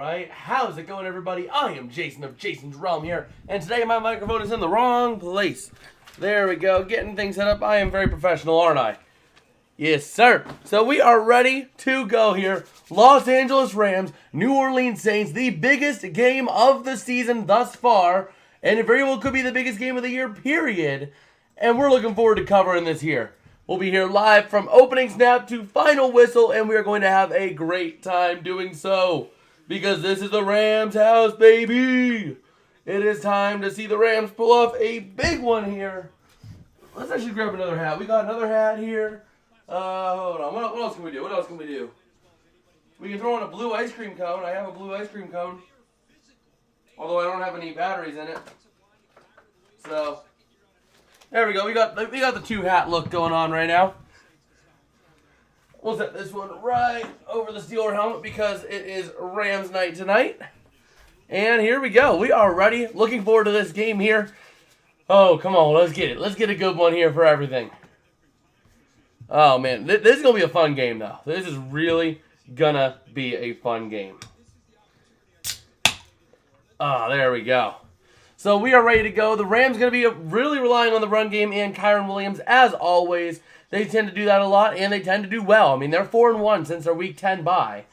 Alright, how's it going, everybody? I am Jason of Jason's Realm here, and today my microphone is in the wrong place. There we go, getting things set up. I am very professional, aren't I? Yes, sir. So we are ready to go here. Los Angeles Rams, New Orleans Saints, the biggest game of the season thus far, and it very well could be the biggest game of the year, period. And we're looking forward to covering this here. We'll be here live from opening snap to final whistle, and we are going to have a great time doing so. Because this is the Rams house, baby. It is time to see the Rams pull off a big one here. Let's actually grab another hat. We got another hat here. Hold on. What else can we do? What else can we do? We can throw on a blue ice cream cone. I have a blue ice cream cone. Although I don't have any batteries in it. So, there we go. We got the two hat look going on right now. We'll set this one right over the Steeler helmet because it is Rams night tonight. And here we go. We are ready. Looking forward to this game here. Oh, come on. Let's get it. Let's get a good one here for everything. Oh, man. This is going to be a fun game, though. This is really going to be a fun game. Ah, there we go. So we are ready to go. The Rams going to be really relying on the run game and Kyren Williams, as always. They tend to do that a lot, and they tend to do well. I mean, they're 4-1 since their Week 10 bye.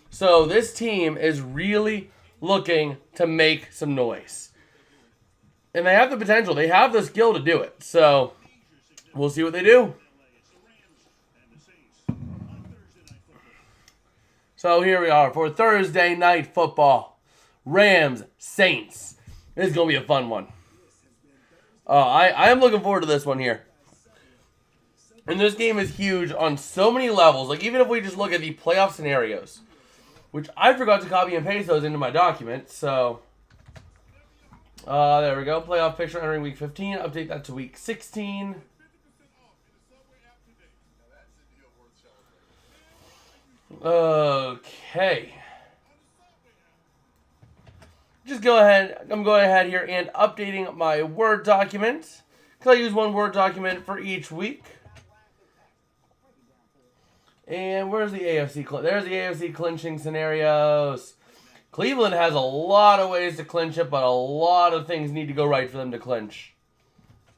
So this team is really looking to make some noise. And they have the potential. They have the skill to do it. So we'll see what they do. So here we are for Thursday Night Football. Rams, Saints. This is going to be a fun one. I am looking forward to this one here. And this game is huge on so many levels. Like, even if we just look at the playoff scenarios, which I forgot to copy and paste those into my document. So, there we go. Playoff picture entering Week 15. Update that to Week 16. Okay. Just go ahead. I'm going ahead here and updating my Word document. Because I use one Word document for each week. And where's the AFC? There's the AFC clinching scenarios. Cleveland has a lot of ways to clinch it, but a lot of things need to go right for them to clinch.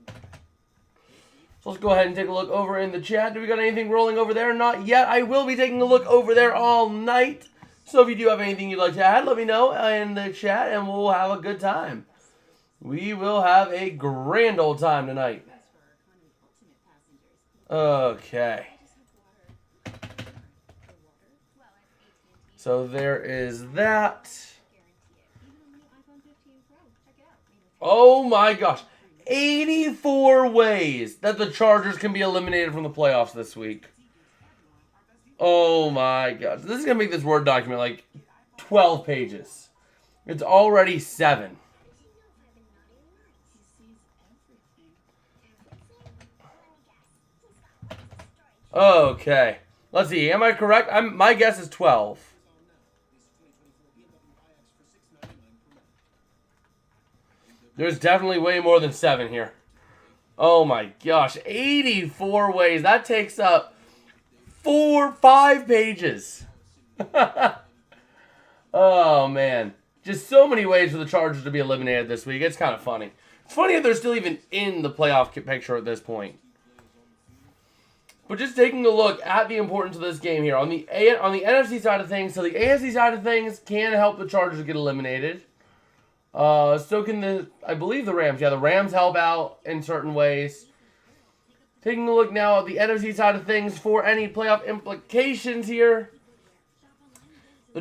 So let's go ahead and take a look over in the chat. Do we got anything rolling over there? Not yet. I will be taking a look over there all night. So if you do have anything you'd like to add, let me know in the chat, and we'll have a good time. We will have a grand old time tonight. Okay. So there is that. Oh my gosh. 84 ways that the Chargers can be eliminated from the playoffs this week. Oh my gosh. This is going to make this Word document like 12 pages. It's already 7. Okay. Let's see. Am I correct? My guess is 12. There's definitely way more than 7 here. Oh my gosh. 84 ways. That takes up 5 pages. Oh man. Just so many ways for the Chargers to be eliminated this week. It's kind of funny. It's funny that they're still even in the playoff picture at this point. But just taking a look at the importance of this game here. On the NFC side of things, so the AFC side of things can help the Chargers get eliminated. So can I believe the Rams. Yeah, the Rams help out in certain ways. Taking a look now at the NFC side of things for any playoff implications here. The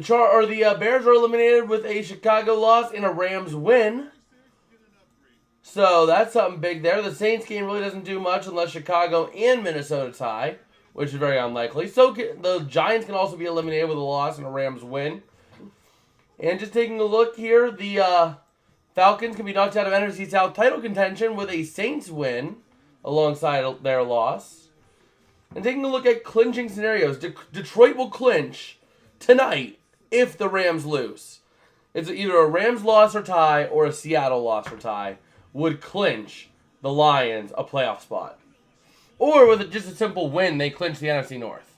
Bears are eliminated with a Chicago loss and a Rams win. So that's something big there. The Saints game really doesn't do much unless Chicago and Minnesota tie, which is very unlikely. So the Giants can also be eliminated with a loss and a Rams win. And just taking a look here, the Falcons can be knocked out of NFC South title contention with a Saints win alongside their loss. And taking a look at clinching scenarios, Detroit will clinch tonight if the Rams lose. It's either a Rams loss or tie or a Seattle loss or tie would clinch the Lions a playoff spot. Or with just a simple win, they clinch the NFC North.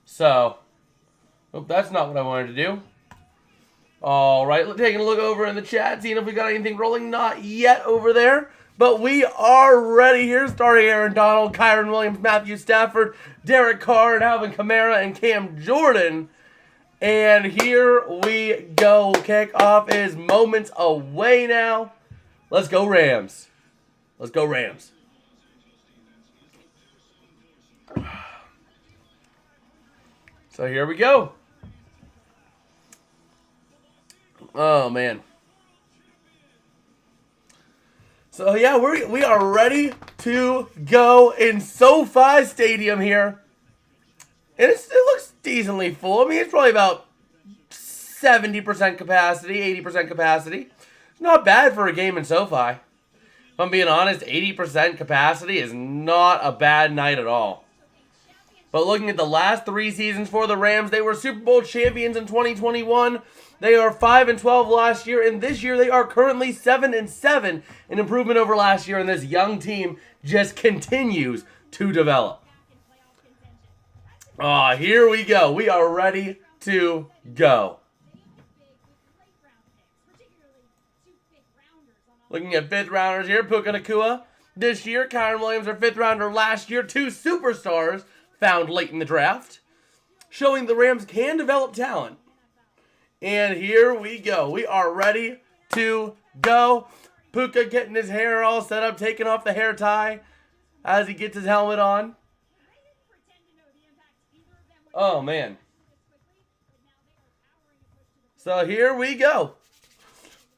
So, that's not what I wanted to do. All right, taking a look over in the chat, seeing if we got anything rolling. Not yet over there, but we are ready here. Starting Aaron Donald, Kyron Williams, Matthew Stafford, Derek Carr, and Alvin Kamara, and Cam Jordan. And here we go. Kickoff is moments away now. Let's go Rams. Let's go Rams. So here we go. Oh, man. So, yeah, we are ready to go in SoFi Stadium here. And it looks decently full. I mean, it's probably about 70% capacity, 80% capacity. It's not bad for a game in SoFi. If I'm being honest, 80% capacity is not a bad night at all. But looking at the last 3 seasons for the Rams, they were Super Bowl champions in 2021. They are 5-12 last year, and this year they are currently 7-7, an improvement over last year, and this young team just continues to develop. Here we go. We are ready to go. Looking at 5th rounders here, Puka Nacua. This year, Kyron Williams, our 5th rounder last year. 2 superstars found late in the draft, showing the Rams can develop talent. And here we go. We are ready to go. Puka getting his hair all set up, taking off the hair tie as he gets his helmet on. Oh, man. So here we go.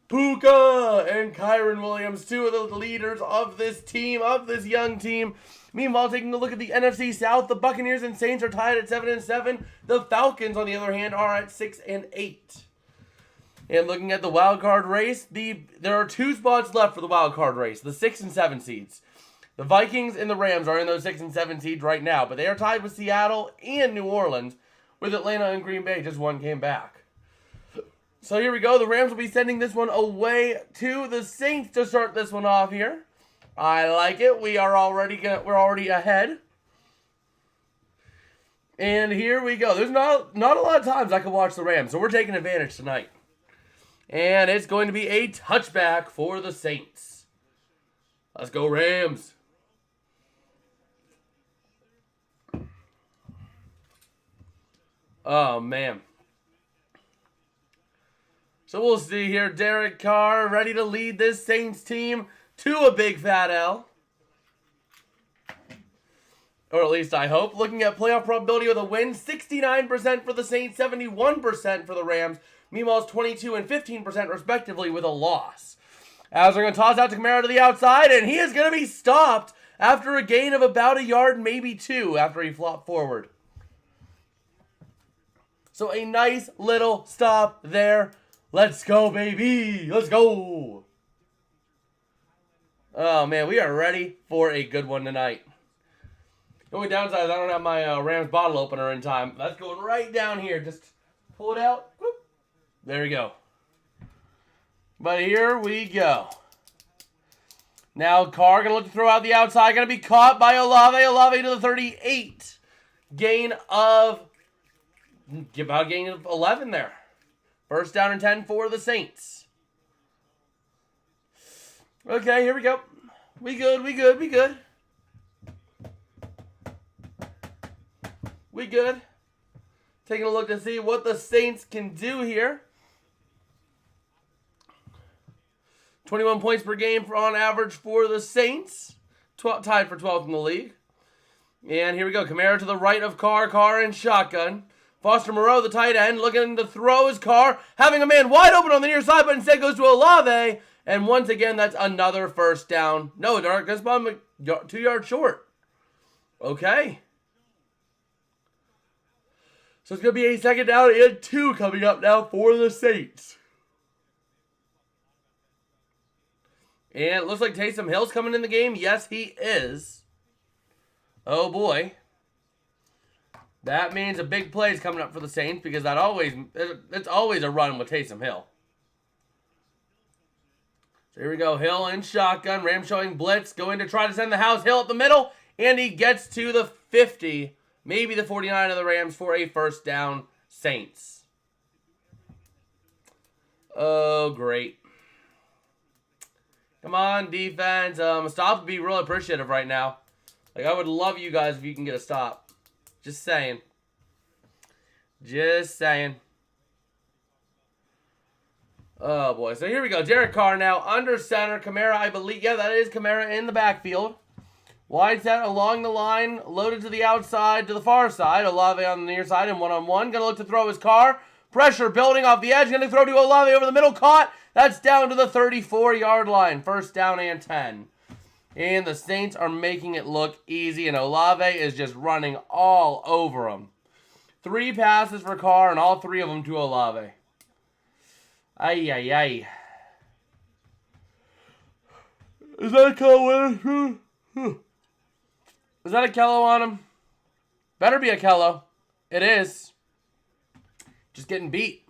Puka and Kyron Williams, 2 of the leaders of this team, of this young team. Meanwhile, taking a look at the NFC South, the Buccaneers and Saints are tied at 7-7. The Falcons, on the other hand, are at 6-8. And looking at the wild card race, there are 2 spots left for the wild card race, the 6 and 7 seeds. The Vikings and the Rams are in those 6 and 7 seeds right now, but they are tied with Seattle and New Orleans, with Atlanta and Green Bay. Just one came back. So here we go. The Rams will be sending this one away to the Saints to start this one off here. I like it. We're already ahead. And here we go. There's not a lot of times I can watch the Rams, so we're taking advantage tonight. And it's going to be a touchback for the Saints. Let's go Rams. Oh, man. So we'll see here. Derek Carr ready to lead this Saints team to a big fat L. Or at least I hope. Looking at playoff probability with a win, 69% for the Saints, 71% for the Rams. Meanwhile, it's 22 and 15% respectively with a loss. As they're going to toss out to Kamara to the outside, and he is going to be stopped after a gain of about a yard, maybe 2, after he flopped forward. So a nice little stop there. Let's go, baby. Let's go. Oh, man, we are ready for a good one tonight. The only downside is I don't have my Rams bottle opener in time. That's going right down here. Just pull it out. Whoop. There we go. But here we go. Now Carr going to look to throw out the outside. Going to be caught by Olave. Olave to the 38. Gain of 11 there. First down and 10 for the Saints. Okay, here we go. We good. Taking a look to see what the Saints can do here. 21 points per game on average for the Saints. Tied for 12th in the league. And here we go. Kamara to the right of Carr. Carr in shotgun. Foster Moreau, the tight end, looking to throw his Carr. Having a man wide open on the near side, but instead goes to Olave. And once again, that's another first down. No, Dark, that's about 2 yards short. Okay. So it's going to be a second down and 2 coming up now for the Saints. And it looks like Taysom Hill's coming in the game. Yes, he is. Oh, boy. That means a big play is coming up for the Saints because it's always a run with Taysom Hill. So here we go. Hill in shotgun. Rams showing blitz. Going to try to send the house. Hill up the middle. And he gets to the 50. Maybe the 49 of the Rams for a first down. Saints. Oh, great. Come on, defense. A stop would be real appreciative right now. Like, I would love you guys if you can get a stop. Just saying. Just saying. Oh, boy. So here we go. Derek Carr now under center. Kamara, I believe. Yeah, that is Kamara in the backfield. Wide set along the line. Loaded to the outside, to the far side. Olave on the near side and one-on-one. Going to look to throw his Carr. Pressure building off the edge. Going to throw to Olave over the middle. Caught. That's down to the 34-yard line. First down and 10. And the Saints are making it look easy. And Olave is just running all over them. 3 passes for Carr and all 3 of them to Olave. Ay, ay, ay. Is that a Kello? Is that a Kello on him? Better be a Kello. It is. Just getting beat.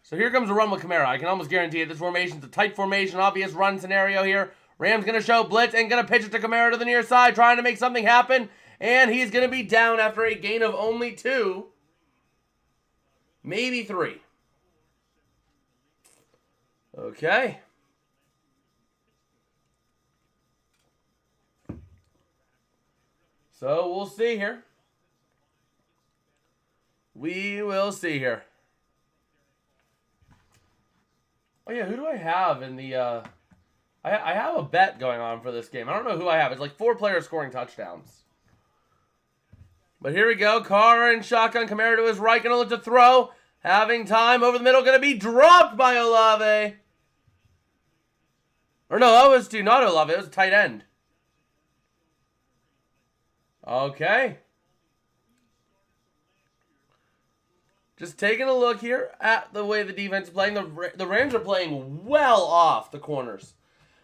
So here comes a run with Kamara. I can almost guarantee it. This formation's a tight formation. Obvious run scenario here. Rams going to show blitz and going to pitch it to Kamara to the near side. Trying to make something happen. And he's going to be down after a gain of only 2. Maybe 3. Okay. So we'll see here. We will see here. Oh yeah, who do I have in the I have a bet going on for this game. I don't know who I have. It's like 4 players scoring touchdowns. But here we go. Carr and shotgun. Kamara to his right. Going to look to throw. Having time over the middle. Going to be dropped by Olave. Or no, that was to not Olave. It was a tight end. Okay. Just taking a look here at the way the defense is playing. The Rams are playing well off the corners.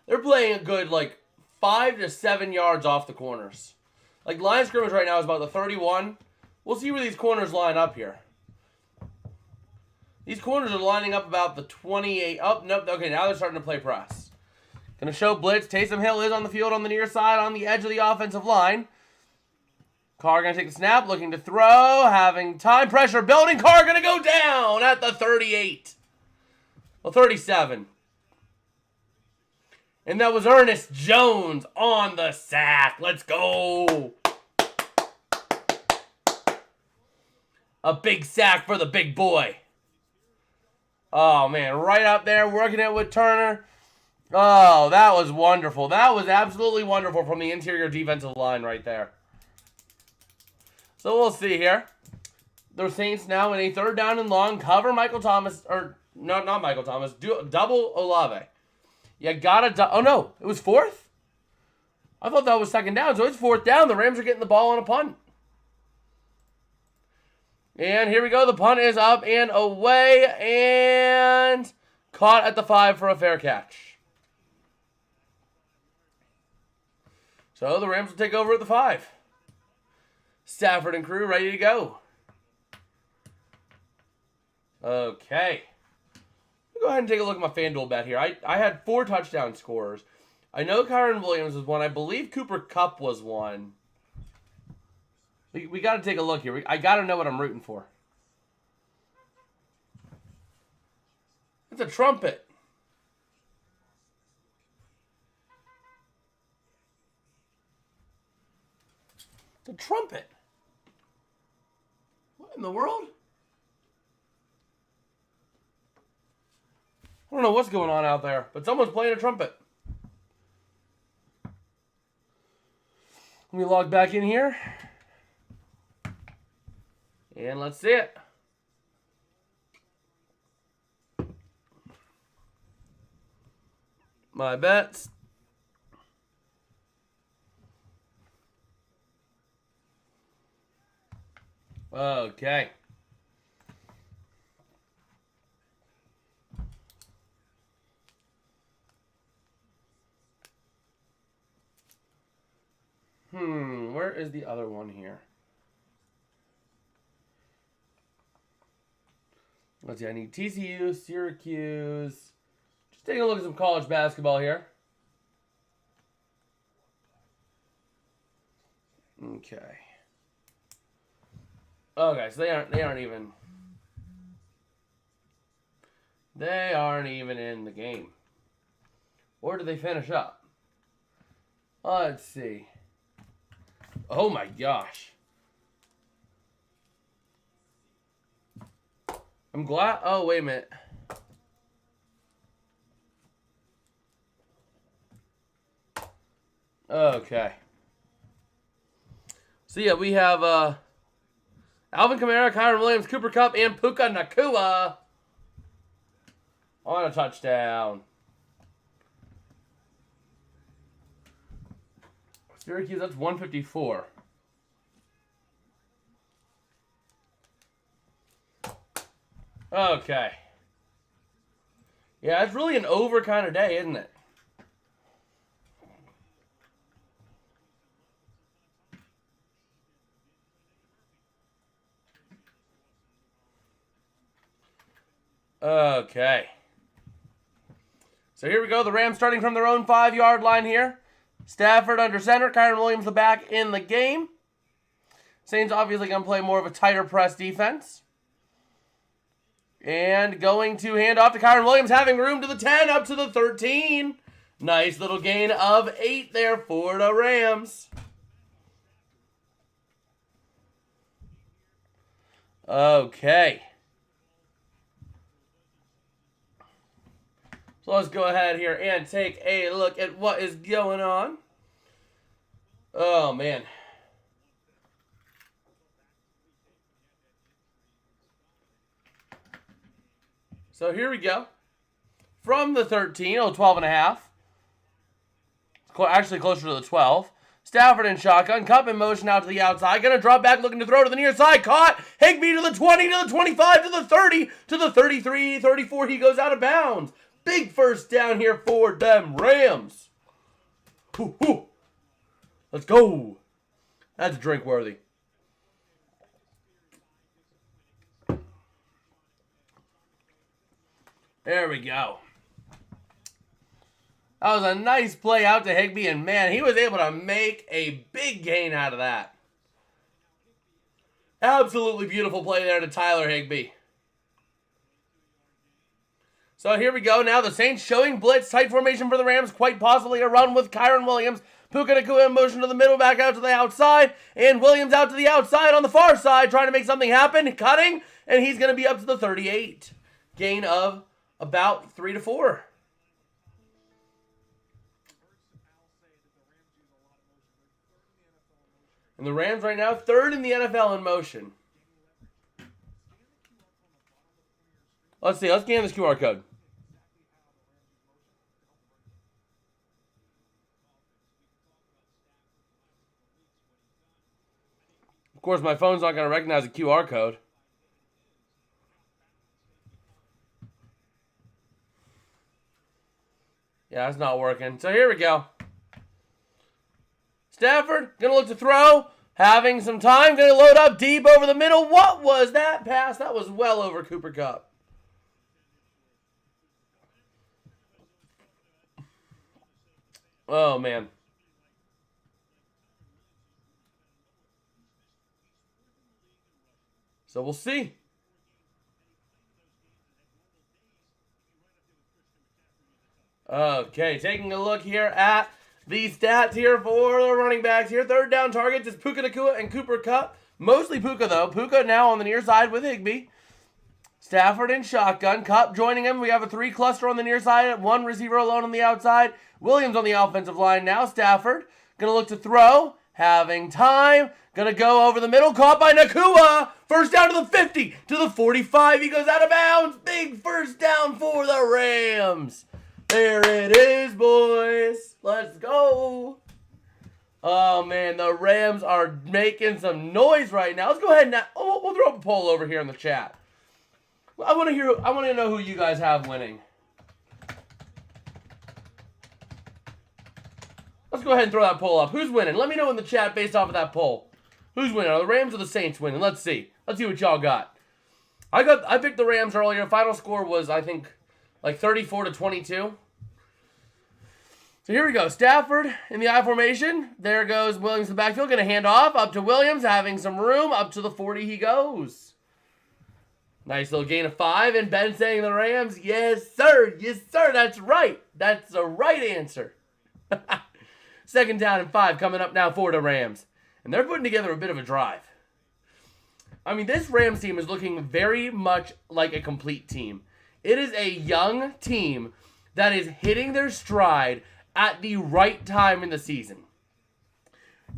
They're playing a good, like, 5 to 7 yards off the corners. Like, line scrimmage right now is about the 31. We'll see where these corners line up here. These corners are lining up about the 28. Oh, nope. Okay, now they're starting to play press. Going to show blitz. Taysom Hill is on the field on the near side on the edge of the offensive line. Carr going to take the snap, looking to throw, having time, pressure building. Carr going to go down at the 38. Well, 37. And that was Ernest Jones on the sack. Let's go. A big sack for the big boy. Oh, man, right up there, working it with Turner. Oh, that was wonderful. That was absolutely wonderful from the interior defensive line right there. So we'll see here. The Saints now in a 3rd down and long. Cover Michael Thomas. Or, no, not Michael Thomas. Double Olave. You gotta... Oh, no. It was 4th? I thought that was 2nd down. So it's 4th down. The Rams are getting the ball on a punt. And here we go. The punt is up and away. And caught at the 5 for a fair catch. So the Rams will take over at the 5. Stafford and crew ready to go. Okay. Go ahead and take a look at my FanDuel bet here. I had 4 touchdown scorers. I know Kyron Williams was one. I believe Cooper Kupp was one. We got to take a look here. I got to know what I'm rooting for. It's a trumpet. It's a trumpet. What in the world? I don't know what's going on out there, but someone's playing a trumpet. Let me log back in here. And let's see it. My bets. Okay. Where is the other one here? Let's see, I need TCU, Syracuse. Just taking a look at some college basketball here. Okay. Okay, so they aren't even They aren't even in the game. Or did they finish up? Let's see. Oh my gosh. I'm glad. Oh, wait a minute. Okay. So yeah, we have Alvin Kamara, Kyron Williams, Cooper Kupp, and Puka Nacua on a touchdown. Syracuse, that's 154. Okay. Yeah, it's really an over kind of day, isn't it? Okay. So here we go. The Rams starting from their own 5-yard line here. Stafford under center. Kyron Williams the back in the game. Saints obviously going to play more of a tighter press defense. And going to hand off to Kyron Williams, having room to the 10, up to the 13. Nice little gain of 8 there for the Rams. Okay. So let's go ahead here and take a look at what is going on. Oh, man. So here we go. From the 13, 12 and a half. Actually closer to the 12. Stafford in shotgun. Kupp in motion out to the outside. Going to drop back, looking to throw to the near side. Caught. Higbee to the 20, to the 25, to the 30, to the 33, 34. He goes out of bounds. Big first down here for them Rams. Hoo, hoo. Let's go. That's drink worthy. There we go. That was a nice play out to Higbee, and man, he was able to make a big gain out of that. Absolutely beautiful play there to Tyler Higbee. So here we go. Now the Saints showing blitz, tight formation for the Rams, quite possibly a run with Kyron Williams. Puka Nacua in motion to the middle, back out to the outside, and Williams out to the outside on the far side, trying to make something happen, cutting, and he's going to be up to the 38. Gain of about 3 to 4. And the Rams right now, 3rd in the NFL in motion. Let's see. Let's scan this QR code. Of course, my phone's not going to recognize a QR code. Yeah, that's not working. So here we go. Stafford, going to look to throw. Having some time. Going to load up deep over the middle. What was that pass? That was well over Cooper Kupp. Oh, man. So we'll see. Okay, taking a look here at the stats here for the running backs here. 3rd down targets is Puka Nacua and Cooper Kupp. Mostly Puka, though. Puka now on the near side with Higbee. Stafford in shotgun. Kupp joining him. We have a 3 cluster on the near side. 1 receiver alone on the outside. Williams on the offensive line now. Stafford going to look to throw. Having time. Going to go over the middle. Caught by Nacua. First down to the 50. To the 45. He goes out of bounds. Big first down for the Rams. There it is, boys. Let's go. Oh, man. The Rams are making some noise right now. Let's go ahead and we'll throw up a poll over here in the chat. I want to know who you guys have winning. Let's go ahead and throw that poll up. Who's winning? Let me know in the chat based off of that poll. Who's winning? Are the Rams or the Saints winning? Let's see. Let's see what y'all got. I picked the Rams earlier. Final score was, I think, like 34-22. So here we go. Stafford in the I formation. There goes Williams in the backfield. Going to hand off up to Williams. Having some room. Up to the 40 he goes. Nice little gain of 5, and Ben saying the Rams, yes, sir. Yes, sir. That's right. That's the right answer. 2nd down and 5 coming up now for the Rams. And they're putting together a bit of a drive. I mean, this Rams team is looking very much like a complete team. It is a young team that is hitting their stride at the right time in the season.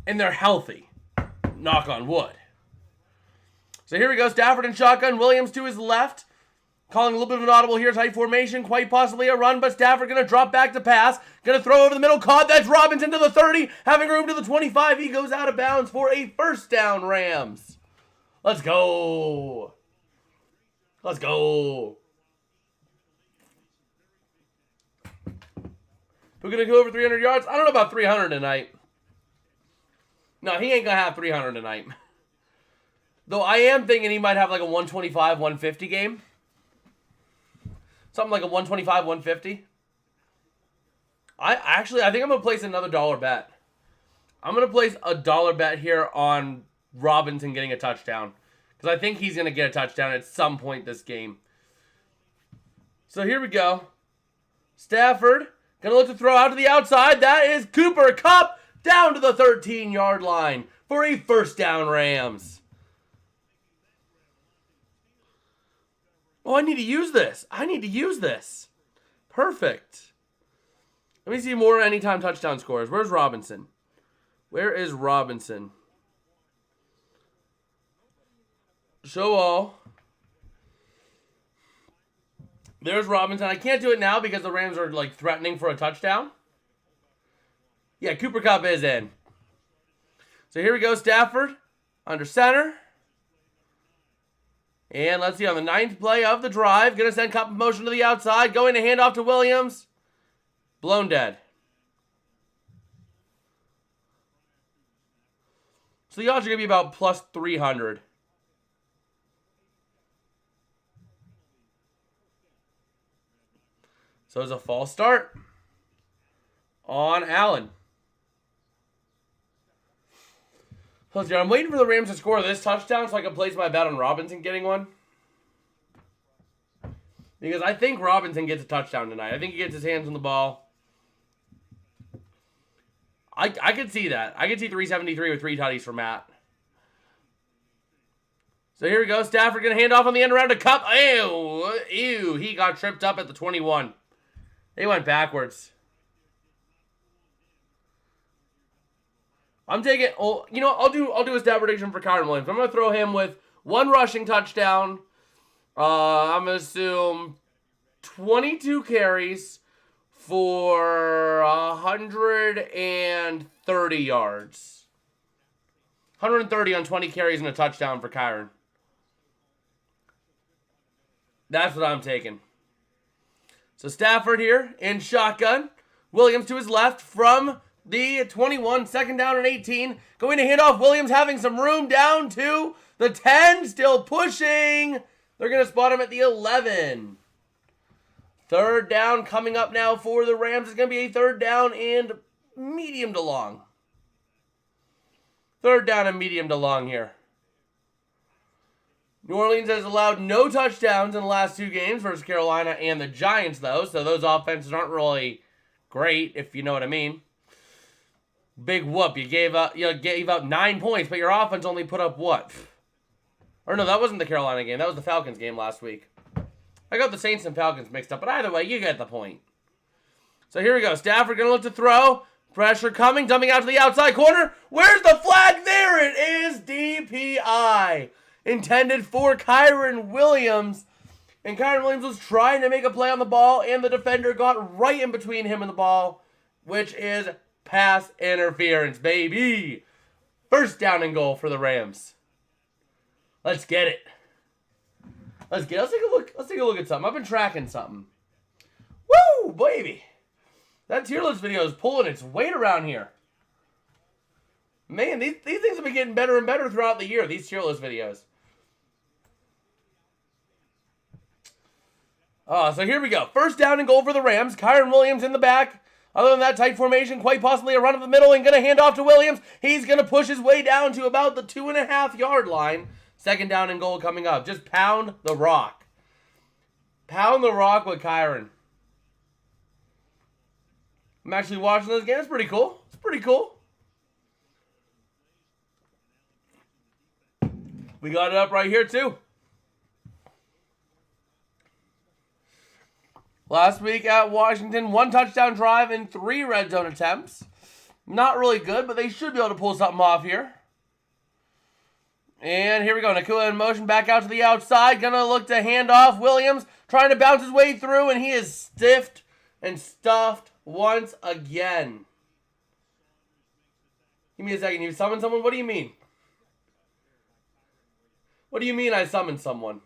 And they're healthy. Knock on wood. So here we go. Stafford in shotgun. Williams to his left. Calling a little bit of an audible here. Tight formation. Quite possibly a run, but Stafford going to drop back to pass. Going to throw over the middle. Caught. That's Robinson to the 30. Having room to the 25. He goes out of bounds for a 1st down, Rams. Let's go. Let's go. We're going to go over 300 yards. I don't know about 300 tonight. No, he ain't going to have 300 tonight. Though I am thinking he might have like a 125, 150 game. Something like a 125, 150. I think I'm going to place another dollar bet. I'm going to place a dollar bet here on Robinson getting a touchdown. Because I think he's going to get a touchdown at some point this game. So here we go. Stafford going to look to throw out to the outside. That is Cooper Kupp down to the 13-yard line for a 1st down, Rams. Oh, I need to use this. I need to use this. Perfect. Let me see more anytime touchdown scores. Where's Robinson? Where is Robinson? Show all. There's Robinson. I can't do it now because the Rams are like threatening for a touchdown. Yeah, Cooper Kupp is in. So here we go. Stafford under center. And let's see, on the 9th play of the drive, going to send Kupp in motion to the outside, going to hand off to Williams. Blown dead. So the odds are going to be about plus 300. So it's a false start on Allen. Let's see, I'm waiting for the Rams to score this touchdown so I can place my bet on Robinson getting one. Because I think Robinson gets a touchdown tonight. I think he gets his hands on the ball. I could see that. I could see 373 with 3 tutties for Matt. So here we go. Stafford going to hand off on the end around to Kupp. Ew. He got tripped up at the 21. They went backwards. I'm taking, I'll do a stat prediction for Kyren Williams. I'm going to throw him with 1 rushing touchdown. I'm going to assume 22 carries for 130 yards. 130 on 20 carries and a touchdown for Kyren. That's what I'm taking. So Stafford here in shotgun. Williams to his left from the 21, 2nd down and 18. Going to hand off. Williams having some room down to the 10. Still pushing. They're going to spot him at the 11. 3rd down coming up now for the Rams. It's going to be a 3rd down and medium to long. 3rd down and medium to long here. New Orleans has allowed no touchdowns in the last 2 games versus Carolina and the Giants, though. So those offenses aren't really great, if you know what I mean. Big whoop. You gave up 9 points, but your offense only put up what? Or no, that wasn't the Carolina game. That was the Falcons game last week. I got the Saints and Falcons mixed up, but either way, you get the point. So here we go. Stafford going to look to throw. Pressure coming, dumping out to the outside corner. Where's the flag? There it is. DPI. Intended for Kyren Williams. And Kyren Williams was trying to make a play on the ball, and the defender got right in between him and the ball, which is pass interference, baby. 1st down and goal for the Rams. Let's get it. Let's take a look. Let's take a look at something. I've been tracking something. Woo, baby. That tier list video is pulling its weight around here. Man, these things have been getting better and better throughout the year, these tier list videos. So here we go. 1st down and goal for the Rams. Kyren Williams in the back. Other than that, tight formation, quite possibly a run up the middle and going to hand off to Williams. He's going to push his way down to about the 2.5-yard line. Second down and goal coming up. Just pound the rock. Pound the rock with Kyron. I'm actually watching this game. It's pretty cool. It's pretty cool. We got it up right here, too. Last week at Washington, 1 touchdown drive and 3 red zone attempts. Not really good, but they should be able to pull something off here. And here we go. Nakua in motion back out to the outside. Gonna look to hand off. Williams trying to bounce his way through, and he is stiffed and stuffed once again. Give me a second. You summoned someone? What do you mean? What do you mean I summoned someone?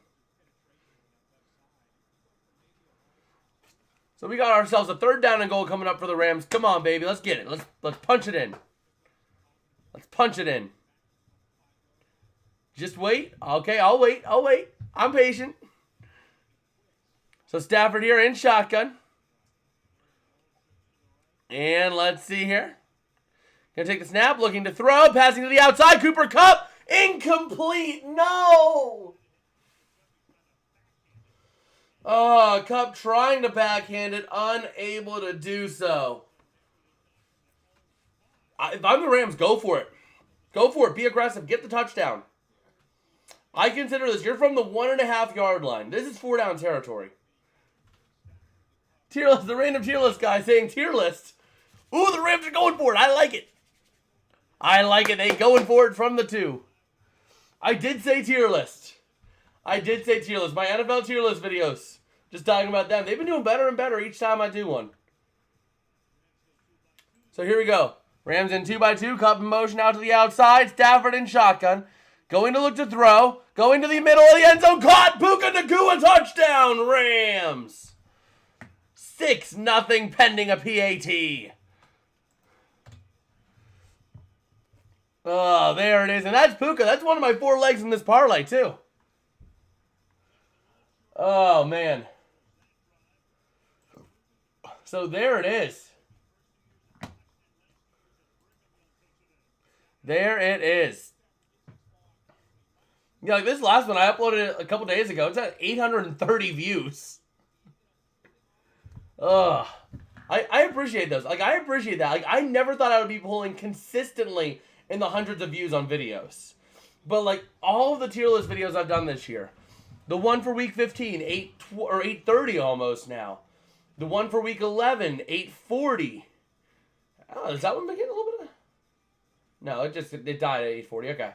So we got ourselves a 3rd down and goal coming up for the Rams. Come on, baby. Let's get it. Let's punch it in. Let's punch it in. Just wait. Okay, I'll wait. I'm patient. So Stafford here in shotgun. And let's see here. Gonna take the snap, looking to throw, passing to the outside. Cooper Kupp, incomplete. No! Oh, Kupp trying to backhand it, unable to do so. If I'm the Rams, go for it. Go for it. Be aggressive. Get the touchdown. I consider this. You're from the 1.5 yard line. This is 4 down territory. Tier list, the random tier list guy saying tier list. Ooh, the Rams are going for it. I like it. I like it. They going for it from the 2. I did say tier list. I did say tier list. My NFL tier list videos. Just talking about them. They've been doing better and better each time I do one. So here we go. Rams in 2x2. Kupp in motion out to the outside. Stafford in shotgun. Going to look to throw. Going to the middle of the end zone. Caught. Puka Nacua touchdown. Rams. 6-0 pending a PAT. Oh, there it is. And that's Puka. That's one of my 4 legs in this parlay, too. Oh, man. So there it is. There it is. Yeah, like this last one I uploaded a couple days ago. It's at 830 views. Ugh. I appreciate those. Like, I appreciate that. Like, I never thought I would be pulling consistently in the hundreds of views on videos. But, like, all of the tier list videos I've done this year. The one for week 15, 830 almost now. The one for week 11, 840. Oh, is that one making a little bit of... No, it died at 840. Okay.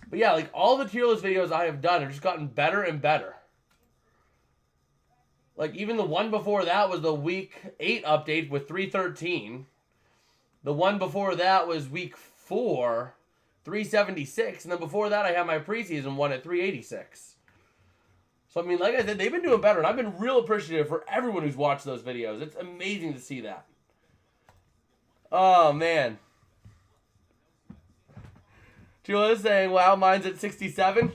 But yeah, like all the tier list videos I have done have just gotten better and better. Like even the one before that was the week 8 update with 313. The one before that was week 4, 376. And then before that I had my preseason one at 386. So, I mean, like I said, they've been doing better. And I've been real appreciative for everyone who's watched those videos. It's amazing to see that. Oh, man. Julia's saying, wow, mine's at 67.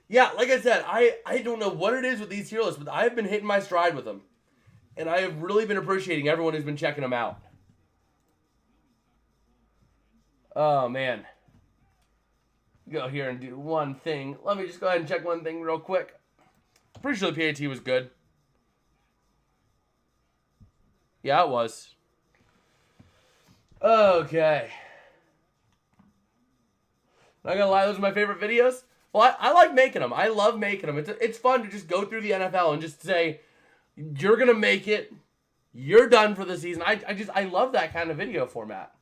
Yeah, like I said, I don't know what it is with these tier lists, but I've been hitting my stride with them. And I have really been appreciating everyone who's been checking them out. Oh, man. Go here and do one thing. Let me just go ahead and check one thing real quick. Pretty sure the PAT was good. Yeah, it was. Okay. Not gonna lie, those are my favorite videos. Well, I like making them. I love making them. It's fun to just go through the NFL and just say, you're gonna make it. You're done for the season. I love that kind of video format.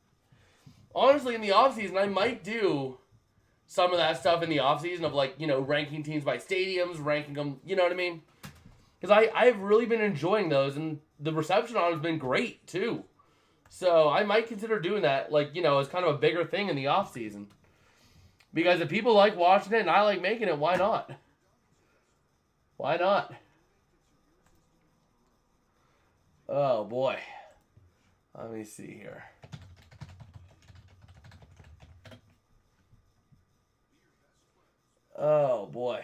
Honestly, in the offseason, I might do some of that stuff in the offseason of, like, you know, ranking teams by stadiums, ranking them, you know what I mean? Because I've really been enjoying those, and the reception on them has been great, too. So I might consider doing that, like, you know, as kind of a bigger thing in the offseason. Because if people like watching it and I like making it, why not? Why not? Oh, boy. Let me see here. Oh, boy.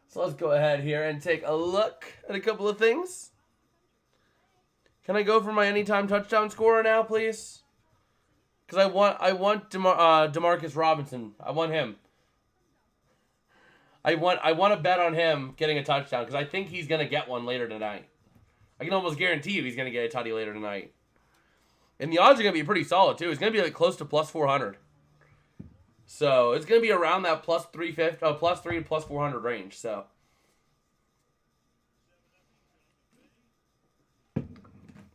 So let's go ahead here and take a look at a couple of things. Can I go for my anytime touchdown scorer now, please? Because I want Demarcus Robinson. I want him. I want to bet on him getting a touchdown because I think he's going to get one later tonight. I can almost guarantee you he's going to get a tutty later tonight. And the odds are going to be pretty solid, too. It's going to be like close to plus 400. So, it's going to be around that plus 350, plus 3 and plus 400 range. So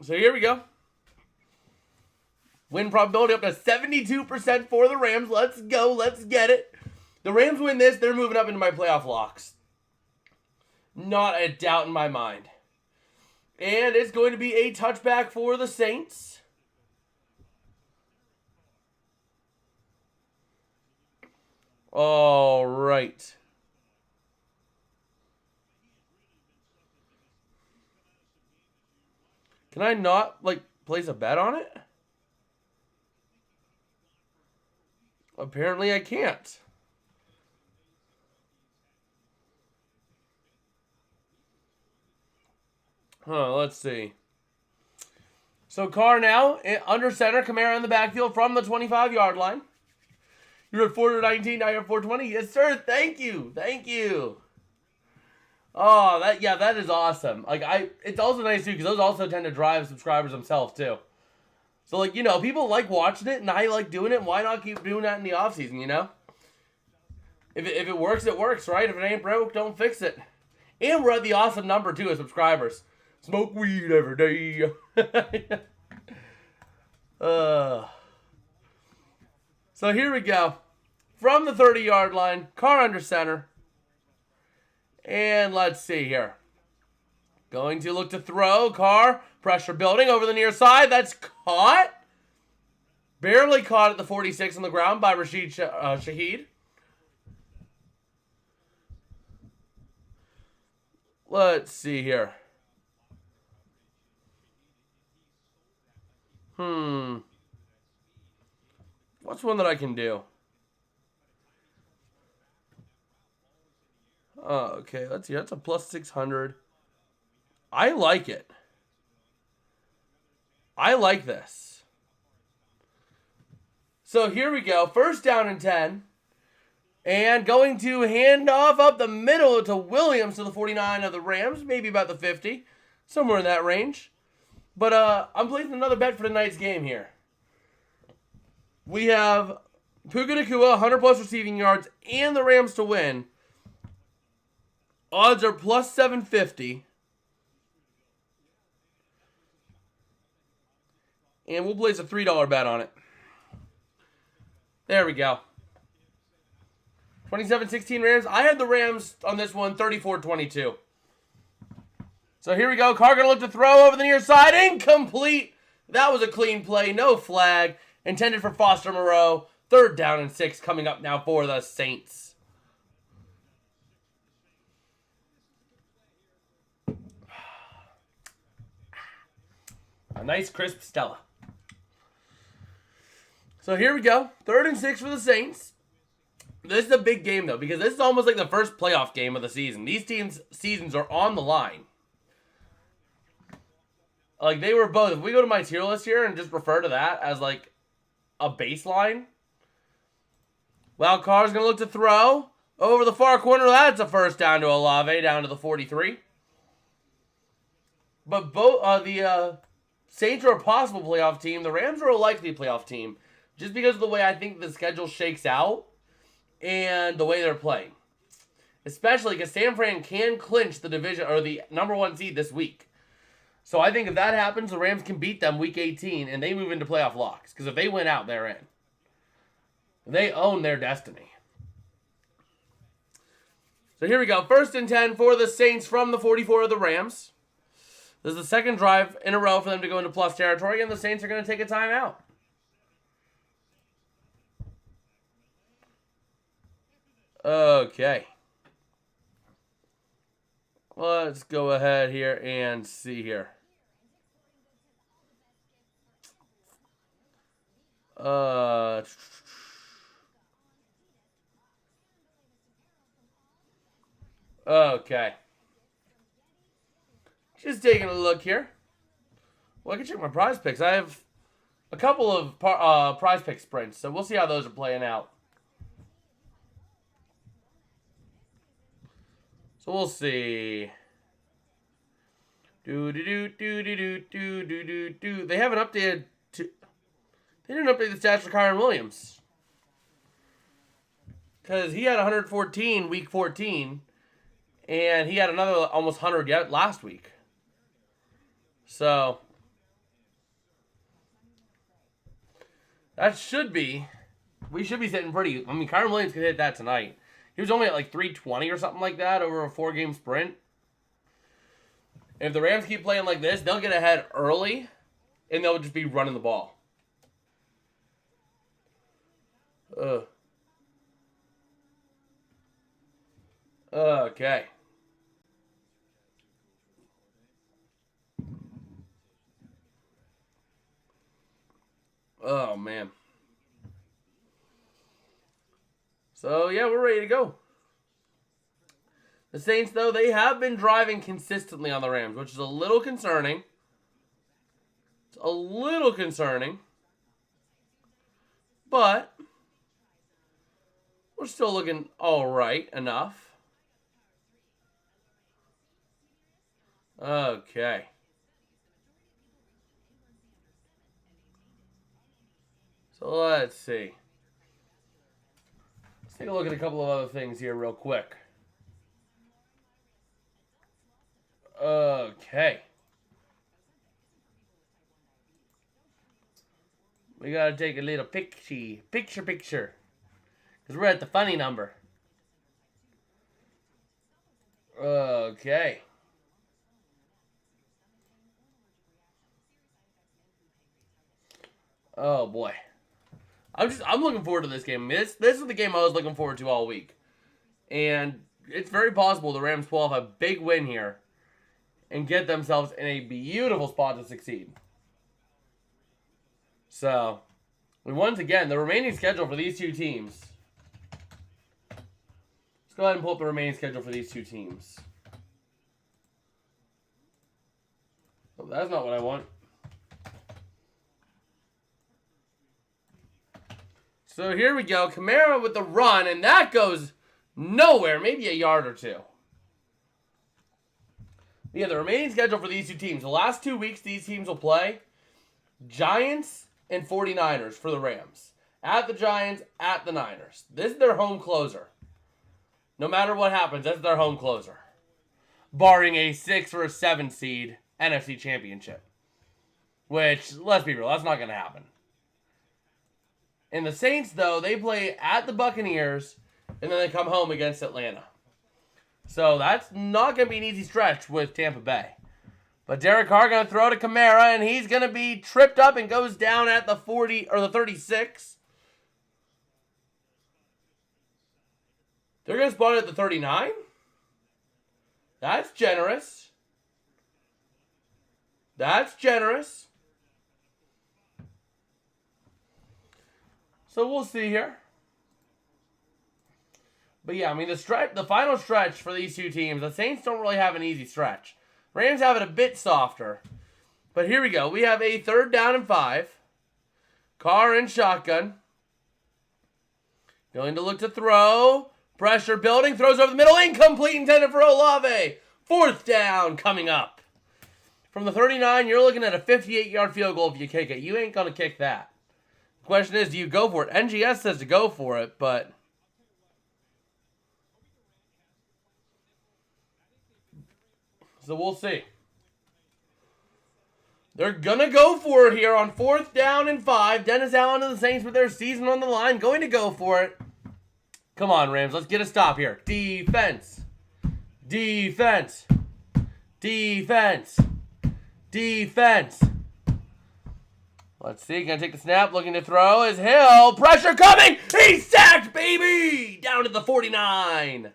here we go. Win probability up to 72% for the Rams. Let's go. Let's get it. The Rams win this, they're moving up into my playoff locks. Not a doubt in my mind. And it's going to be a touchback for the Saints. All right. Can I not, place a bet on it? Apparently I can't. Let's see. So Carr now, under center, Kamara in the backfield from the 25-yard line. You're at 419, now you're at 420. Yes, sir. Thank you. Thank you. Oh, that is awesome. It's also nice, too, because those also tend to drive subscribers themselves, too. So, people like watching it, and I like doing it. Why not keep doing that in the offseason, you know? If it works, it works, right? If it ain't broke, don't fix it. And we're at the awesome number, too, of subscribers. Smoke weed every day. So here we go. From the 30-yard line, Carr under center. And let's see here. Going to look to throw. Carr, pressure building over the near side. That's caught. Barely caught at the 46 on the ground by Rashid Shaheed. Let's see here. What's one that I can do? Oh, okay, let's see. That's a plus 600. I like it. I like this. So here we go. First down and 10. And going to hand off up the middle to Williams to the 49 of the Rams. Maybe about the 50. Somewhere in that range. But I'm placing another bet for tonight's game here. We have Puka Nacua, 100 plus receiving yards, and the Rams to win. Odds are plus 750. And we'll place a $3 bet on it. There we go. 27-16 Rams. I had the Rams on this one, 34-22. So here we go. Carr going to look to throw over the near side. Incomplete. That was a clean play. No flag. Intended for Foster Moreau. 3rd down and 6 coming up now for the Saints. A nice crisp Stella. So here we go. 3rd and 6 for the Saints. This is a big game, though, because this is almost like the first playoff game of the season. These teams' seasons are on the line. They were both. If we go to my tier list here and just refer to that as, a baseline. Well, Carr's going to look to throw. Over the far corner, that's a first down to Olave, down to the 43. But both the Saints are a possible playoff team. The Rams are a likely playoff team. Just because of the way I think the schedule shakes out and the way they're playing. Especially because San Fran can clinch the division or the #1 seed this week. So I think if that happens, the Rams can beat them week 18 and they move into playoff locks. Because if they win out, they're in. They own their destiny. So here we go. 1st and 10 for the Saints from the 44 of the Rams. This is the second drive in a row for them to go into plus territory, and the Saints are going to take a timeout. Okay. Let's go ahead here and see here. Okay. Just taking a look here. Well, I can check my prize picks. I have a couple of prize pick sprints, so we'll see how those are playing out. So we'll see. They haven't updated. They didn't update the stats for Kyron Williams because he had 114 week 14, and he had another almost 100 yet last week. So that should be. We should be sitting pretty. I mean, Kyron Williams could hit that tonight. He was only at like 320 or something like that over a 4-game sprint. If the Rams keep playing like this, they'll get ahead early, and they'll just be running the ball. Okay. Oh, man. So, yeah, we're ready to go. The Saints, though, they have been driving consistently on the Rams, which is a little concerning. It's a little concerning. But we're still looking all right enough. Okay. So let's see. Let's take a look at a couple of other things here real quick. Okay. We gotta take a little picture. Because we're at the funny number. Okay. Oh boy. I'm looking forward to this game. This is the game I was looking forward to all week. And it's very possible the Rams pull off a big win here and get themselves in a beautiful spot to succeed. So, once again, the remaining schedule for these two teams. Let's go ahead and pull up the remaining schedule for these two teams. Oh, that's not what I want. So here we go. Kamara with the run, and that goes nowhere. Maybe a yard or two. Yeah, the remaining schedule for these two teams. The last 2 weeks these teams will play. Giants and 49ers for the Rams. At the Giants, at the Niners. This is their home closer. No matter what happens, that's their home closer. Barring a 6 or a 7 seed NFC Championship. Which, let's be real, that's not going to happen. And the Saints, though, they play at the Buccaneers, and then they come home against Atlanta. So that's not going to be an easy stretch with Tampa Bay. But Derek Carr going to throw to Kamara, and he's going to be tripped up and goes down at the 40 or the 36. They're going to spot it at the 39? That's generous. That's generous. So we'll see here. But yeah, I mean, the final stretch for these two teams, the Saints don't really have an easy stretch. Rams have it a bit softer. But here we go. We have a 3rd down and 5. Carr in shotgun. Going to look to throw. Pressure building. Throws over the middle. Incomplete, intended for Olave. 4th down coming up. From the 39, you're looking at a 58-yard field goal if you kick it. You ain't going to kick that. The question is, do you go for it? NGS says to go for it, but so we'll see. They're going to go for it here on 4th down and 5. Dennis Allen and the Saints with their season on the line. Going to go for it. Come on, Rams. Let's get a stop here. Defense. Defense. Defense. Defense. Let's see. Going to take the snap. Looking to throw. Is Hill. Pressure coming. He's sacked, baby. Down to the 49.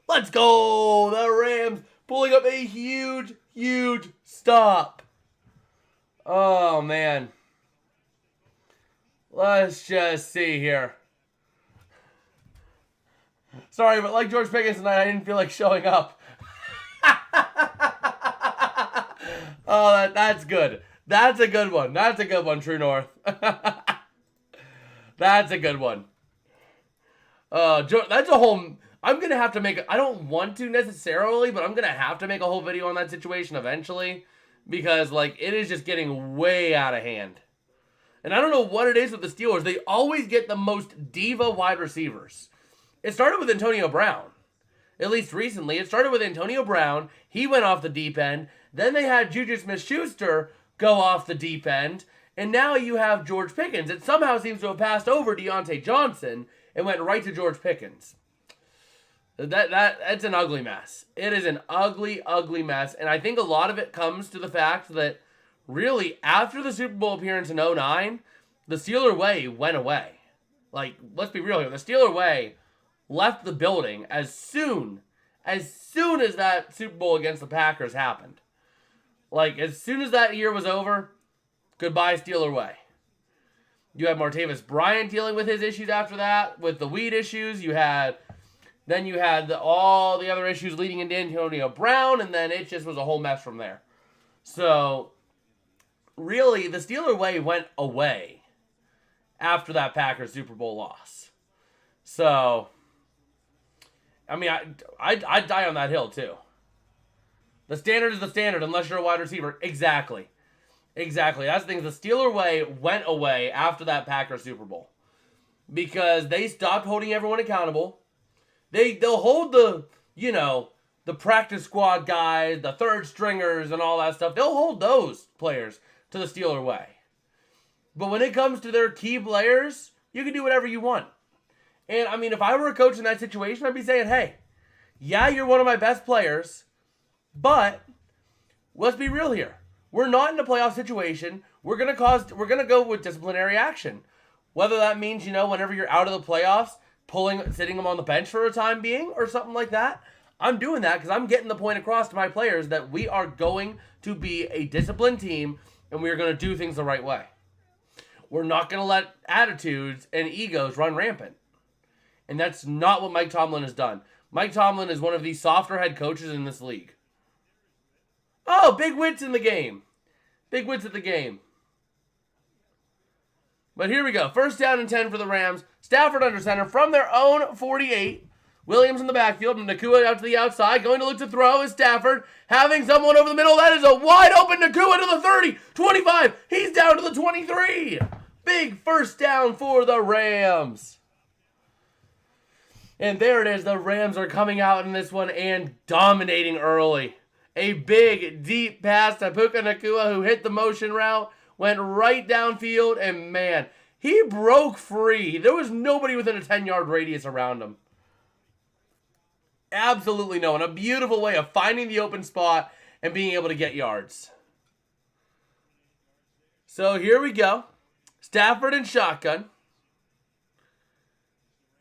Let's go. The Rams pulling up a huge, huge stop. Oh, man. Let's just see here. Sorry, but like George Pickens tonight, I didn't feel like showing up. Oh, that's good. That's a good one. That's a good one, True North. That's a good one. That's a whole... I'm going to have to make... I don't want to necessarily, but I'm going to have to make a whole video on that situation eventually. Because, like, it is just getting way out of hand. And I don't know what it is with the Steelers. They always get the most diva wide receivers. It started with Antonio Brown. At least recently. It started with Antonio Brown. He went off the deep end. Then they had Juju Smith-Schuster go off the deep end. And now you have George Pickens. It somehow seems to have passed over Deontay Johnson and went right to George Pickens. That's an ugly mess. It is an ugly, ugly mess. And I think a lot of it comes to the fact that really, after the Super Bowl appearance in 2009, the Steeler way went away. Like, let's be real here. The Steeler way left the building as soon as that Super Bowl against the Packers happened. Like, as soon as that year was over, goodbye Steeler way. You had Martavis Bryant dealing with his issues after that, with the weed issues. Then you had all the other issues leading into Antonio Brown, and then it just was a whole mess from there. So, really, the Steeler way went away after that Packers Super Bowl loss. So, I mean, I'd die on that hill, too. The standard is the standard, unless you're a wide receiver. Exactly. That's the thing. The Steeler way went away after that Packers Super Bowl. Because they stopped holding everyone accountable. They'll hold the practice squad guys, the third stringers, and all that stuff. They'll hold those players to the Steeler way. But when it comes to their key players, you can do whatever you want. And, I mean, if I were a coach in that situation, I'd be saying, hey, yeah, you're one of my best players, but let's be real here. We're not in a playoff situation. We're gonna go with disciplinary action. Whether that means, whenever you're out of the playoffs, sitting them on the bench for a time being or something like that, I'm doing that because I'm getting the point across to my players that we are going to be a disciplined team and we are going to do things the right way. We're not going to let attitudes and egos run rampant. And that's not what Mike Tomlin has done. Mike Tomlin is one of the softer head coaches in this league. Oh, big wits in the game. Big wits at the game. But here we go. First down and 10 for the Rams. Stafford under center from their own 48. Williams in the backfield. And Nakua out to the outside. Going to look to throw is Stafford. Having someone over the middle. That is a wide open Nakua to the 30. 25. He's down to the 23. Big first down for the Rams. And there it is. The Rams are coming out in this one and dominating early. A big, deep pass to Puka Nakua, who hit the motion route. Went right downfield, and man, he broke free. There was nobody within a 10-yard radius around him. Absolutely no one. A beautiful way of finding the open spot and being able to get yards. So here we go. Stafford and shotgun.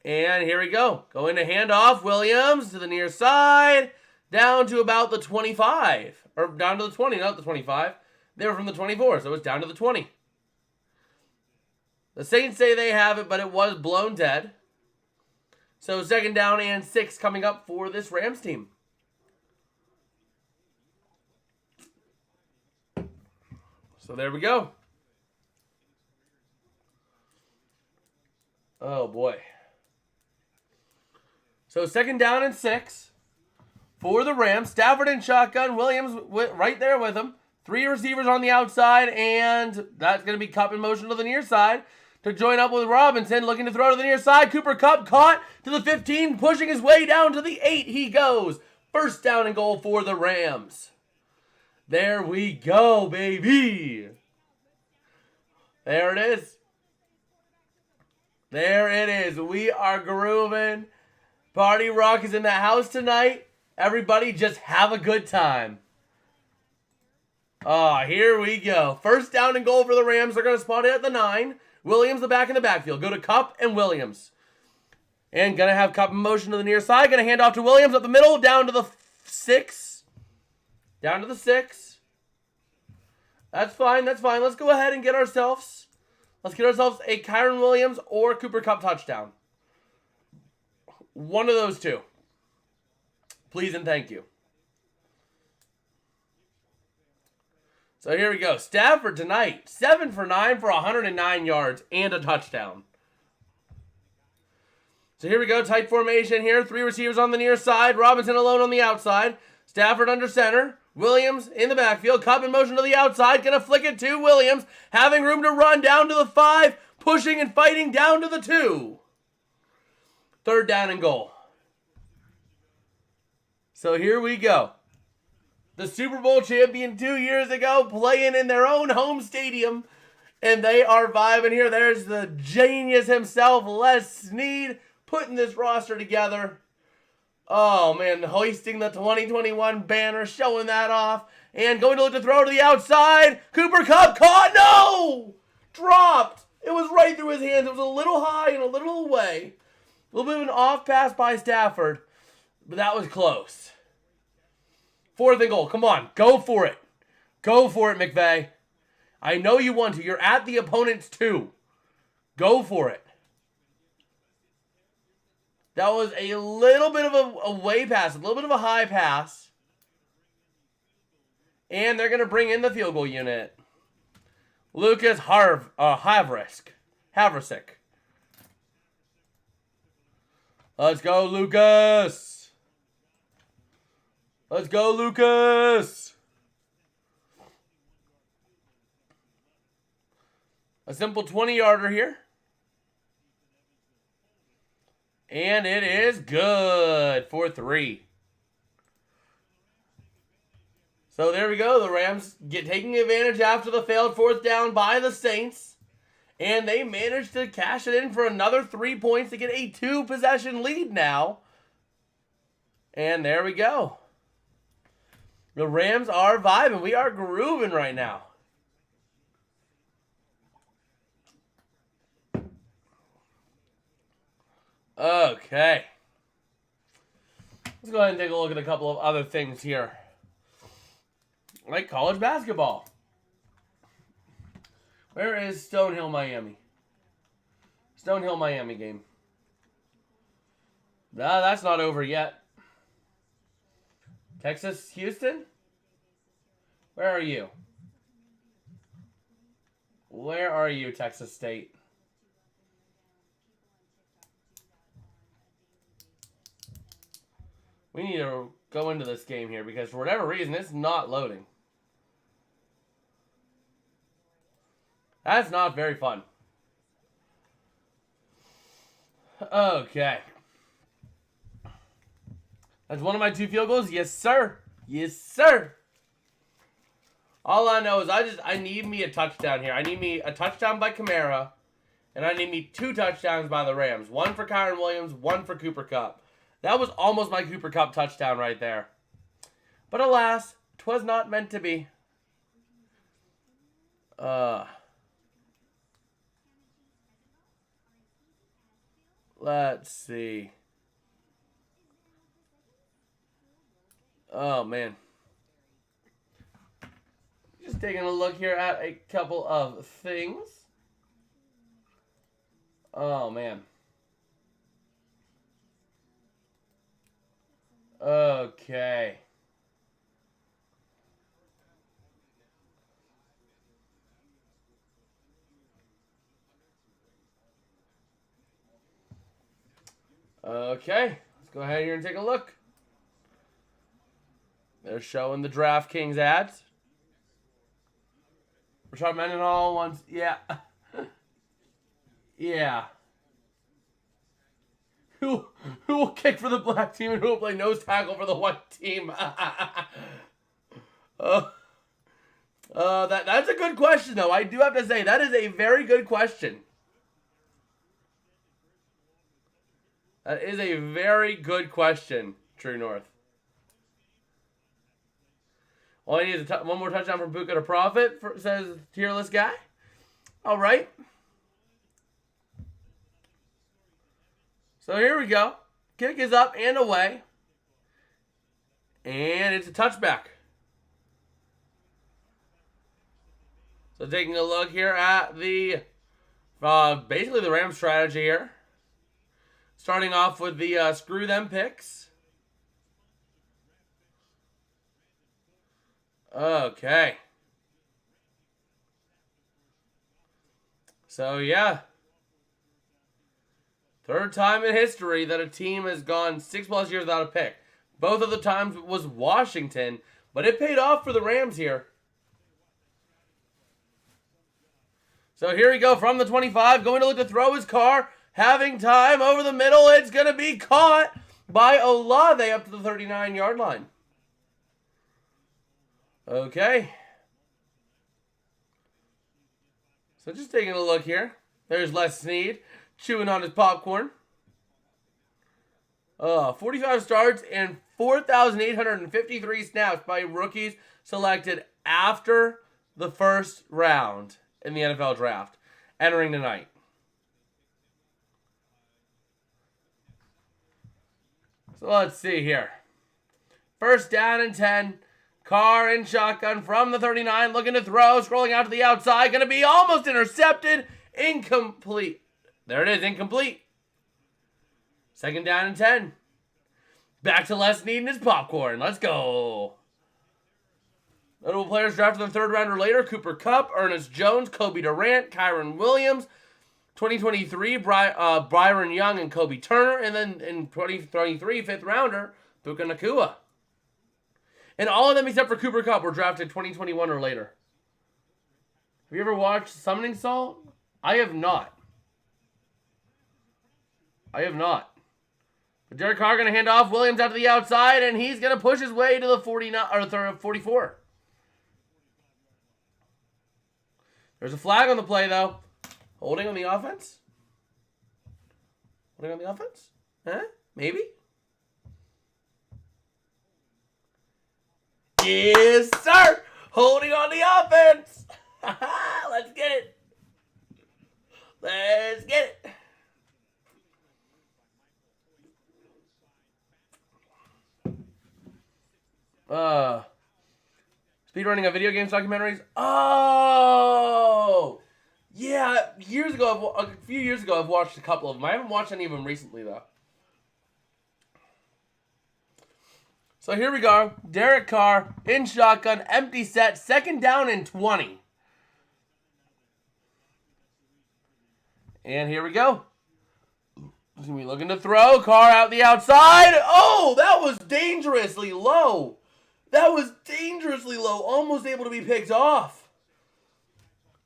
And here we go. Going to hand off Williams to the near side. Down to about the 25. Or down to the 20, not the 25. They were from the 24, so it's down to the 20. The Saints say they have it, but it was blown dead. So second down and 6 coming up for this Rams team. So there we go. Oh, boy. So second down and 6 for the Rams. Stafford in shotgun. Williams right there with him. 3 receivers on the outside, and that's going to be Kupp in motion to the near side to join up with Robinson, looking to throw to the near side. Cooper Kupp caught to the 15, pushing his way down to the 8. He goes. First down and goal for the Rams. There we go, baby. There it is. There it is. We are grooving. Party Rock is in the house tonight. Everybody just have a good time. Here we go. First down and goal for the Rams. They're going to spot it at the 9. Williams the back in the backfield. Go to Kupp and Williams. And going to have Kupp in motion to the near side. Going to hand off to Williams up the middle. Down to the 6. Down to the 6. That's fine. That's fine. Let's go ahead and get ourselves. Let's get ourselves a Kyron Williams or Cooper Kupp touchdown. One of those two. Please and thank you. So here we go. Stafford tonight, 7 for 9 for 109 yards and a touchdown. So here we go. Tight formation here. 3 receivers on the near side. Robinson alone on the outside. Stafford under center. Williams in the backfield. Cup in motion to the outside. Gonna flick it to Williams. Having room to run down to the 5. Pushing and fighting down to the 2. 3rd down and goal. So here we go. The Super Bowl champion 2 years ago playing in their own home stadium. And they are vibing here. There's the genius himself, Les Snead, putting this roster together. Oh, man, hoisting the 2021 banner, showing that off. And going to look to throw to the outside. Cooper Kupp caught. No! Dropped. It was right through his hands. It was a little high and a little away. A little bit of an off pass by Stafford. But that was close. 4th and goal. Come on. Go for it. Go for it, McVay. I know you want to. You're at the opponent's 2. Go for it. That was a little bit of a away pass. A little bit of a high pass. And they're going to bring in the field goal unit. Lucas Havrisick. Let's go, Lucas. Let's go, Lucas. A simple 20-yarder here. And it is good for 3. So there we go. The Rams taking advantage after the failed 4th down by the Saints. And they managed to cash it in for another 3 points to get a 2-possession lead now. And there we go. The Rams are vibing. We are grooving right now. Okay. Let's go ahead and take a look at a couple of other things here. Like college basketball. Where is Stonehill, Miami? Stonehill, Miami game. Nah, that's not over yet. Texas, Houston? Where are you? Where are you, Texas State? We need to go into this game here because for whatever reason, it's not loading. That's not very fun. Okay. That's one of my 2 field goals. Yes, sir. Yes, sir. All I know is I need me a touchdown here. I need me a touchdown by Kamara. And I need me 2 touchdowns by the Rams. 1 for Kyren Williams, 1 for Cooper Kupp. That was almost my Cooper Kupp touchdown right there. But alas, 'twas not meant to be. Let's see. Oh, man. Just taking a look here at a couple of things. Oh, man. Okay. Okay. Let's go ahead here and take a look. They're showing the DraftKings ads. Rashad Mendenhall wants, yeah. Yeah. Who will kick for the black team and who will play nose tackle for the white team? That's a good question, though. I do have to say, that is a very good question. That is a very good question, True North. All I need is one more touchdown from Puka to profit, says Tearless Guy. All right. So here we go. Kick is up and away. And it's a touchback. So taking a look here at the, basically the Rams strategy here. Starting off with the screw them picks. Okay. So, yeah. Third time in history that a team has gone 6+ years without a pick. Both of the times it was Washington, but it paid off for the Rams here. So here we go from the 25, going to look to throw his car, having time over the middle. It's going to be caught by Olave up to the 39-yard line. Okay. So just taking a look here. There's Les Snead chewing on his popcorn. 45 starts and 4,853 snaps by rookies selected after the first round in the NFL draft, entering tonight. So let's see here. First down and 10. Carr in shotgun from the 39, looking to throw, scrolling out to the outside, going to be almost intercepted. Incomplete. There it is, incomplete. Second down and 10. Back to Les Snead and his popcorn. Let's go. Notable players drafted in the third round or later: Cooper Kupp, Ernest Jones, Kobe Durant, Kyron Williams. 2023, Byron Young and Kobe Turner. And then in 2023, fifth rounder, Puka Nacua. And all of them except for Cooper Kupp were drafted 2021 or later. Have you ever watched Summoning Salt? I have not. But Derek Carr going to hand off Williams out to the outside, and he's going to push his way to the 44. There's a flag on the play, though. Holding on the offense? Huh? Maybe? Yes, sir! Holding on the offense! Let's get it! Speedrunning of video games documentaries. Oh! Yeah, a few years ago, I've watched a couple of them. I haven't watched any of them recently, though. So here we go. Derek Carr in shotgun, empty set, second down and 20. And here we go. He's going to be looking to throw. Carr out the outside. Oh, that was dangerously low. Almost able to be picked off.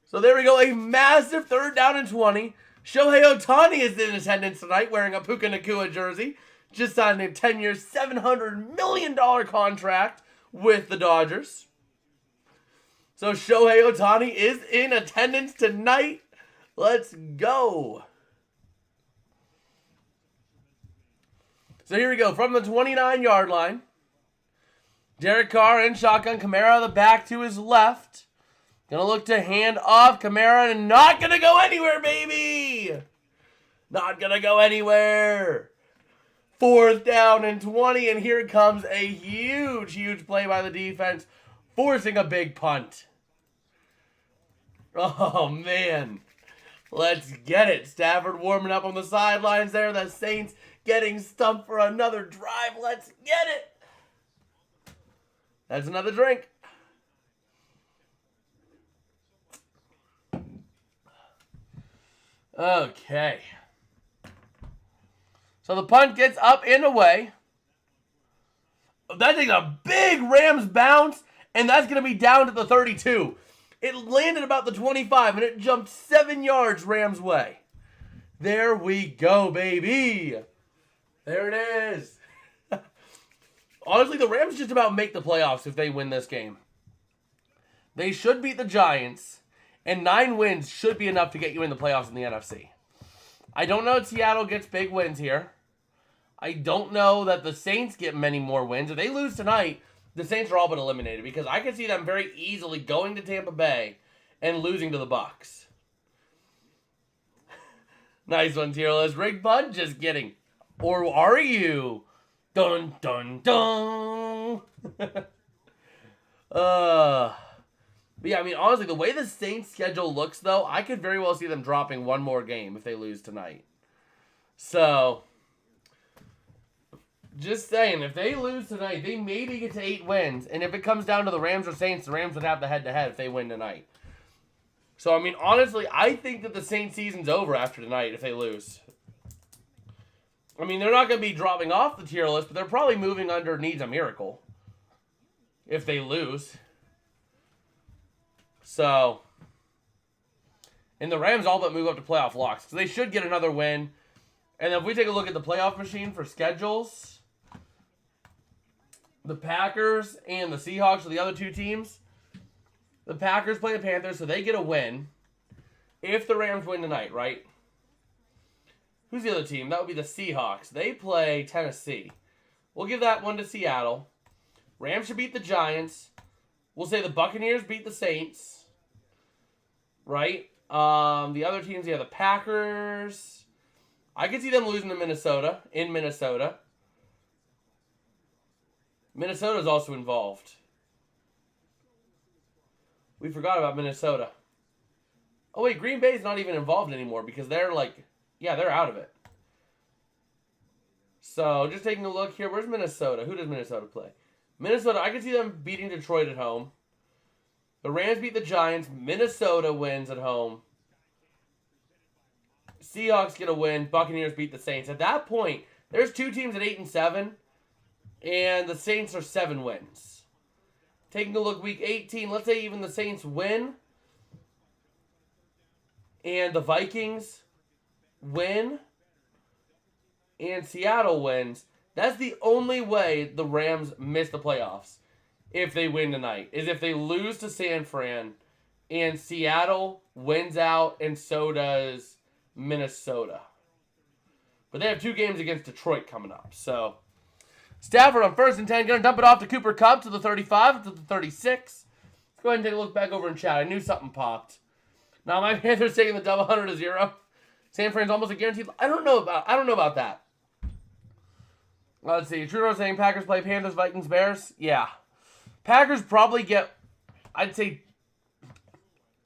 So there we go. A massive third down and 20. Shohei Ohtani is in attendance tonight wearing a Puka Nacua jersey. Just signed a 10-year, $700 million contract with the Dodgers. So Shohei Ohtani is in attendance tonight. Let's go. So here we go. From the 29-yard line. Derek Carr in shotgun. Kamara the back to his left. Gonna look to hand off. Kamara and not gonna go anywhere, baby. Not gonna go anywhere. Fourth down and 20. And here comes a huge play by the defense. Forcing a big punt. Oh, man. Let's get it. Stafford warming up on the sidelines there. The Saints getting stumped for another drive. Let's get it. That's another drink. Okay. So the punt gets up and away. That takes a big Rams bounce, and that's going to be down to the 32. It landed about the 25, and it jumped 7 yards Rams' way. There we go, baby. There it is. Honestly, the Rams just about make the playoffs if they win this game. They should beat the Giants, and 9 wins should be enough to get you in the playoffs in the NFC. I don't know if Seattle gets big wins here. I don't know that the Saints get many more wins. If they lose tonight, the Saints are all but eliminated because I can see them very easily going to Tampa Bay and losing to the Bucs. Nice one, Tierless. Rick Bud, just kidding. Or are you? Dun, dun, dun. But yeah, I mean, honestly, the way the Saints' schedule looks, though, I could very well see them dropping one more game if they lose tonight. So, just saying, if they lose tonight, they maybe get to 8 wins. And if it comes down to the Rams or Saints, the Rams would have the head-to-head if they win tonight. So, I mean, honestly, I think that the Saints season's over after tonight if they lose. I mean, they're not going to be dropping off the tier list, but they're probably moving under needs a miracle if they lose. So, and the Rams all but move up to playoff locks. So they should get another win. And if we take a look at the playoff machine for schedules, the Packers and the Seahawks are the other two teams. The Packers play the Panthers, so they get a win. If the Rams win tonight, right? Who's the other team? That would be the Seahawks. They play Tennessee. We'll give that one to Seattle. Rams should beat the Giants. We'll say the Buccaneers beat the Saints. Right? The other teams, the Packers. I could see them losing to Minnesota, in Minnesota. Minnesota's also involved. We forgot about Minnesota. Oh, wait, Green Bay's not even involved anymore because they're they're out of it. So, just taking a look here. Where's Minnesota? Who does Minnesota play? Minnesota, I can see them beating Detroit at home. The Rams beat the Giants. Minnesota wins at home. Seahawks get a win. Buccaneers beat the Saints. At that point, there's two teams at 8-7, and the Saints are 7 wins. Taking a look, week 18, let's say even the Saints win, and the Vikings win, and Seattle wins. That's the only way the Rams miss the playoffs if they win tonight, is if they lose to San Fran, and Seattle wins out, and so does Minnesota. But they have 2 games against Detroit coming up. So, Stafford on 1st and 10. Going to dump it off to Cooper Kupp to the 35, to the 36. Let's go ahead and take a look back over in chat. I knew something popped. Now, my Panthers taking the double 100-0. San Fran's almost a guaranteed. I don't know about that. Let's see. Trudeau saying Packers play Panthers, Vikings, Bears. Yeah. Packers probably get, I'd say,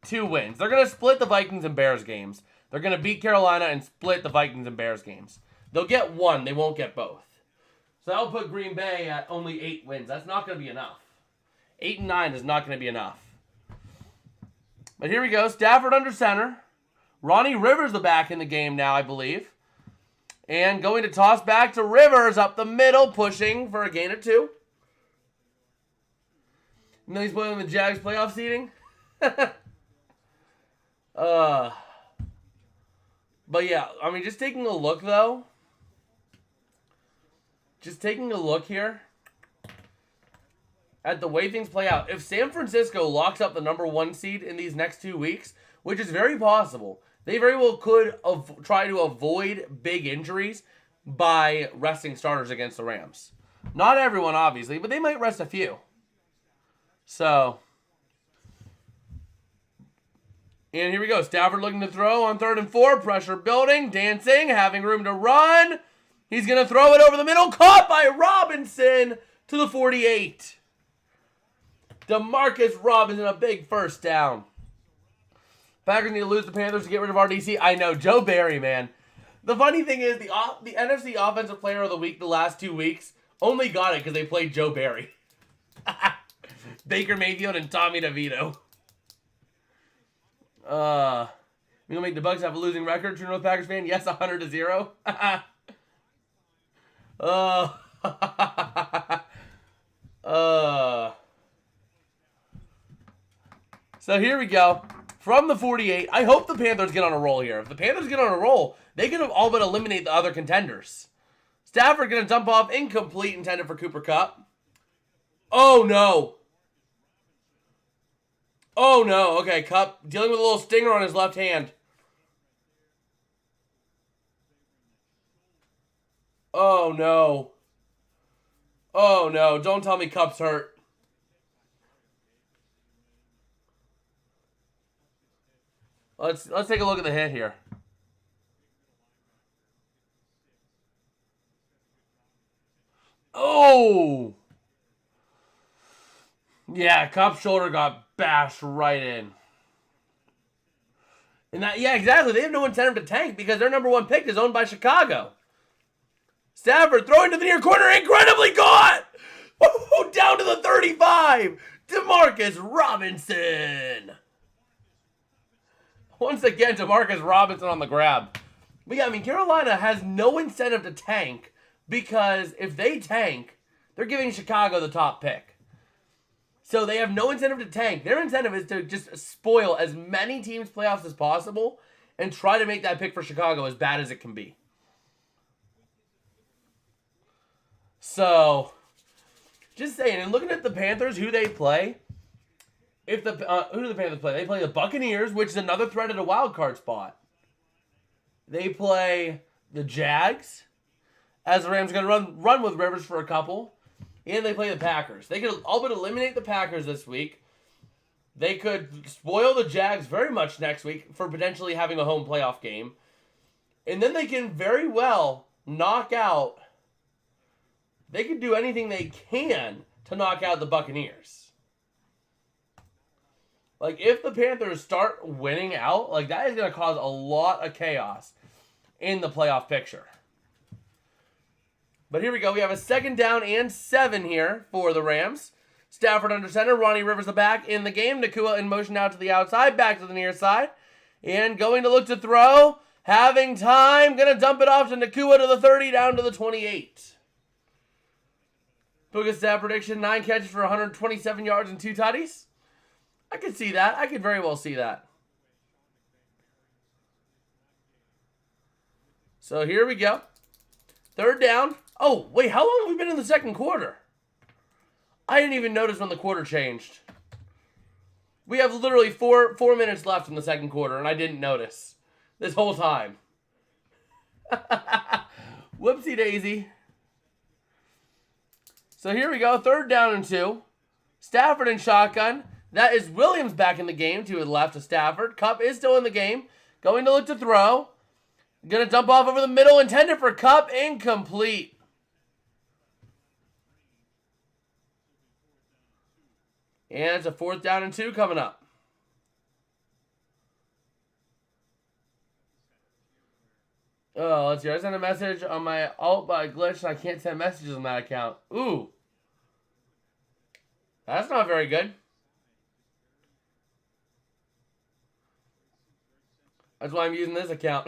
2 wins. They're going to split the Vikings and Bears games. They're going to beat Carolina and split the Vikings and Bears games. They'll get 1. They won't get both. So that'll put Green Bay at only 8 wins. That's not going to be enough. 8-9 is not going to be enough. But here we go. Stafford under center. Ronnie Rivers the back in the game now, I believe. And going to toss back to Rivers up the middle, pushing for a gain of 2. And then he's playing the Jags playoff seeding. But yeah, I mean, just taking a look, though. Just taking a look here at the way things play out. If San Francisco locks up the number 1 seed in these next 2 weeks, which is very possible, they very well could try to avoid big injuries by resting starters against the Rams. Not everyone, obviously, but they might rest a few. So, and here we go. Stafford looking to throw on 3rd and 4. Pressure building. Dancing. Having room to run. He's going to throw it over the middle. Caught by Robinson to the 48. Demarcus Robinson, a big first down. Packers need to lose the Panthers to get rid of RDC. I know. Joe Barry, man. The funny thing is, the NFC Offensive Player of the Week the last 2 weeks only got it because they played Joe Barry. Baker Mayfield and Tommy DeVito. We gonna make the Bucs have a losing record. True North Packers fan, yes, 100-0. So here we go. From the 48, I hope the Panthers get on a roll here. If the Panthers get on a roll, they could have all but eliminate the other contenders. Stafford going to dump off, incomplete, intended for Cooper Kupp. Oh, no. Oh, no. Okay, Kupp dealing with a little stinger on his left hand. Oh, no. Oh, no. Don't tell me Kupp's hurt. Let's take a look at the hit here. Oh! Yeah, Kupp's shoulder got bashed right in. And that, yeah, exactly. They have no incentive to tank because their number 1 pick is owned by Chicago. Stafford throwing to the near corner, incredibly caught! Oh, down to the 35! Demarcus Robinson! Once again, Demarcus Robinson on the grab. But yeah, I mean, Carolina has no incentive to tank because if they tank, they're giving Chicago the top pick. So they have no incentive to tank. Their incentive is to just spoil as many teams' playoffs as possible and try to make that pick for Chicago as bad as it can be. So, just saying, and looking at the Panthers, who they play, who do the Panthers play? They play the Buccaneers, which is another threat at a wild card spot. They play the Jags, as the Rams are going to run with Rivers for a couple. And they play the Packers. They could all but eliminate the Packers this week. They could spoil the Jags very much next week for potentially having a home playoff game. And then they can very well knock out. They could do anything they can to knock out the Buccaneers. Like, if the Panthers start winning out, like, that is going to cause a lot of chaos in the playoff picture. But here we go. We have a 2nd down and 7 here for the Rams. Stafford under center. Ronnie Rivers the back in the game. Nakua in motion out to the outside. Back to the near side. And going to look to throw. Having time. Going to dump it off to Nakua to the 30 down to the 28. Puka stat prediction. 9 catches for 127 yards and 2 tutties. I could see that. I could very well see that. So here we go. 3rd down. Oh, wait, how long have we been in the second quarter? I didn't even notice when the quarter changed. We have literally 4 minutes left in the second quarter, and I didn't notice this whole time. Whoopsie daisy. So here we go. 3rd down and 2. Stafford in shotgun. That is Williams back in the game to his left of Stafford. Kupp is still in the game. Going to look to throw. Going to dump off over the middle. Intended for Kupp. Incomplete. And it's a 4th down and 2 coming up. Oh, let's see. I sent a message on my alt, but I glitched and I can't send messages on that account. Ooh. That's not very good. That's why I'm using this account.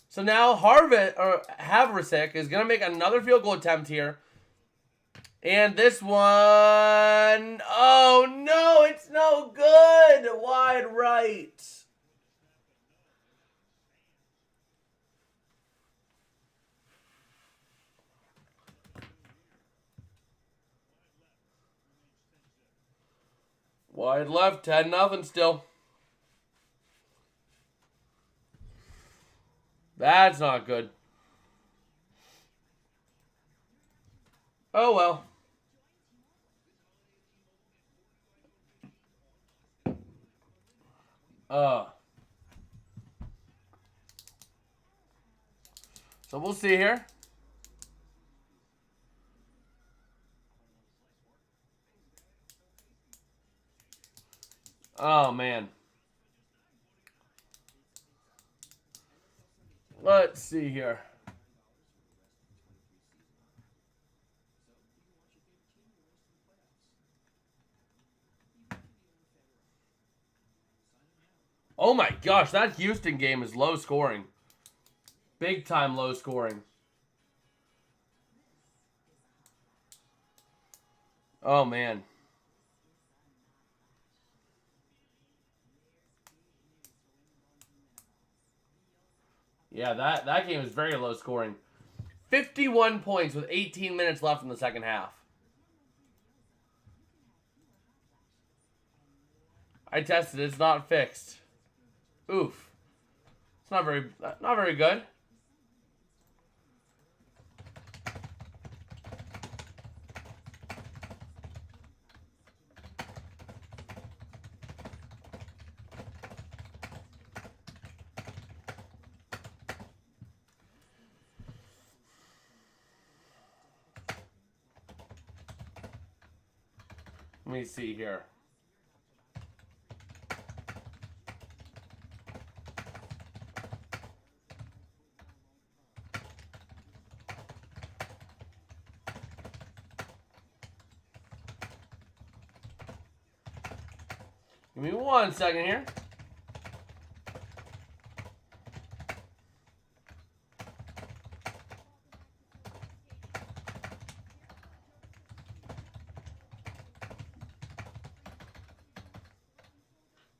So now Havrasek is going to make another field goal attempt here. And this one, oh no, it's no good. Wide right. Wide left, 10-0 still. That's not good. Oh well. So we'll see here. Oh man. Let's see here. Oh my gosh, that Houston game is low scoring. Big time low scoring. Oh man. Yeah, that game is very low scoring. 51 points with 18 minutes left in the second half. I tested it. It's not fixed. Oof. It's not very good. Let me see here. Give me 1 second here.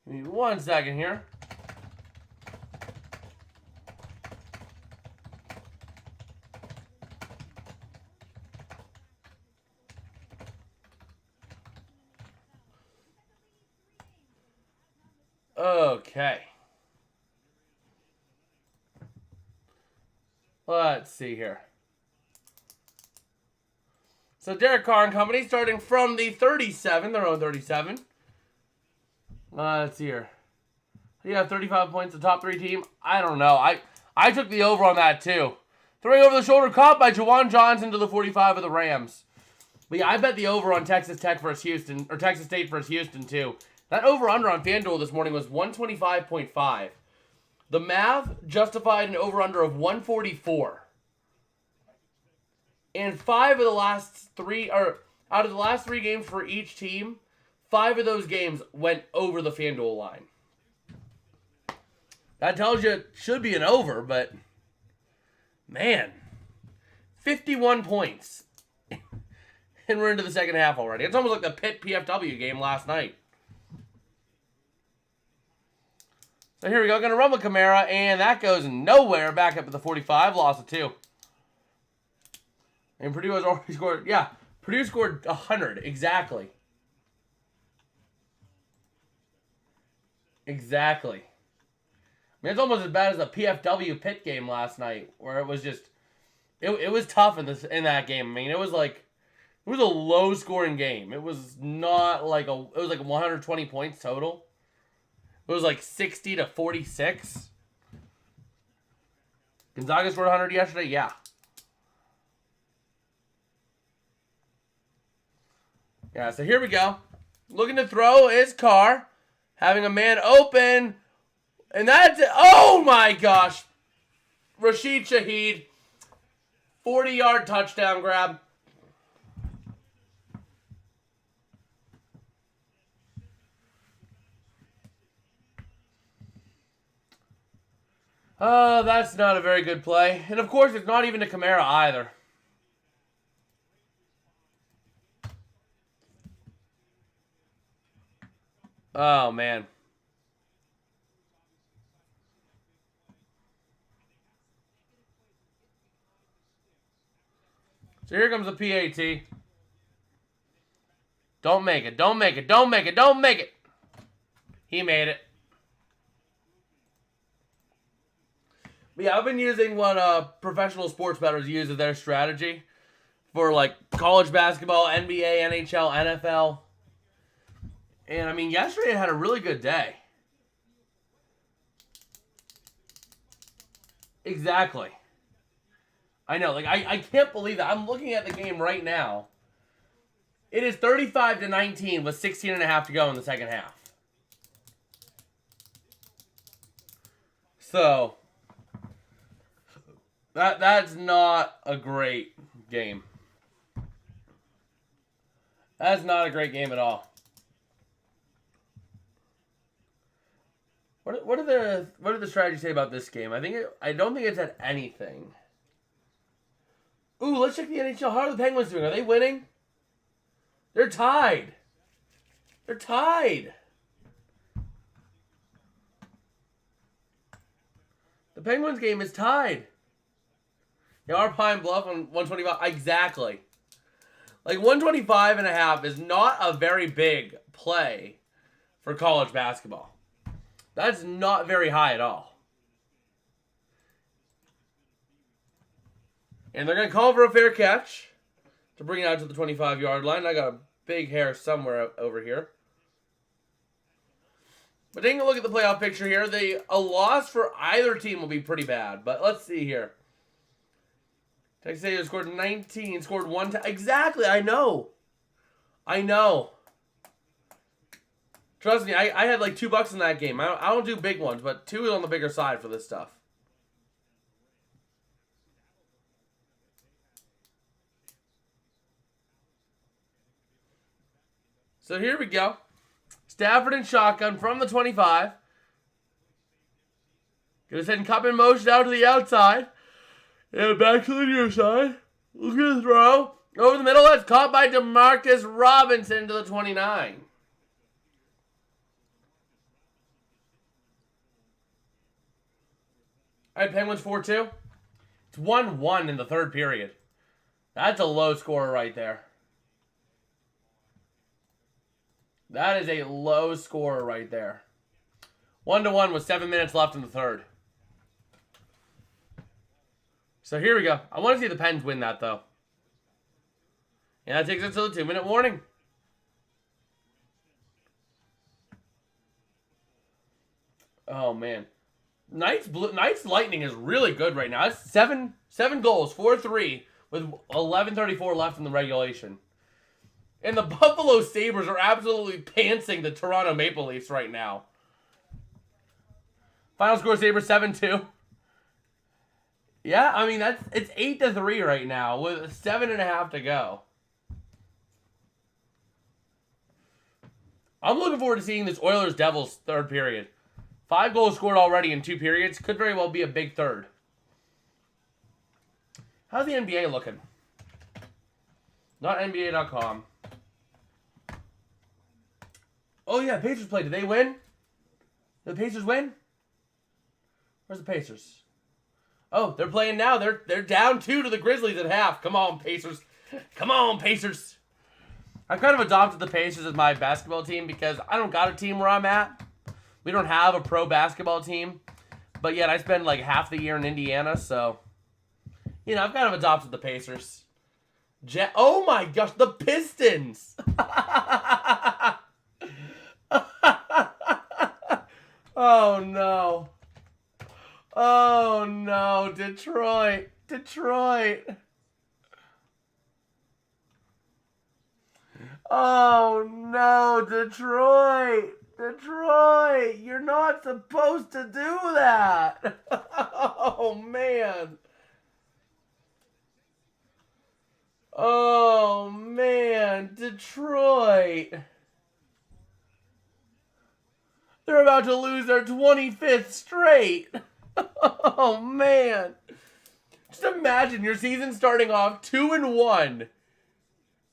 Give me 1 second here. Okay. Let's see here. So Derek Carr and company starting from the 37, their own 37. Let's see here. Yeah, 35 points, the top 3 team. I don't know. I took the over on that too. Throwing over the shoulder caught by Jawan Johnson to the 45 of the Rams. But yeah, I bet the over on Texas Tech versus Houston, or Texas State versus Houston too. That over-under on FanDuel this morning was 125.5. The math justified an over-under of 144. And out of the last 3 games for each team, 5 of those games went over the FanDuel line. That tells you it should be an over, but man, 51 points. And we're into the second half already. It's almost like the Pitt PFW game last night. So here we go. Going to run with Kamara, and that goes nowhere. Back up at the 45. Loss of 2. And Purdue has already scored. Yeah, Purdue scored 100. Exactly. Exactly. I mean, it's almost as bad as the PFW Pitt game last night, where it was just, it was tough in that game. I mean, it was a low scoring game. It was not like it was like 120 points total. It was like 60 to 46. Gonzaga scored 100 yesterday? Yeah. Yeah, so here we go. Looking to throw is Carr. Having a man open. And that's it. Oh my gosh. Rashid Shaheed. 40-yard touchdown grab. That's not a very good play. And of course, it's not even to Kamara either. Oh, man. So here comes the PAT. Don't make it. Don't make it. Don't make it. Don't make it. He made it. But yeah, I've been using what professional sports bettors use as their strategy for like college basketball, NBA, NHL, NFL. And I mean, yesterday I had a really good day. Exactly. I know, like I can't believe that. I'm looking at the game right now. It is 35-19 with 16 and a half to go in the second half. So that's not a great game. That's not a great game at all. What did the strategy say about this game? I don't think it's at anything. Ooh, let's check the NHL. How are the Penguins doing? Are they winning? They're tied. They're tied. The Penguins game is tied. Yeah, our Pine Bluff on 125. Exactly. Like 125 and a half is not a very big play for college basketball. That's not very high at all. And they're going to call for a fair catch to bring it out to the 25-yard line. I got a big hair somewhere over here. But taking a look at the playoff picture here, a loss for either team will be pretty bad. But let's see here. Texas A&M scored 19, scored 1 time. Exactly, I know. I know. Trust me, I had like $2 in that game. I don't do big ones, but 2 is on the bigger side for this stuff. So here we go. Stafford and shotgun from the 25. Gonna send Cup in motion out to the outside. And back to the near side. Look at the throw. Over the middle. That's caught by Demarcus Robinson to the 29. All right, Penguins 4-2. It's 1-1 in the third period. That's a low score right there. That is a low score right there. 1-1 with 7 minutes left in the third. So here we go. I want to see the Pens win that, though. And that takes us to the 2-minute warning. Oh, man. Knights Lightning is really good right now. It's seven goals, 4-3, with 11:34 left in the regulation. And the Buffalo Sabres are absolutely pantsing the Toronto Maple Leafs right now. Final score, Sabres 7-2. Yeah, I mean, it's 8-3 right now with 7.5 to go. I'm looking forward to seeing this Oilers-Devils third period. 5 goals scored already in 2 periods. Could very well be a big third. How's the NBA looking? Not NBA.com. Oh, yeah, Pacers played. Did they win? Did the Pacers win? Where's the Pacers? Oh, they're playing now. They're down 2 to the Grizzlies at half. Come on, Pacers. Come on, Pacers. I kind of adopted the Pacers as my basketball team because I don't got a team where I'm at. We don't have a pro basketball team. But yet I spend like half the year in Indiana, so... You know, I've kind of adopted the Pacers. Oh my gosh, the Pistons! Oh no. Oh no, Detroit. Detroit. Oh no, Detroit. Detroit, you're not supposed to do that. Oh man. Oh man, Detroit. They're about to lose their 25th straight. Oh man. Just imagine your season starting off 2-1.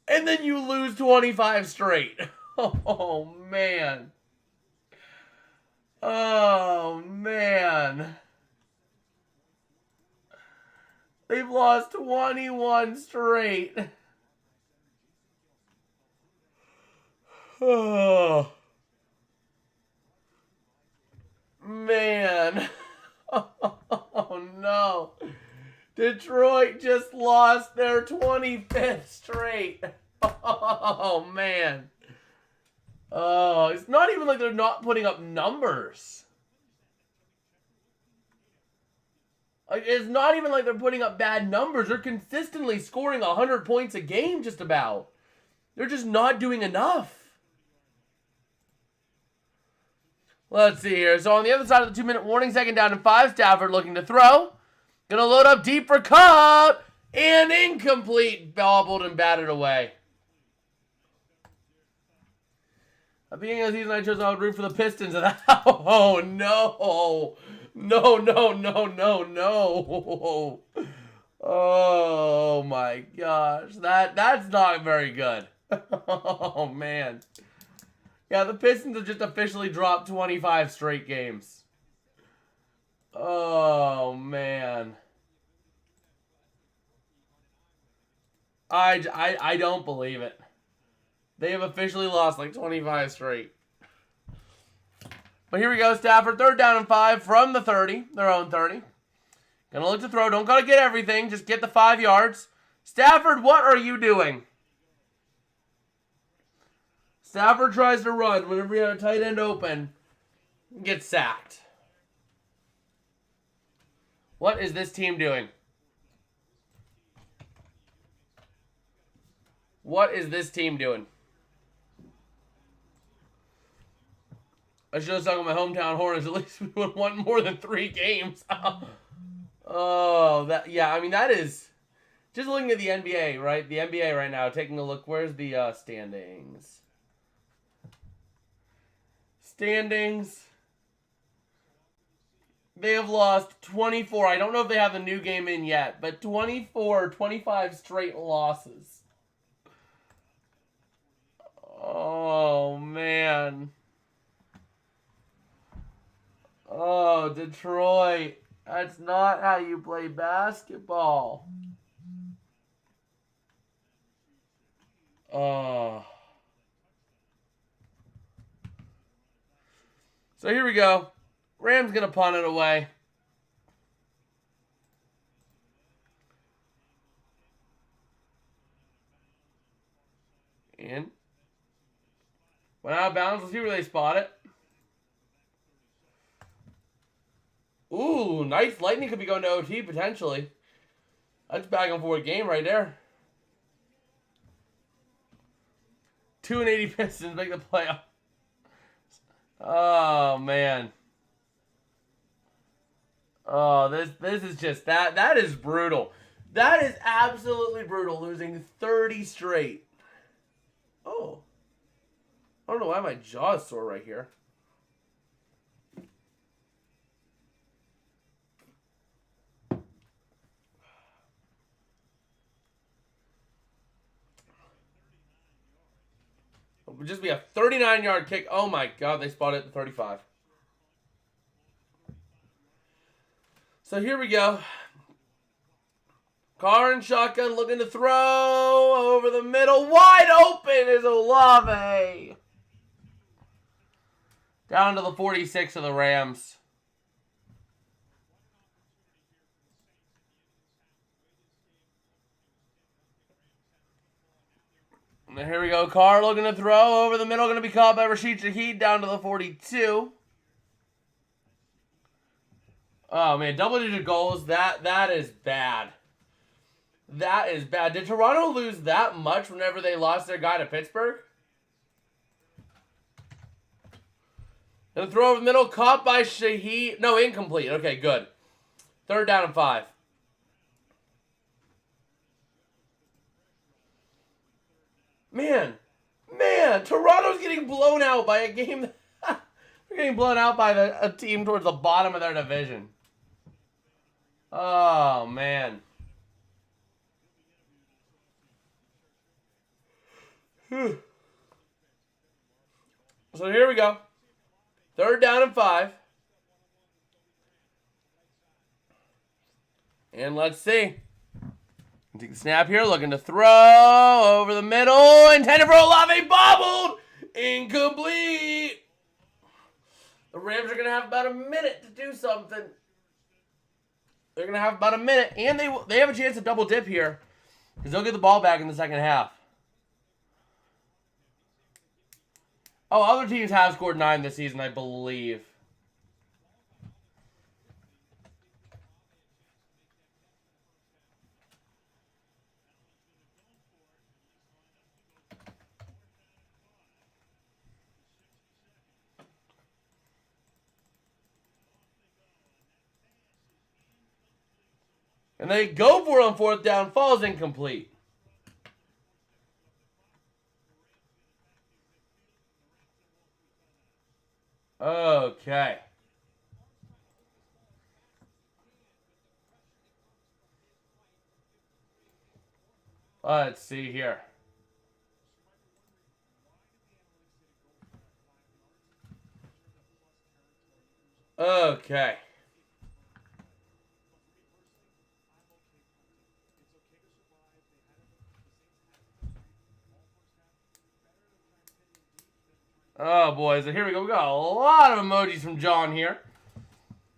And then you lose 25 straight. Oh man. Oh man. They've lost 21 straight. Oh. Man. Oh no. Detroit just lost their 25th straight. Oh man. Oh, it's not even like they're not putting up numbers. Like, it's not even like they're putting up bad numbers. They're consistently scoring 100 points a game just about. They're just not doing enough. Let's see here. So on the other side of the 2-minute warning, 2nd down and 5, Stafford looking to throw. Gonna load up deep for Cup. And incomplete. Bobbled and batted away. At the beginning of the season, I chose I would root for the Pistons. And oh, no. No, no, no, no, no. Oh, my gosh. That's not very good. Oh, man. Yeah, the Pistons have just officially dropped 25 straight games. Oh, man. I don't believe it. They have officially lost like 25 straight. But here we go, Stafford. 3rd down and 5 from the 30. Their own 30. Gonna look to throw. Don't gotta get everything. Just get the 5 yards. Stafford, what are you doing? Stafford tries to run whenever you have a tight end open. Gets sacked. What is this team doing? What is this team doing? I should have sung on my hometown Hornets. At least we would have won more than 3 games. Oh, yeah. I mean, that is just looking at the NBA, right? The NBA right now. Taking a look. Where's the standings? standings. They have lost 24. I don't know if they have the new game in yet, but 25 straight losses. Oh, man. Oh, Detroit. That's not how you play basketball. Oh. So here we go. Rams going to punt it away. And went out of bounds. Let's see where they spot it. Ooh, nice. Lightning could be going to OT potentially. That's back and forth game right there. 2-80 Pistons make the playoff. Oh, man. Oh, this is just that is brutal. That is absolutely brutal, losing 30 straight. Oh. I don't know why my jaw is sore right here. It would just be a 39-yard kick. Oh, my God. They spotted it at the 35. So here we go. Carr and shotgun looking to throw over the middle. Wide open is Olave. Down to the 46 of the Rams. And here we go. Carr looking to throw over the middle. Going to be caught by Rashid Shaheed down to the 42. Oh, man. Double-digit goals. That is bad. That is bad. Did Toronto lose that much whenever they lost their guy to Pittsburgh? And throw over the middle. Caught by Shaheed. No, incomplete. Okay, good. 3rd down and 5. Man, Toronto's getting blown out by a game. They're getting blown out by a team towards the bottom of their division. Oh, man. So here we go. 3rd down and 5. And let's see. Take the snap here, looking to throw over the middle. Intended for Olave, bobbled. Incomplete. The Rams are going to have about a minute to do something. They're going to have about a minute. And they have a chance to double dip here. Because they'll get the ball back in the second half. Oh, other teams have scored 9 this season, I believe. And they go for it on 4th down, falls incomplete. Okay. Let's see here. Okay. Oh, boys. Here we go. We got a lot of emojis from John here.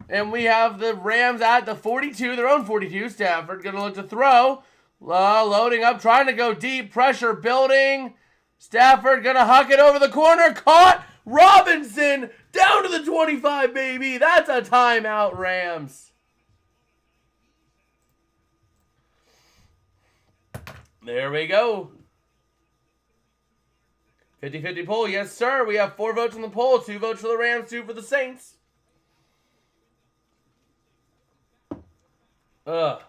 And we have the Rams at the 42, their own 42. Stafford going to look to throw. Loading up, trying to go deep. Pressure building. Stafford going to huck it over the corner. Caught. Robinson down to the 25, baby. That's a timeout, Rams. There we go. 50-50 poll. Yes, sir. We have 4 votes on the poll. 2 votes for the Rams, 2 for the Saints. Ugh.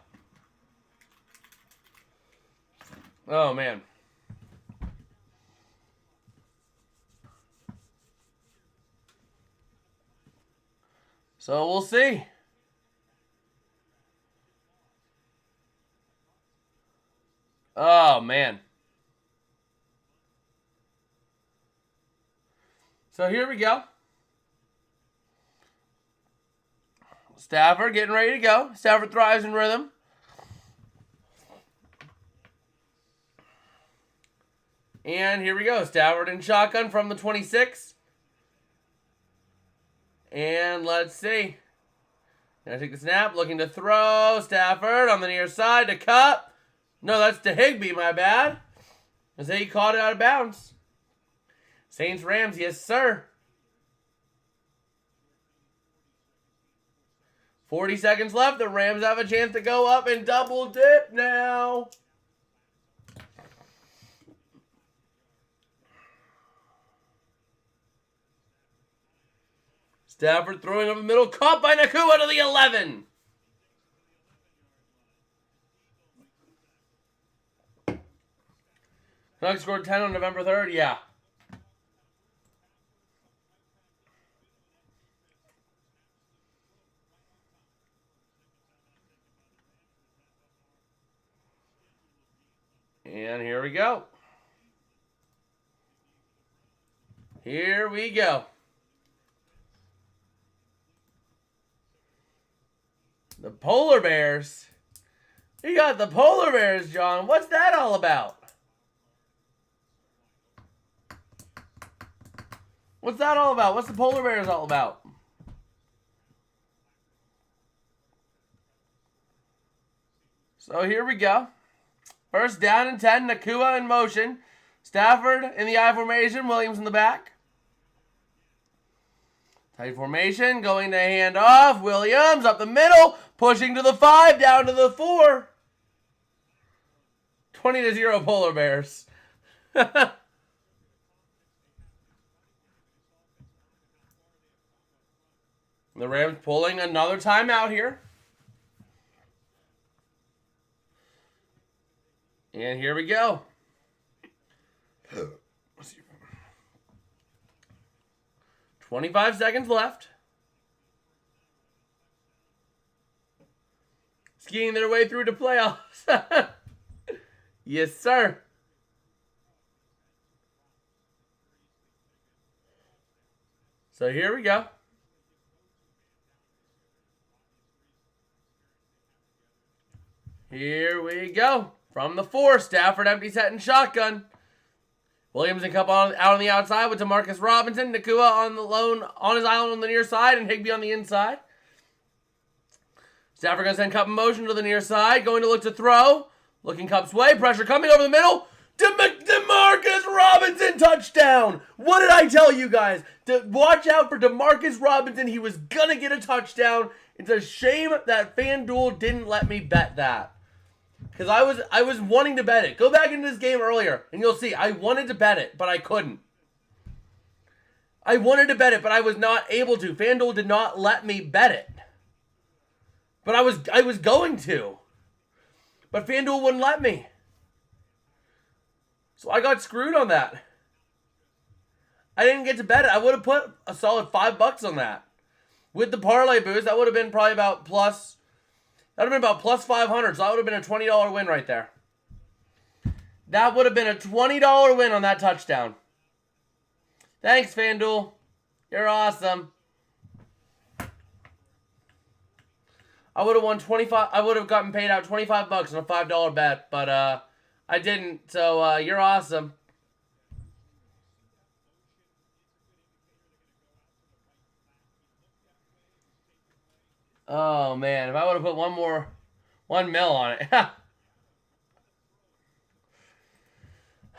Oh, man. So we'll see. Oh, man. So here we go. Stafford getting ready to go. Stafford thrives in rhythm. And here we go. Stafford in shotgun from the 26. And let's see. Gonna take the snap. Looking to throw. Stafford on the near side to Cup. No, that's to Higbee, my bad. I say he caught it out of bounds. Saints Rams, yes sir. 40 seconds left. The Rams have a chance to go up and double dip now. Stafford throwing over the middle. Caught by Nakua to the 11. Canucks scored 10 on November 3rd. Yeah. And here we go. Here we go. The Polar Bears. You got the Polar Bears, John. What's that all about? What's that all about? What's the Polar Bears all about? So here we go. First down and 10. Nakua in motion. Stafford in the I formation. Williams in the back. Tight formation. Going to hand off. Williams up the middle. Pushing to the 5. Down to the 4. 20-0 Polar Bears. The Rams pulling another timeout here. And here we go. 25 seconds left. Skiing their way through to playoffs. Yes, sir. So here we go. Here we go. From the 4, Stafford empty set and shotgun. Williams and Cup out on the outside with DeMarcus Robinson. Nakua on the lone on his island on the near side and Higbee on the inside. Stafford going to send Cup in motion to the near side. Going to look to throw. Looking Cup's way. Pressure coming over the middle. DeMarcus Robinson touchdown. What did I tell you guys? Watch out for DeMarcus Robinson. He was going to get a touchdown. It's a shame that FanDuel didn't let me bet that. Because I was wanting to bet it. Go back into this game earlier, and you'll see. I wanted to bet it, but I couldn't. I wanted to bet it, but I was not able to. FanDuel did not let me bet it. But I was going to. But FanDuel wouldn't let me. So I got screwed on that. I didn't get to bet it. I would have put a solid $5 on that. With the parlay boost, that would have been probably about plus... That would have been about plus 500, so that would have been a $20 win right there. That would have been a $20 win on that touchdown. Thanks, FanDuel. You're awesome. I would have won 25. I would have gotten paid out $25 on a $5 bet, but I didn't. So you're awesome. Oh man, if I would have put $1 mil on it.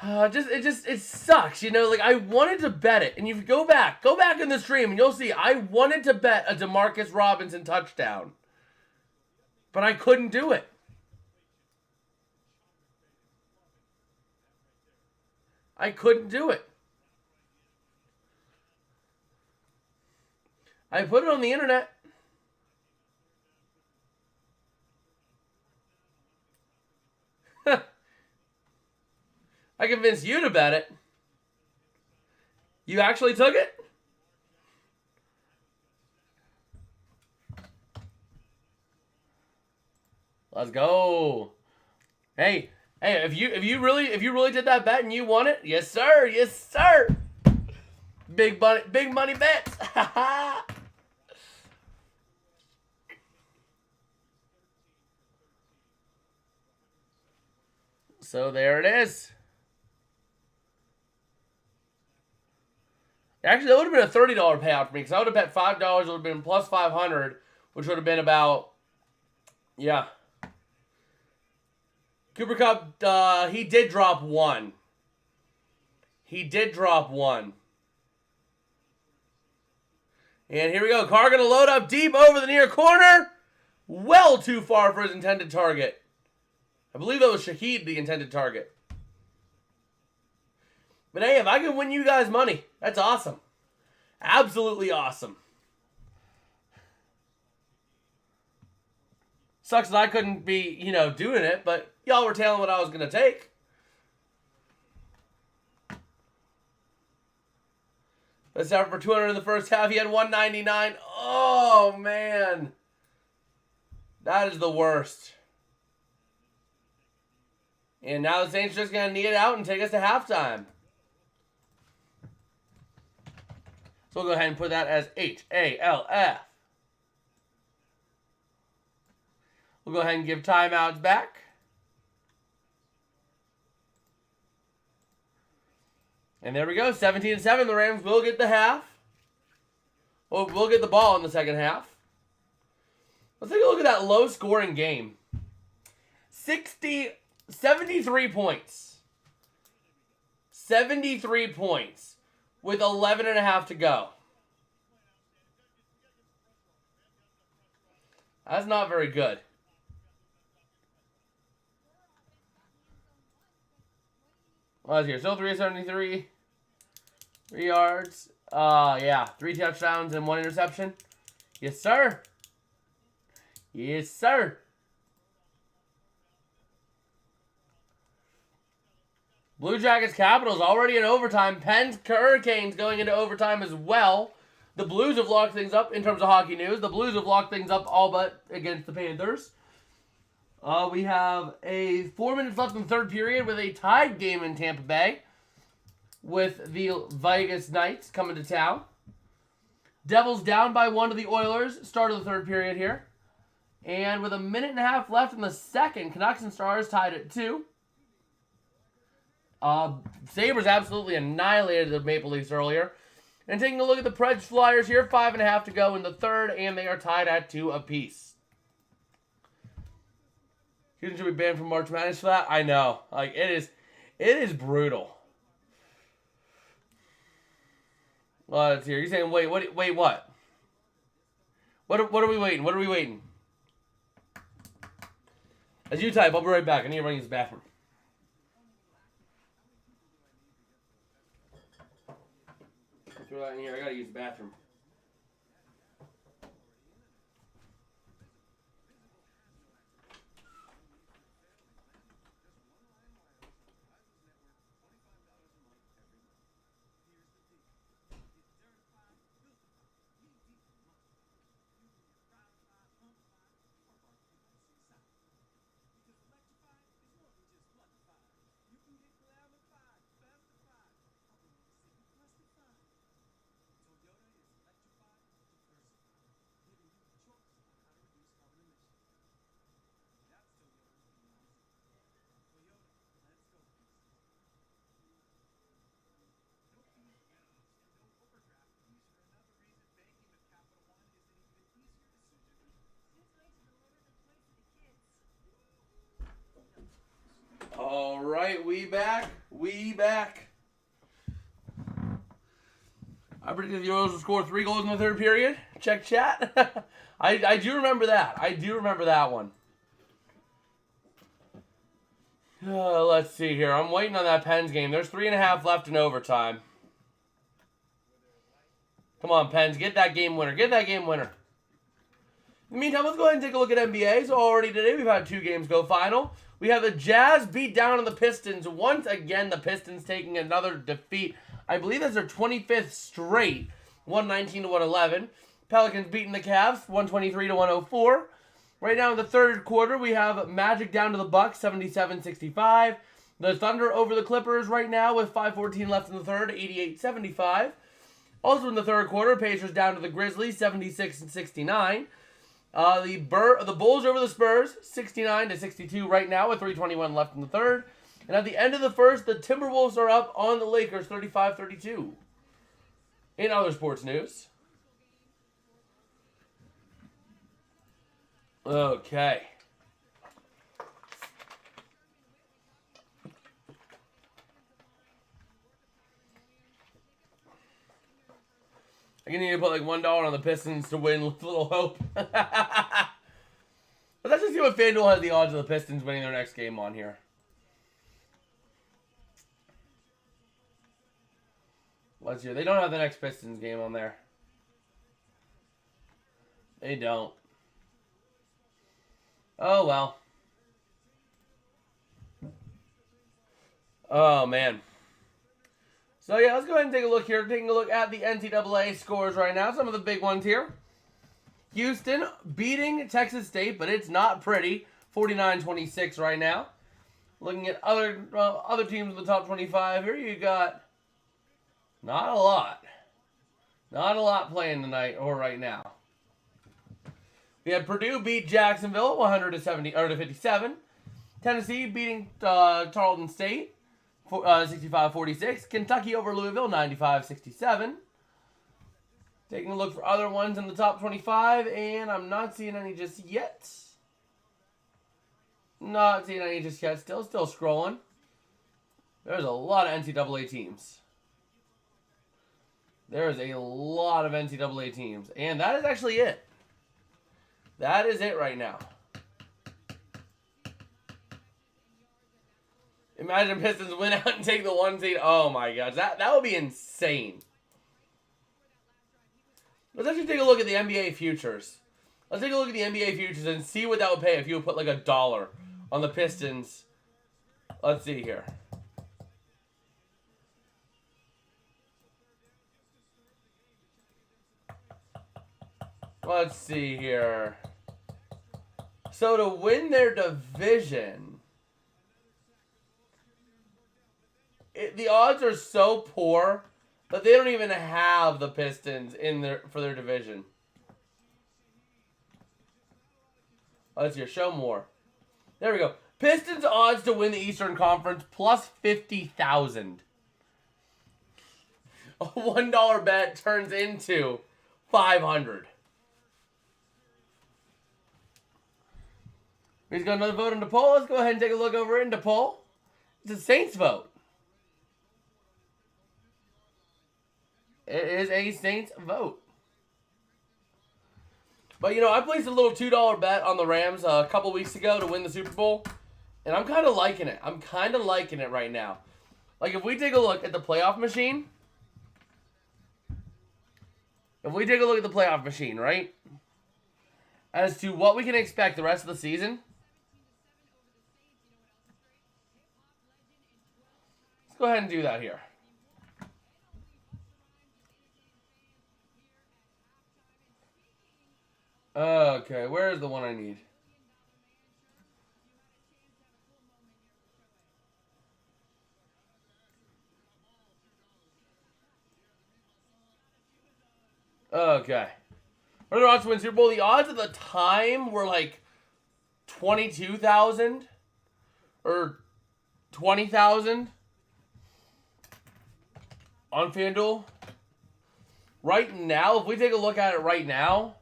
It sucks, you know, like I wanted to bet it. And you go back in the stream and you'll see I wanted to bet a DeMarcus Robinson touchdown. But I couldn't do it. I couldn't do it. I put it on the internet. I convinced you to bet it. You actually took it? Let's go. Hey, if you really did that bet and you won it, yes sir, yes sir. Big money bets. So there it is. Actually, that would have been a $30 payout for me because I would have bet $5. It would have been plus 500, which would have been about, yeah. Cooper Kupp, he did drop one. He did drop one. And here we go. Carr going to load up deep over the near corner. Well too far for his intended target. I believe that was Shaheed, the intended target. But hey, if I can win you guys money, that's awesome. Absolutely awesome. Sucks that I couldn't be, doing it, but y'all were telling what I was going to take. Let's have for 200 in the first half. He had 199. Oh, man. That is the worst. And now the Saints are just going to knee it out and take us to halftime. So we'll go ahead and put that as HALF. We'll go ahead and give timeouts back. And there we go, 17-7. The Rams will get the half. Well, we'll get the ball in the second half. Let's take a look at that low-scoring game. 73 points. 73 points with 11.5 to go. That's not very good. Let's hear. Still 373 yards. Yeah. 3 touchdowns and 1 interception. Yes, sir. Yes, sir. Blue Jackets Capitals already in overtime. Pens Hurricanes going into overtime as well. The Blues have locked things up in terms of hockey news. The Blues have locked things up all but against the Panthers. We have 4 minutes left in the third period with a tied game in Tampa Bay with the Vegas Knights coming to town. Devils down by 1 to the Oilers. Start of the third period here. And with a minute and a half left in the second, Canucks and Stars tied at 2. Sabres absolutely annihilated the Maple Leafs earlier. And taking a look at the Preds Flyers here, 5.5 to go in the third, and they are tied at 2 apiece. Houston should be banned from March Madness for that. I know, like it is brutal. Well, let's hear. You're saying wait, what? What are we waiting? What are we waiting? As you type, I'll be right back. I need to run to the bathroom. Throw that in here. I gotta use the bathroom. All right, we back. I predicted the Oilers would score 3 goals in the third period. Check chat. I do remember that. I do remember that one. Let's see here. I'm waiting on that Pens game. There's 3.5 left in overtime. Come on, Pens. Get that game winner. Get that game winner. In the meantime, let's go ahead and take a look at NBA. So already today, we've had 2 games go final. We have the Jazz beat down on the Pistons. Once again, the Pistons taking another defeat. I believe that's their 25th straight. 119 to 111. Pelicans beating the Cavs, 123 to 104. Right now in the third quarter, we have Magic down to the Bucks, 77-65. The Thunder over the Clippers right now with 5:14 left in the third, 88-75. Also in the third quarter, Pacers down to the Grizzlies, 76-69. The Bulls over the Spurs, 69-62 right now with 3:21 left in the third. And at the end of the first, the Timberwolves are up on the Lakers, 35-32. In other sports news. Okay. I need to put like $1 on the Pistons to win with a little hope. But let's just see what FanDuel has the odds of the Pistons winning their next game on here. Let's see. They don't have the next Pistons game on there. They don't. Oh, well. Oh, man. So, yeah, let's go ahead and take a look here. Taking a look at the NCAA scores right now. Some of the big ones here. Houston beating Texas State, but it's not pretty. 49-26 right now. Looking at other teams in the top 25 here, you got not a lot. Not a lot playing tonight or right now. We had Purdue beat Jacksonville 100-57. Tennessee beating Tarleton State 65-46. Kentucky over Louisville 95-67. Taking a look for other ones in the top 25, and I'm not seeing any just yet. Not seeing any just yet. Still scrolling. There's a lot of NCAA teams. There is a lot of NCAA teams, and that is actually it. That is it right now. Imagine Pistons win out and take the 1 seed. Oh my gosh, that would be insane. Let's actually take a look at the NBA futures. Let's take a look at the NBA futures and see what that would pay if you would put like $1 on the Pistons. Let's see here. Let's see here. So to win their division, the odds are so poor that they don't even have the Pistons for their division. Let's see, show more. There we go. Pistons odds to win the Eastern Conference plus 50,000. A $1 bet turns into 500. He's got another vote into poll. Let's go ahead and take a look over into poll. It's a Saints vote. It is a Saints vote. But, you know, I placed a little $2 bet on the Rams a couple weeks ago to win the Super Bowl. And I'm kind of liking it. I'm kind of liking it right now. Like, if we take a look at the playoff machine. If we take a look at the playoff machine, right? As to what we can expect the rest of the season. Let's go ahead and do that here. Okay, where's the one I need? Okay. What are the odds to win Super Bowl? The odds at the time were like 22,000 or 20,000 on FanDuel. Right now, if we take a look at it right now,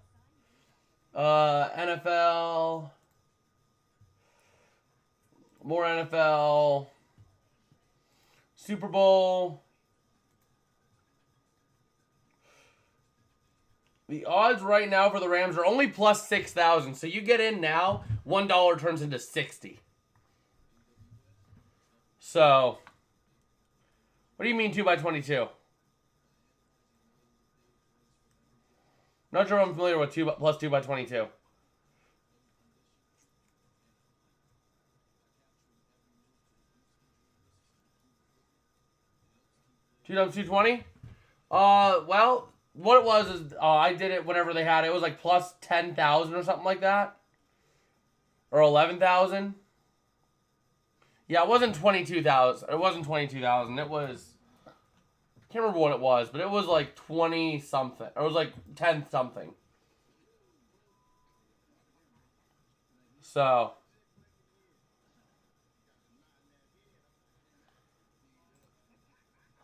NFL, more NFL, Super Bowl. The odds right now for the Rams are only plus 6,000. So you get in now, $1 turns into 60. So, what do you mean 2 by 22? Not sure I'm familiar with plus 2 by 22. 2 times 220? Well, what it was is I did it whenever they had it. It was like plus 10,000 or something like that. Or 11,000. Yeah, it wasn't 22,000. It wasn't 22,000. It was, I can't remember what it was, but it was like 20 something. Or it was like 10 something. So,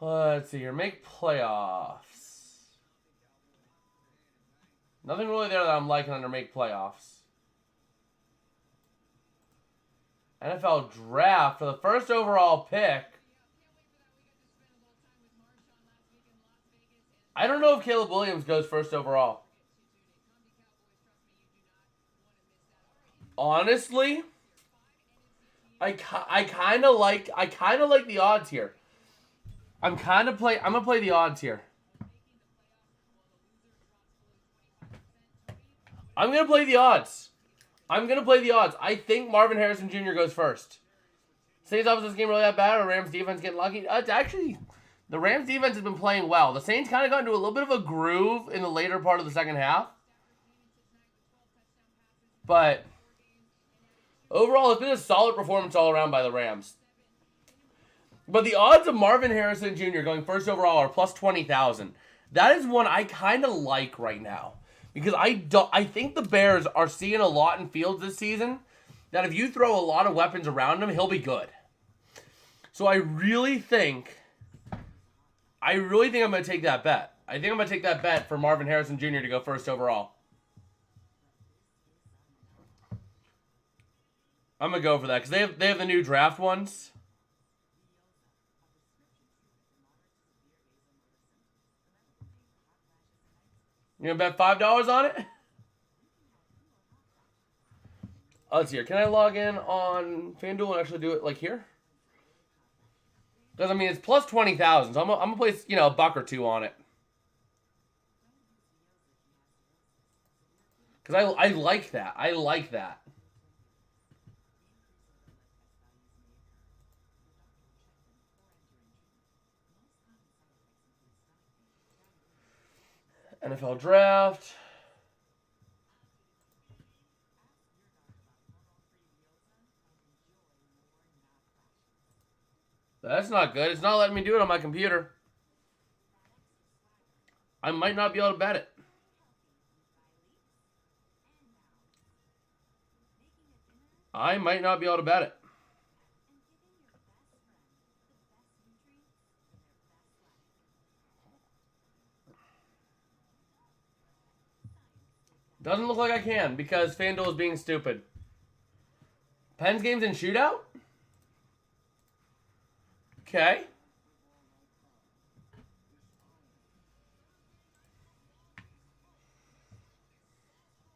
let's see here. Make playoffs. Nothing really there that I'm liking under make playoffs. NFL draft for the first overall pick. I don't know if Caleb Williams goes first overall. Honestly, I kind of like the odds here. I'm gonna play the odds here. I'm gonna play the odds. I think Marvin Harrison Jr. goes first. Saints offense game really that bad, or Rams defense getting lucky? It's actually, the Rams defense has been playing well. The Saints kind of got into a little bit of a groove in the later part of the second half. But overall, it's been a solid performance all around by the Rams. But the odds of Marvin Harrison Jr. going first overall are plus 20,000. That is one I kind of like right now. Because I think the Bears are seeing a lot in Fields this season that if you throw a lot of weapons around him, he'll be good. So I really think I'm going to take that bet. I think I'm going to take that bet for Marvin Harrison Jr. to go first overall. I'm going to go for that because they have the new draft ones. You going to bet $5 on it? Let's see here. Can I log in on FanDuel and actually do it like here? Because, I mean, it's plus 20,000. So I'm going to place, a buck or two on it. Because I like that. I like that. NFL draft. That's not good. It's not letting me do it on my computer. I might not be able to bet it. I might not be able to bet it. Doesn't look like I can because FanDuel is being stupid. Pens games and shootout? Okay.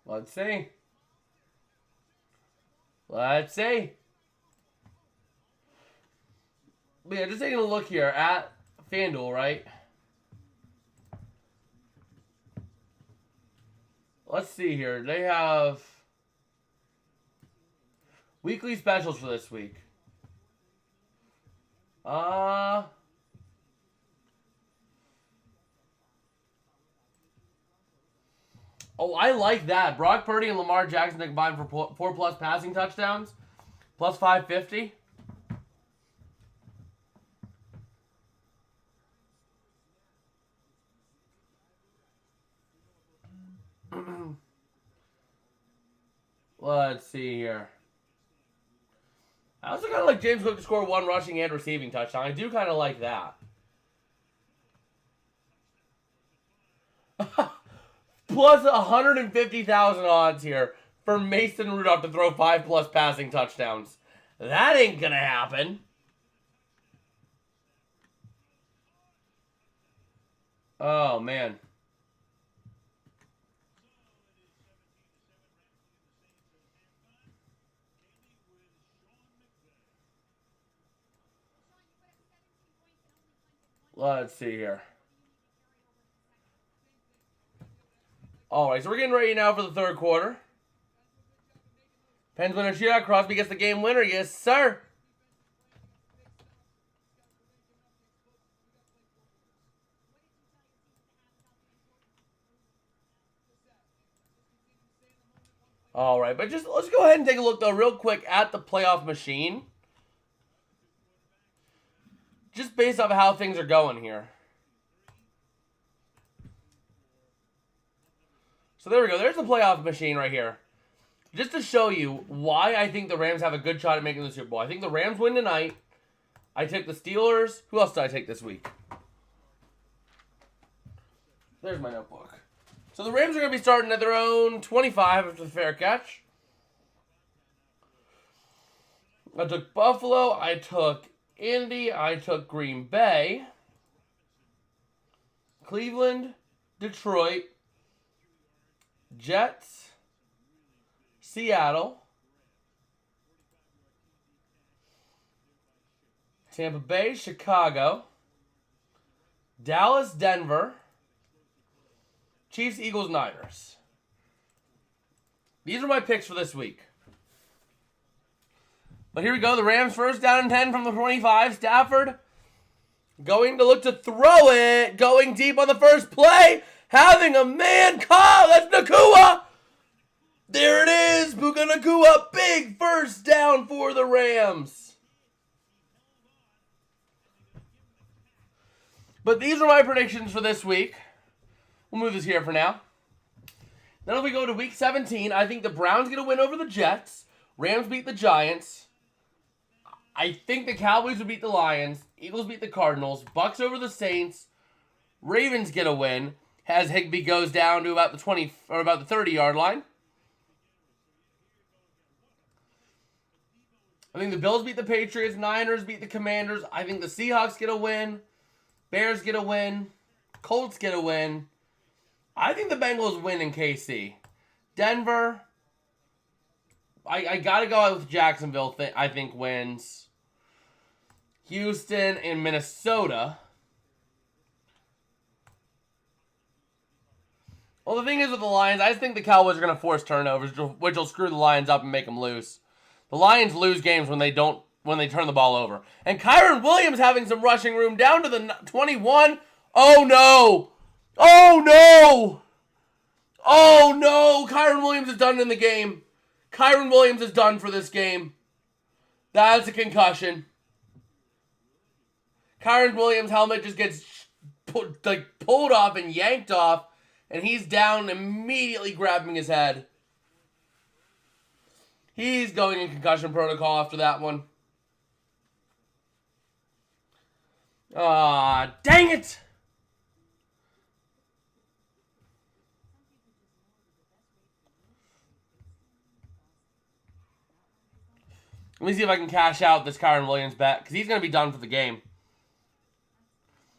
Let's see. Let's see. But yeah, just taking a look here at FanDuel, right? Let's see here. They have weekly specials for this week. Oh, I like that. Brock Purdy and Lamar Jackson combined for 4+ passing touchdowns. Plus 550. Let's see here. I also kind of like James Cook to score 1 rushing and receiving touchdown. I do kind of like that. Plus 150,000 odds here for Mason Rudolph to throw 5+ passing touchdowns. That ain't gonna happen. Oh, man. Let's see here. Alright, so we're getting ready now for the third quarter. Pens winner shootout. Crosby gets the game winner. Yes, sir. All right, but just let's go ahead and take a look, though, real quick at the playoff machine. Just based off of how things are going here. So there we go. There's the playoff machine right here. Just to show you why I think the Rams have a good shot at making the Super Bowl. I think the Rams win tonight. I took the Steelers. Who else did I take this week? There's my notebook. So the Rams are going to be starting at their own 25 after the fair catch. I took Buffalo. I took Indy. I took Green Bay. Cleveland. Detroit. Jets. Seattle. Tampa Bay. Chicago. Dallas. Denver. Chiefs, Eagles, Niners. These are my picks for this week. But here we go. The Rams first down and 10 from the 25. Stafford going to look to throw it. Going deep on the first play. Having a man call. That's Nakua. There it is. Puka Nakua. Big first down for the Rams. But these are my predictions for this week. We'll move this here for now. Then if we go to week 17, I think the Browns going to win over the Jets. Rams beat the Giants. I think the Cowboys will beat the Lions. Eagles beat the Cardinals. Bucks over the Saints. Ravens get a win as Higbee goes down to about the 20 or about the 30-yard line. I think the Bills beat the Patriots. Niners beat the Commanders. I think the Seahawks get a win. Bears get a win. Colts get a win. I think the Bengals win in KC. Denver, I got to go out with Jacksonville, I think, wins. Houston and Minnesota. Well, the thing is with the Lions, I just think the Cowboys are going to force turnovers, which will screw the Lions up and make them lose. The Lions lose games when they turn the ball over. And Kyren Williams having some rushing room down to the 21. Oh, no. Oh, no! Oh, no! Kyren Williams is done in the game. Kyren Williams is done for this game. That's a concussion. Kyren Williams' helmet just gets pulled off and yanked off, and he's down immediately grabbing his head. He's going in concussion protocol after that one. Ah, dang it! Let me see if I can cash out this Kyren Williams bet, because he's going to be done for the game.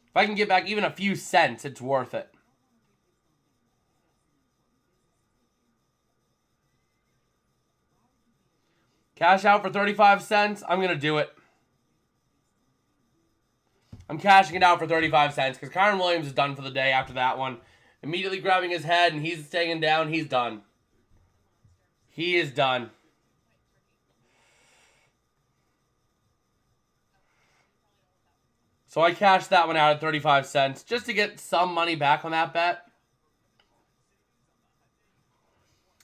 If I can get back even a few cents, it's worth it. Cash out for 35 cents. I'm going to do it. I'm cashing it out for 35 cents, because Kyren Williams is done for the day after that one. Immediately grabbing his head, and he's staying down. He's done. He is done. So I cashed that one out at 35 cents just to get some money back on that bet.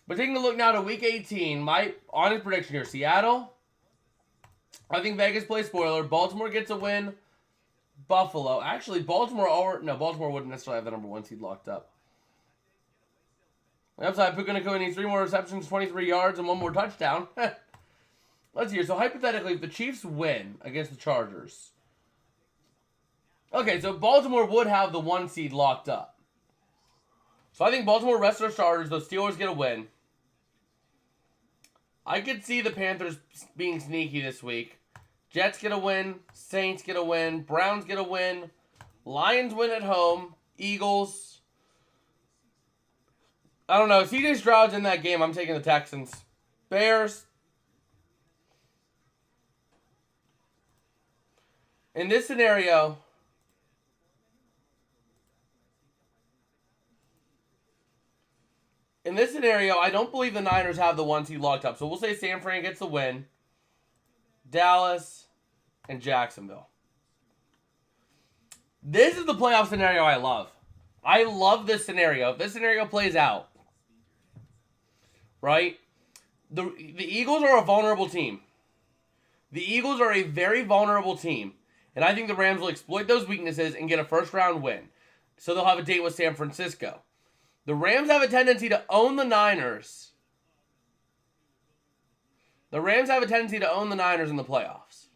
But taking a look now to Week 18, my honest prediction here, Seattle. I think Vegas plays spoiler. Baltimore gets a win. Buffalo. Actually, Baltimore wouldn't necessarily have the number 1 seed locked up. On the upside, Puka Nakua needs 3 more receptions, 23 yards, and 1 more touchdown. Let's hear. So hypothetically, if the Chiefs win against the Chargers. Okay, so Baltimore would have the 1 seed locked up. So I think Baltimore rests their starters. The Steelers get a win. I could see the Panthers being sneaky this week. Jets get a win. Saints get a win. Browns get a win. Lions win at home. Eagles. I don't know. CJ Stroud's in that game. I'm taking the Texans. Bears. In this scenario, I don't believe the Niners have the 1 seed locked up. So we'll say San Fran gets the win. Dallas and Jacksonville. This is the playoff scenario I love. I love this scenario. If this scenario plays out, right? the Eagles are a vulnerable team. The Eagles are a very vulnerable team. And I think the Rams will exploit those weaknesses and get a first-round win. So they'll have a date with San Francisco. The Rams have a tendency to own the Niners. The Rams have a tendency to own the Niners in the playoffs.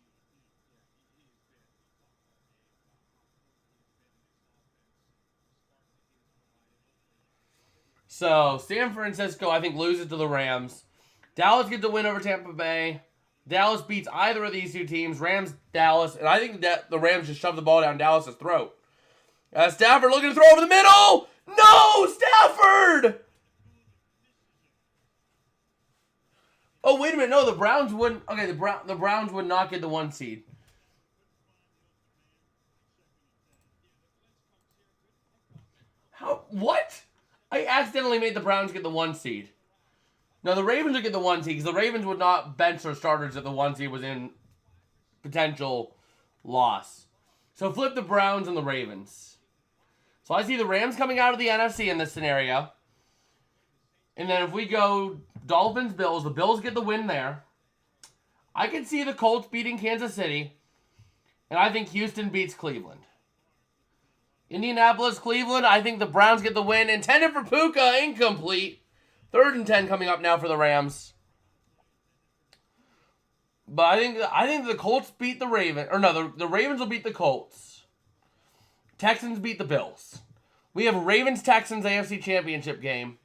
So, San Francisco, I think, loses to the Rams. Dallas gets a win over Tampa Bay. Dallas beats either of these two teams. Rams, Dallas. And I think that the Rams just shove the ball down Dallas' throat. Stafford looking to throw over the middle. No, Stafford! Oh, wait a minute. No, the Browns wouldn't. Okay, the Browns would not get the 1 seed. How? What? I accidentally made the Browns get the 1 seed. No, the Ravens would get the 1 seed because the Ravens would not bench their starters if the 1 seed was in potential loss. So flip the Browns and the Ravens. So I see the Rams coming out of the NFC in this scenario. And then if we go Dolphins, Bills, the Bills get the win there. I can see the Colts beating Kansas City. And I think Houston beats Cleveland. Indianapolis, Cleveland, I think the Browns get the win. Intended for Puka, incomplete. 3rd and 10 coming up now for the Rams. But I think the Colts beat the Ravens. Or no, the Ravens will beat the Colts. Texans beat the Bills. We have Ravens-Texans AFC Championship game.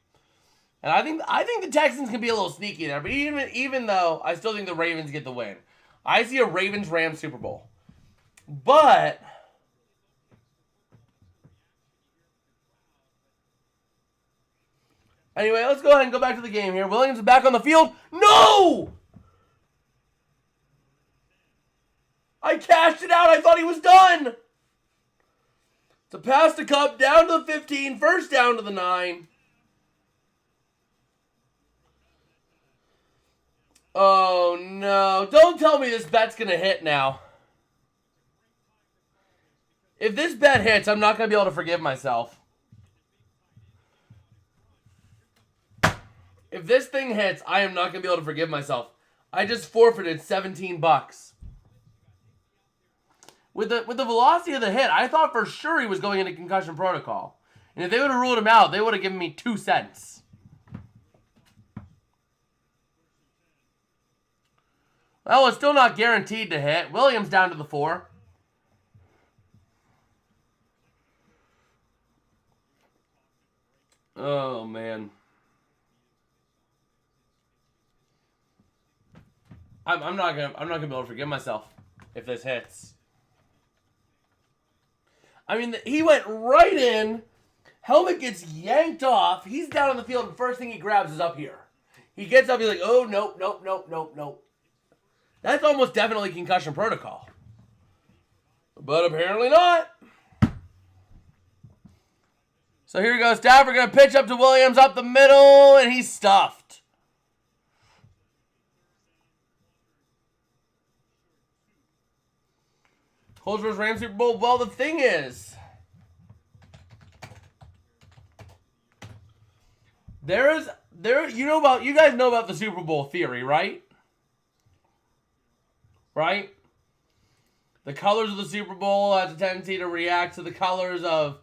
And I think the Texans can be a little sneaky there. But even though, I still think the Ravens get the win. I see a Ravens-Rams Super Bowl. But anyway, let's go ahead and go back to the game here. Williams is back on the field. No! I cashed it out. I thought he was done. It's a pass to Cup, down to the 15, first down to the 9. Oh, no. Don't tell me this bet's going to hit now. If this bet hits, I'm not going to be able to forgive myself. If this thing hits, I am not going to be able to forgive myself. I just forfeited $17. With the velocity of the hit, I thought for sure he was going into concussion protocol. And if they would have ruled him out, they would have given me 2 cents. Well, it's still not guaranteed to hit. Williams down to the 4. Oh, man. I'm not gonna be able to forgive myself if this hits. I mean, he went right in. Helmet gets yanked off. He's down on the field, and first thing he grabs is up here. He gets up, he's like, oh, nope. That's almost definitely concussion protocol. But apparently not. So here goes Stafford, going to pitch up to Williams up the middle, and he's stuffed. Colts vs. Rams Super Bowl. Well, the thing is, you guys know about the Super Bowl theory, right? Right? The colors of the Super Bowl has a tendency to react to the colors of,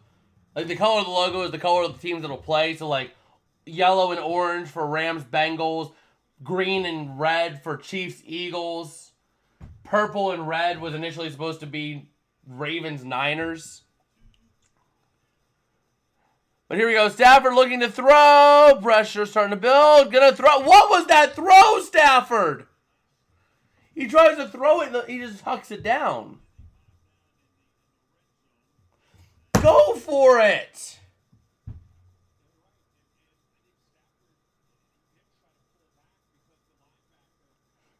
like, the color of the logo is the color of the teams that'll play. So, like, yellow and orange for Rams, Bengals, green and red for Chiefs, Eagles. Purple and red was initially supposed to be Ravens, Niners. But here we go. Stafford looking to throw. Pressure starting to build. Gonna throw. What was that throw, Stafford? He tries to throw it, and he just hucks it down. Go for it.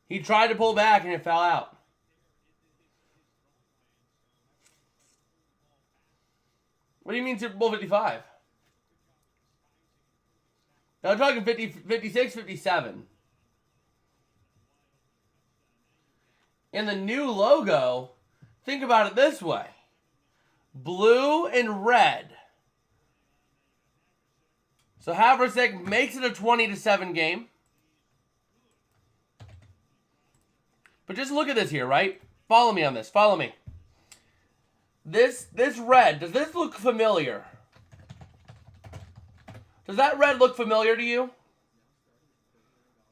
He tried to pull back, and it fell out. What do you mean Super Bowl 55? Now I'm talking 56, 57. And the new logo, think about it this way. Blue and red. So Haversick makes it a 20-7 game. But just look at this here, right? Follow me on this. Follow me. This red, does this look familiar? Does that red look familiar to you?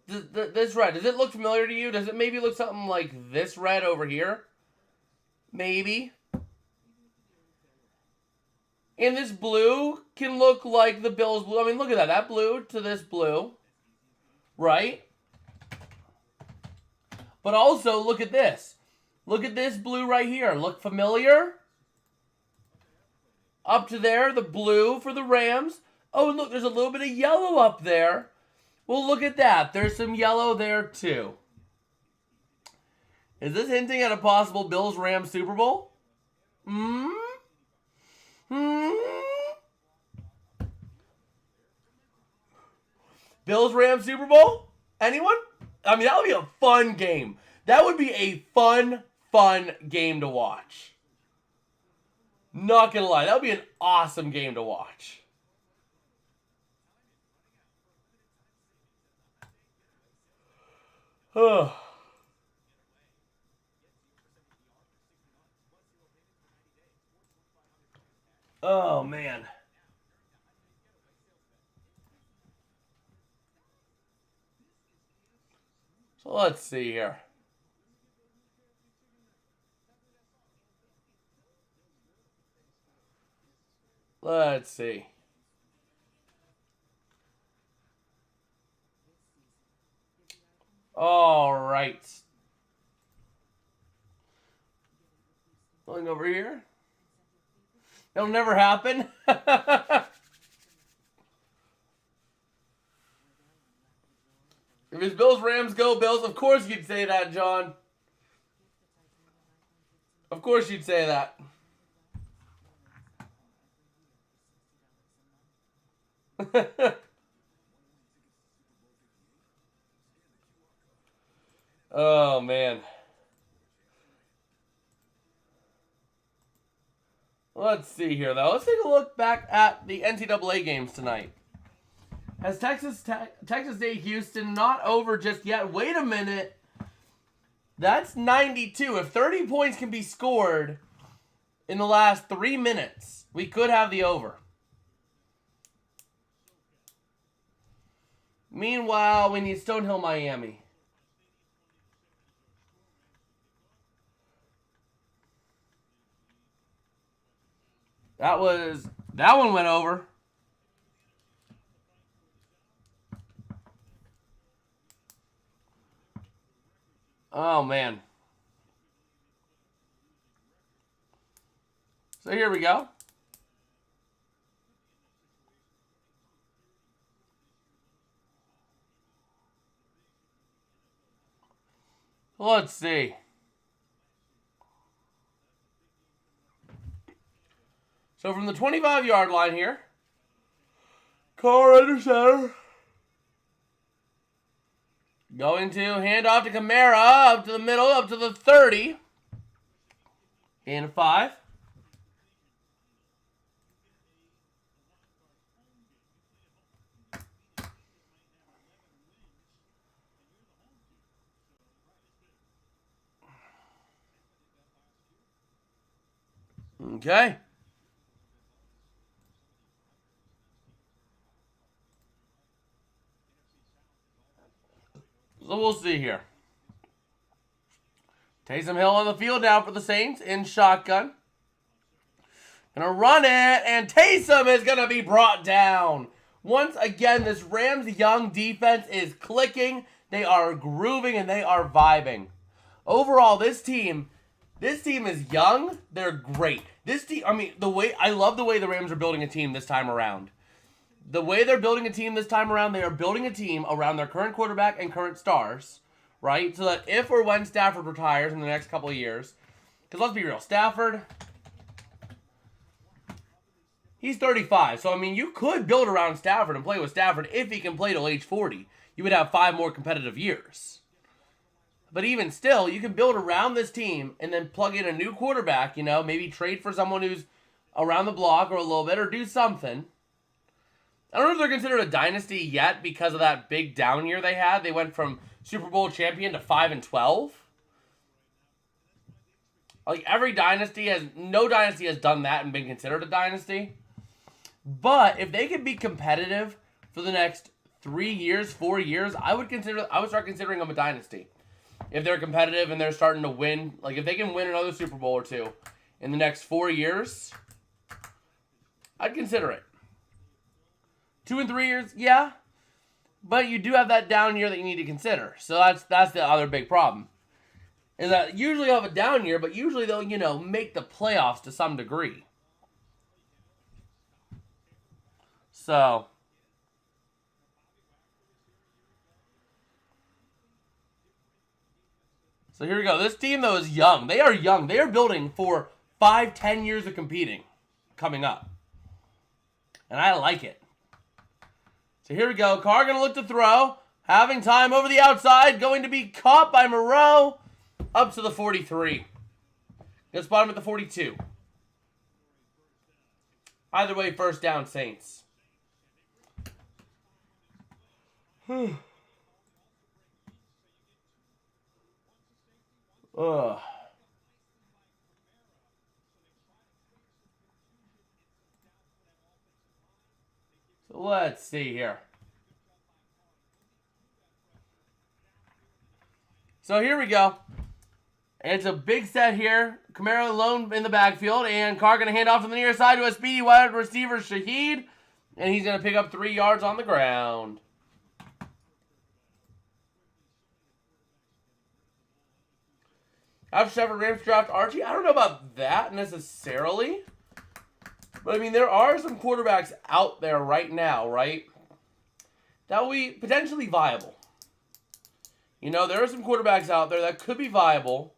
This red, does it look familiar to you? Does it maybe look something like this red over here? Maybe. And this blue can look like the Bills blue. I mean, look at that. That blue to this blue. Right? But also, look at this. Look at this blue right here. Look familiar? Up to there, the blue for the Rams. Oh, look, there's a little bit of yellow up there. Well, look at that. There's some yellow there, too. Is this hinting at a possible Bills-Rams Super Bowl? Bills-Rams Super Bowl? Anyone? I mean, that would be a fun game. That would be a fun game to watch. Not gonna lie, that would be an awesome game to watch. Oh, man. So let's see here. Let's see. All right. Going over here. It'll never happen. If it's Bills, Rams, go Bills. Of course you'd say that, John. Of course you'd say that. Oh, man. Let's see here, though. Let's take a look back at the NCAA games tonight. Has Texas State Houston not over just yet? Wait a minute. That's 92. If 30 points can be scored in the last 3 minutes, we could have the over. Meanwhile, we need Stonehill, Miami. That one went over. Oh, man. So here we go. Let's see. So from the 25-yard line here, Carr under center. Going to hand off to Kamara, up to the middle, up to the 30. In 5. Okay. So we'll see here. Taysom Hill on the field now for the Saints in shotgun. Gonna run it, and Taysom is gonna be brought down. Once again, this Rams young defense is clicking. They are grooving and they are vibing. Overall, this team is young. They're great. This team, I love the way the Rams are building a team this time around. The way they're building a team this time around, they are building a team around their current quarterback and current stars, right? So that if or when Stafford retires in the next couple of years, because let's be real, Stafford, he's 35. So, you could build around Stafford and play with Stafford if he can play till age 40. You would have 5 more competitive years. But even still, you can build around this team and then plug in a new quarterback, maybe trade for someone who's around the block or a little bit or do something. I don't know if they're considered a dynasty yet because of that big down year they had. They went from Super Bowl champion to 5-12. Like, no dynasty has done that and been considered a dynasty. But if they could be competitive for the next 3 years, 4 years, I would start considering them a dynasty. If they're competitive and they're starting to win, like if they can win another Super Bowl or two in the next 4 years, I'd consider it. 2 and 3 years, yeah. But you do have that down year that you need to consider. So that's the other big problem. Is that usually you'll have a down year, but usually they'll, make the playoffs to some degree. So here we go. This team, though, is young. They are young. They are building for 5-10 years of competing coming up. And I like it. So here we go. Carr going to look to throw. Having time over the outside. Going to be caught by Moreau. Up to the 43. Gonna spot him at the 42. Either way, first down, Saints. Ugh. So let's see here. So here we go. It's a big set here. Kamara alone in the backfield, and Carr going to hand off to the near side to a speedy wide receiver, Shaheed, and he's going to pick up 3 yards on the ground. After Trevor Rams draft Archie, I don't know about that necessarily. But, I mean, there are some quarterbacks out there right now, right, that will be potentially viable. There are some quarterbacks out there that could be viable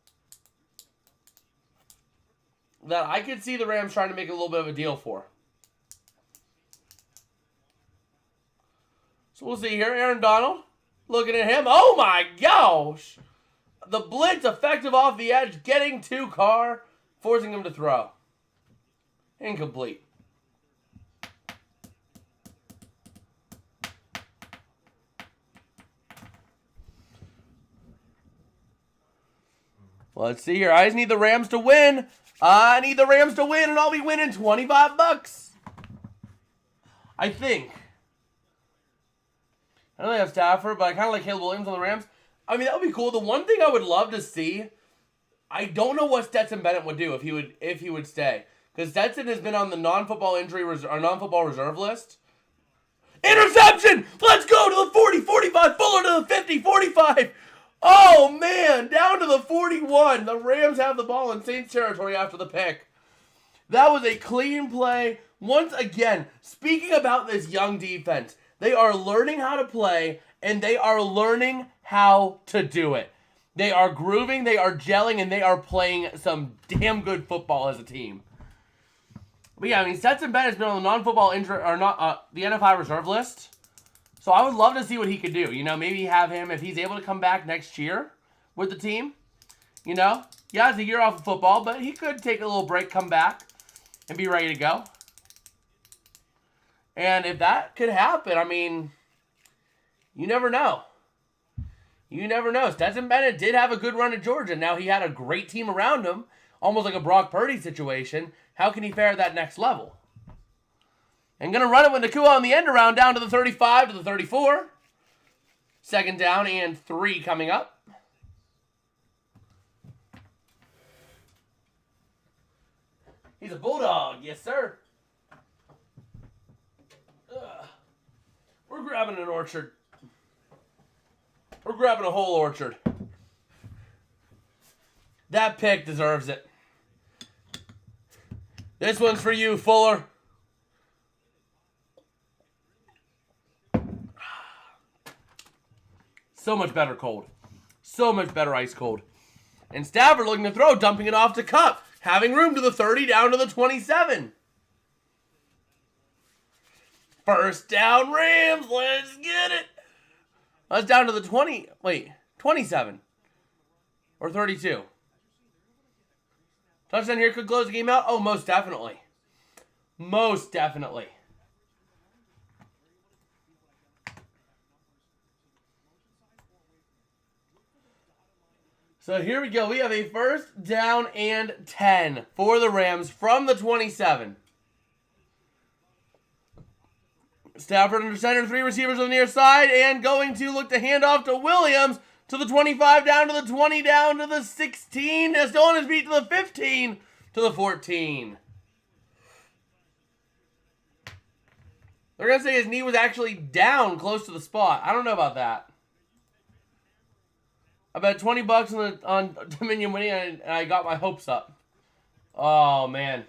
that I could see the Rams trying to make a little bit of a deal for. So we'll see here. Aaron Donald, looking at him. Oh, my gosh. The blitz effective off the edge, getting to Carr, forcing him to throw. Incomplete. Let's see here. I just need the Rams to win. I need the Rams to win, and I'll be winning $25. I think. I don't have Stafford, but I kind of like Caleb Williams on the Rams. I mean, that would be cool. The one thing I would love to see, I don't know what Stetson Bennett would do if he would stay, because Stetson has been on the non-football reserve list. Interception! Let's go to the 40, 45, Fuller to the 50, 45. Oh, man, down to the 41. The Rams have the ball in Saints territory after the pick. That was a clean play. Once again, speaking about this young defense, they are learning how to play, and they are learning how to do it. They are grooving, they are gelling, and they are playing some damn good football as a team. But yeah, I mean, Stetson Bennett's been on the non-football injury, or not the NFL reserve list. So I would love to see what he could do. Maybe have him, if he's able to come back next year with the team. Yeah, it's a year off of football, but he could take a little break, come back, and be ready to go. And if that could happen, I mean, you never know. You never know. Stetson Bennett did have a good run at Georgia. Now he had a great team around him, almost like a Brock Purdy situation. How can he fare at that next level? And going to run it with Nakua on the end around down to the 35 to the 34. Second down and 3 coming up. He's a Bulldog. Yes, sir. We're grabbing an orchard. We're grabbing a whole orchard. That pick deserves it. This one's for you, Fuller. So much better cold. So much better ice cold. And Stafford looking to throw, dumping it off to Cup. Having room to the 30, down to the 27. First down, Rams. Let's get it. That's down to the 20. Wait, 27. Or 32. Touchdown here could close the game out. Oh, most definitely. Most definitely. So here we go. We have a first down and 10 for the Rams from the 27. Stafford under center, 3 receivers on the near side, and going to look to hand off to Williams to the 25, down to the 20, down to the 16. Still on his feet to the 15, to the 14. They're going to say his knee was actually down close to the spot. I don't know about that. I bet $20 on Dominion winning, and I got my hopes up. Oh, man.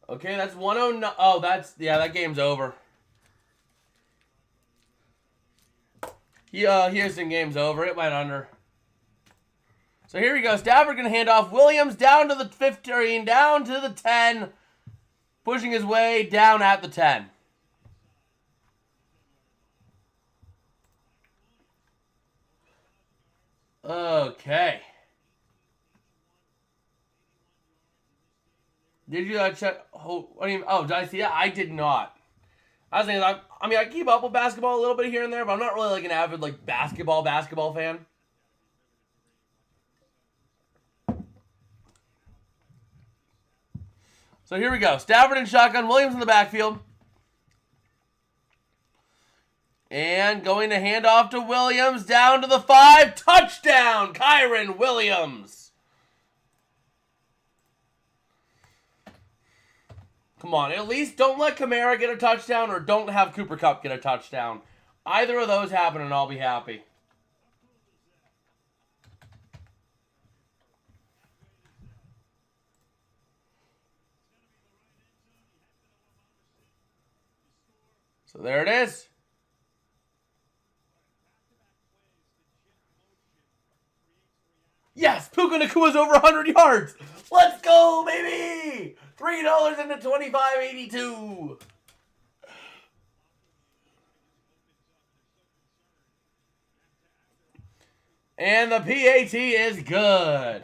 Okay, that's 109. Oh, that game's over. Houston game's over. It went under. So here we go. Stafford going to hand off Williams down to the 15, down to the 10. Pushing his way down at the 10. Okay. Did you check? Oh, did I see that? I did not. I was thinking, I keep up with basketball a little bit here and there, but I'm not really like an avid like basketball fan. So here we go. Stafford in shotgun, Williams in the backfield. And going to hand off to Williams, down to the 5. Touchdown, Kyren Williams. Come on, at least don't let Kamara get a touchdown or don't have Cooper Kupp get a touchdown. Either of those happen and I'll be happy. So there it is. Yes, Puka Nakua's over 100 yards. Let's go, baby. $3 into $25.82. And the PAT is good.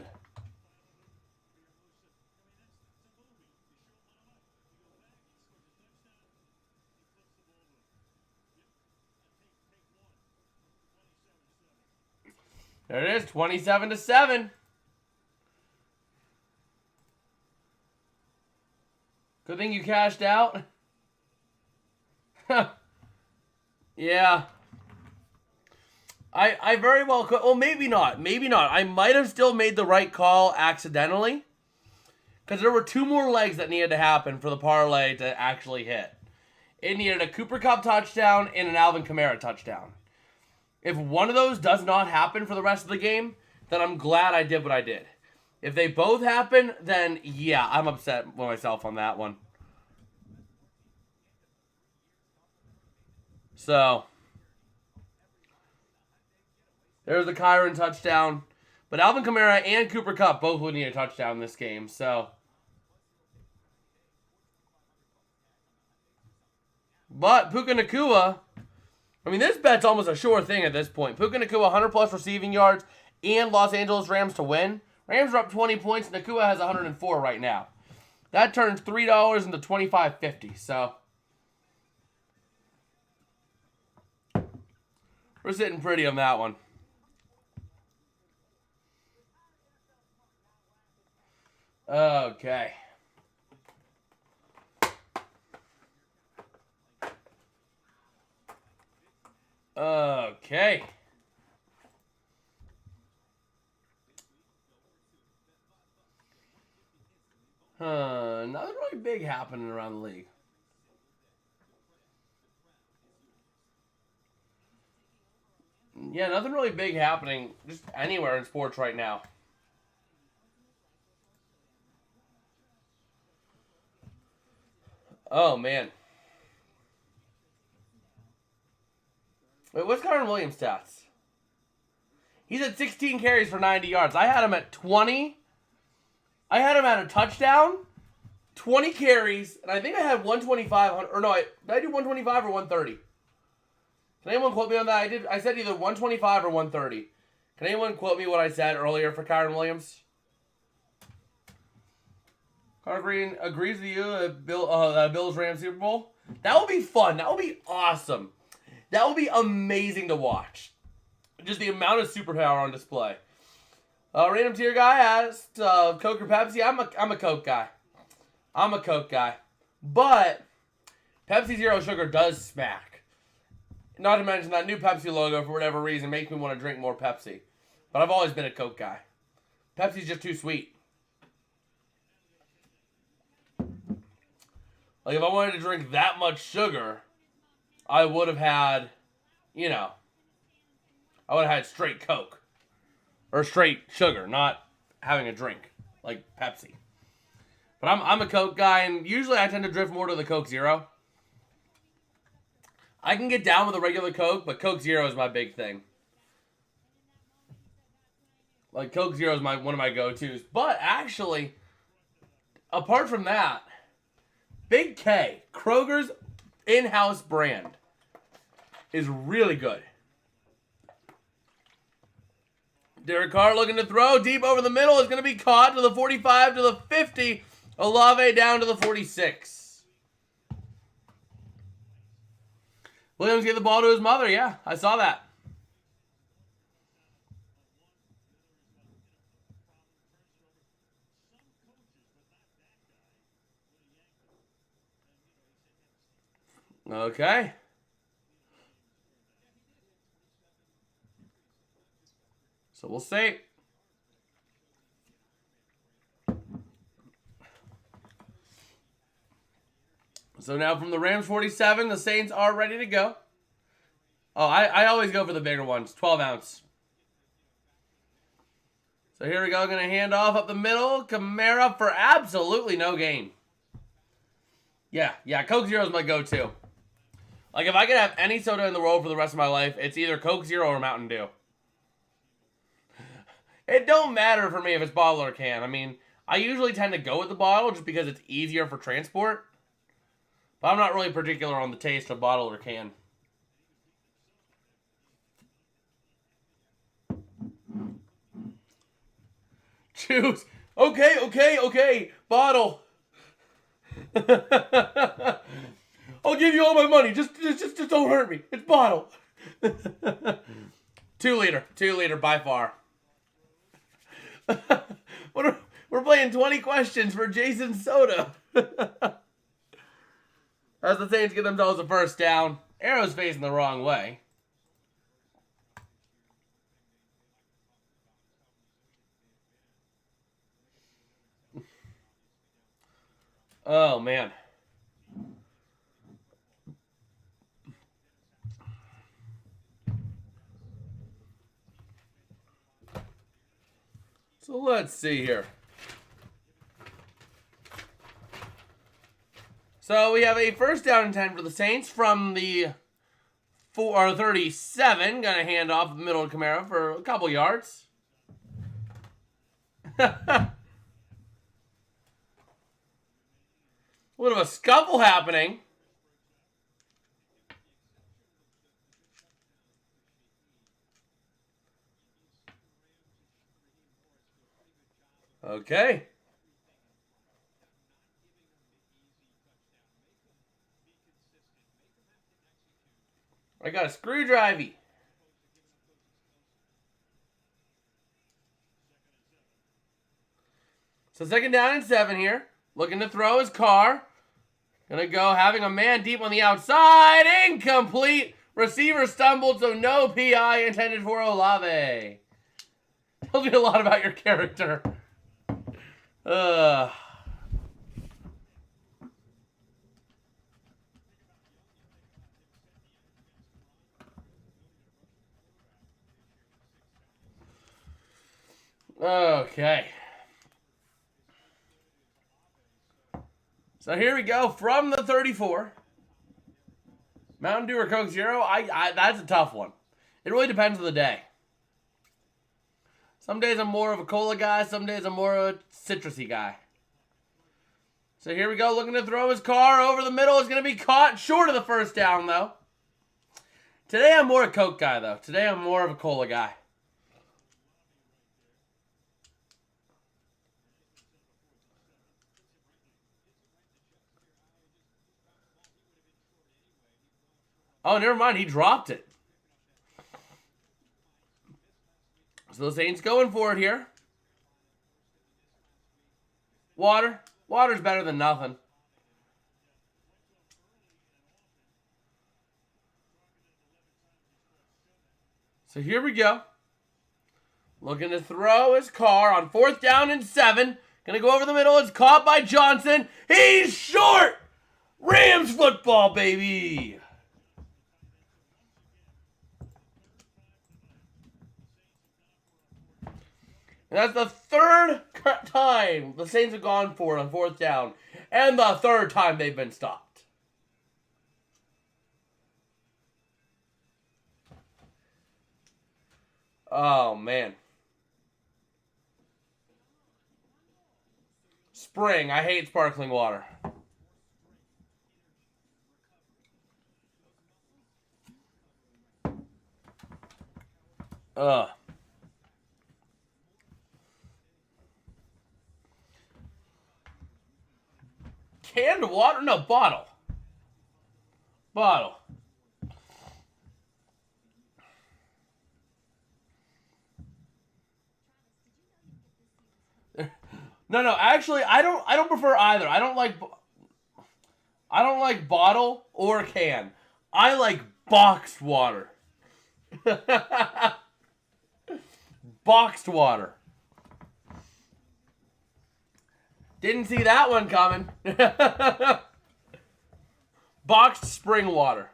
There it is, 27-7. Good thing you cashed out. Yeah. I very well could. Well, maybe not. Maybe not. I might have still made the right call accidentally. Because there were 2 more legs that needed to happen for the parlay to actually hit. It needed a Cooper Kupp touchdown and an Alvin Kamara touchdown. If one of those does not happen for the rest of the game, then I'm glad I did what I did. If they both happen, then yeah, I'm upset with myself on that one. So, there's the Kyren touchdown. But Alvin Kamara and Cooper Kupp both would need a touchdown in this game, so. But Puka Nacua, this bet's almost a sure thing at this point. Puka Nacua, 100-plus receiving yards, and Los Angeles Rams to win. Rams are up 20 points. Nacua has 104 right now. That turns $3 into $25.50. So we're sitting pretty on that one. Okay. Okay. Nothing really big happening around the league. Yeah, nothing really big happening just anywhere in sports right now. Oh, man. Wait, what's Kyren Williams' stats? He's at 16 carries for 90 yards. I had him at 20. I had him at a touchdown, 20 carries, and I think I had 125. Or no, did I do 125 or 130? Can anyone quote me on that? I said either 125 or 130. Can anyone quote me what I said earlier for Kyren Williams? Hunter Green agrees with you that Bills Rams Super Bowl. That would be fun. That would be awesome. That would be amazing to watch. Just the amount of superpower on display. Random tier guy asked, Coke or Pepsi? I'm a Coke guy. I'm a Coke guy. But Pepsi Zero Sugar does smack. Not to mention that new Pepsi logo, for whatever reason, makes me want to drink more Pepsi. But I've always been a Coke guy. Pepsi's just too sweet. Like, if I wanted to drink that much sugar, I would have had, you know, I would have had straight Coke. Or straight sugar, not having a drink, like Pepsi. But I'm a Coke guy, and usually I tend to drift more to the Coke Zero. I can get down with a regular Coke, but Coke Zero is my big thing. Like, Coke Zero is one of my go-tos. But actually, apart from that, Big K, Kroger's in-house brand, is really good. Derek Carr looking to throw deep over the middle. Is going to be caught to the 45, to the 50. Olave down to the 46. Williams gave the ball to his mother. Yeah, I saw that. Okay. So we'll see. So now from the Rams 47, the Saints are ready to go. Oh, I always go for the bigger ones, 12 ounce. So here we go, going to hand off up the middle. Kamara for absolutely no gain. Yeah, Coke Zero is my go-to. Like, if I could have any soda in the world for the rest of my life, it's either Coke Zero or Mountain Dew. It don't matter for me if it's bottle or can. I mean, I usually tend to go with the bottle just because it's easier for transport. But I'm not really particular on the taste of bottle or can. Choose. Okay. Bottle. I'll give you all my money. Just don't hurt me. It's bottle. 2 liter by far. We're playing 20 questions for Jason Soda. As the Saints get themselves a first down. Arrow's facing the wrong way. Oh, man. So let's see here. So we have a first down and 10 for the Saints from the 37. Gonna hand off the middle of Kamara for a couple yards. A little of a scuffle happening. Okay. I got a screwdriver. So second down and 7 here. Looking to throw his car. Gonna go having a man deep on the outside. Incomplete. Receiver stumbled, so no PI intended for Olave. Tells me a lot about your character. Okay. So here we go from the 34. Mountain Dew or Coke Zero? That's a tough one. It really depends on the day. Some days I'm more of a cola guy. Some days I'm more of a citrusy guy. So here we go. Looking to throw his car over the middle. It's going to be caught short of the first down, though. Today I'm more a Coke guy, though. Today I'm more of a cola guy. Oh, never mind. He dropped it. So the Saints going for it here. Water. Water's better than nothing. So here we go. Looking to throw his car on 4th down and 7. Gonna go over the middle. It's caught by Johnson. He's short! Rams football, baby! And that's the 3rd time the Saints have gone for it on 4th down. And the 3rd time they've been stopped. Oh, man. Spring. I hate sparkling water. Ugh. Canned water? No, bottle. Bottle. No, actually, I don't prefer either. I don't like bottle or can. I like boxed water. Boxed water. Didn't see that one coming. Boxed spring water.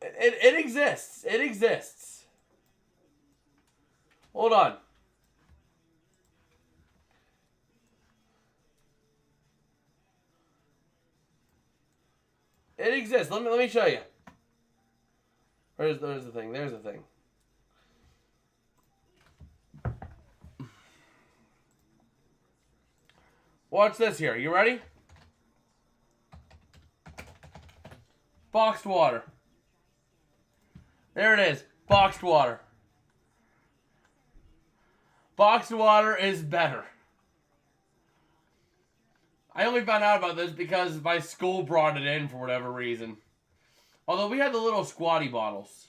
It exists. It exists. Hold on. It exists. Let me show you. There's the thing. There's the thing. Watch this here. You ready? Boxed water. There it is. Boxed water. Boxed water is better. I only found out about this because my school brought it in for whatever reason. Although we had the little squatty bottles.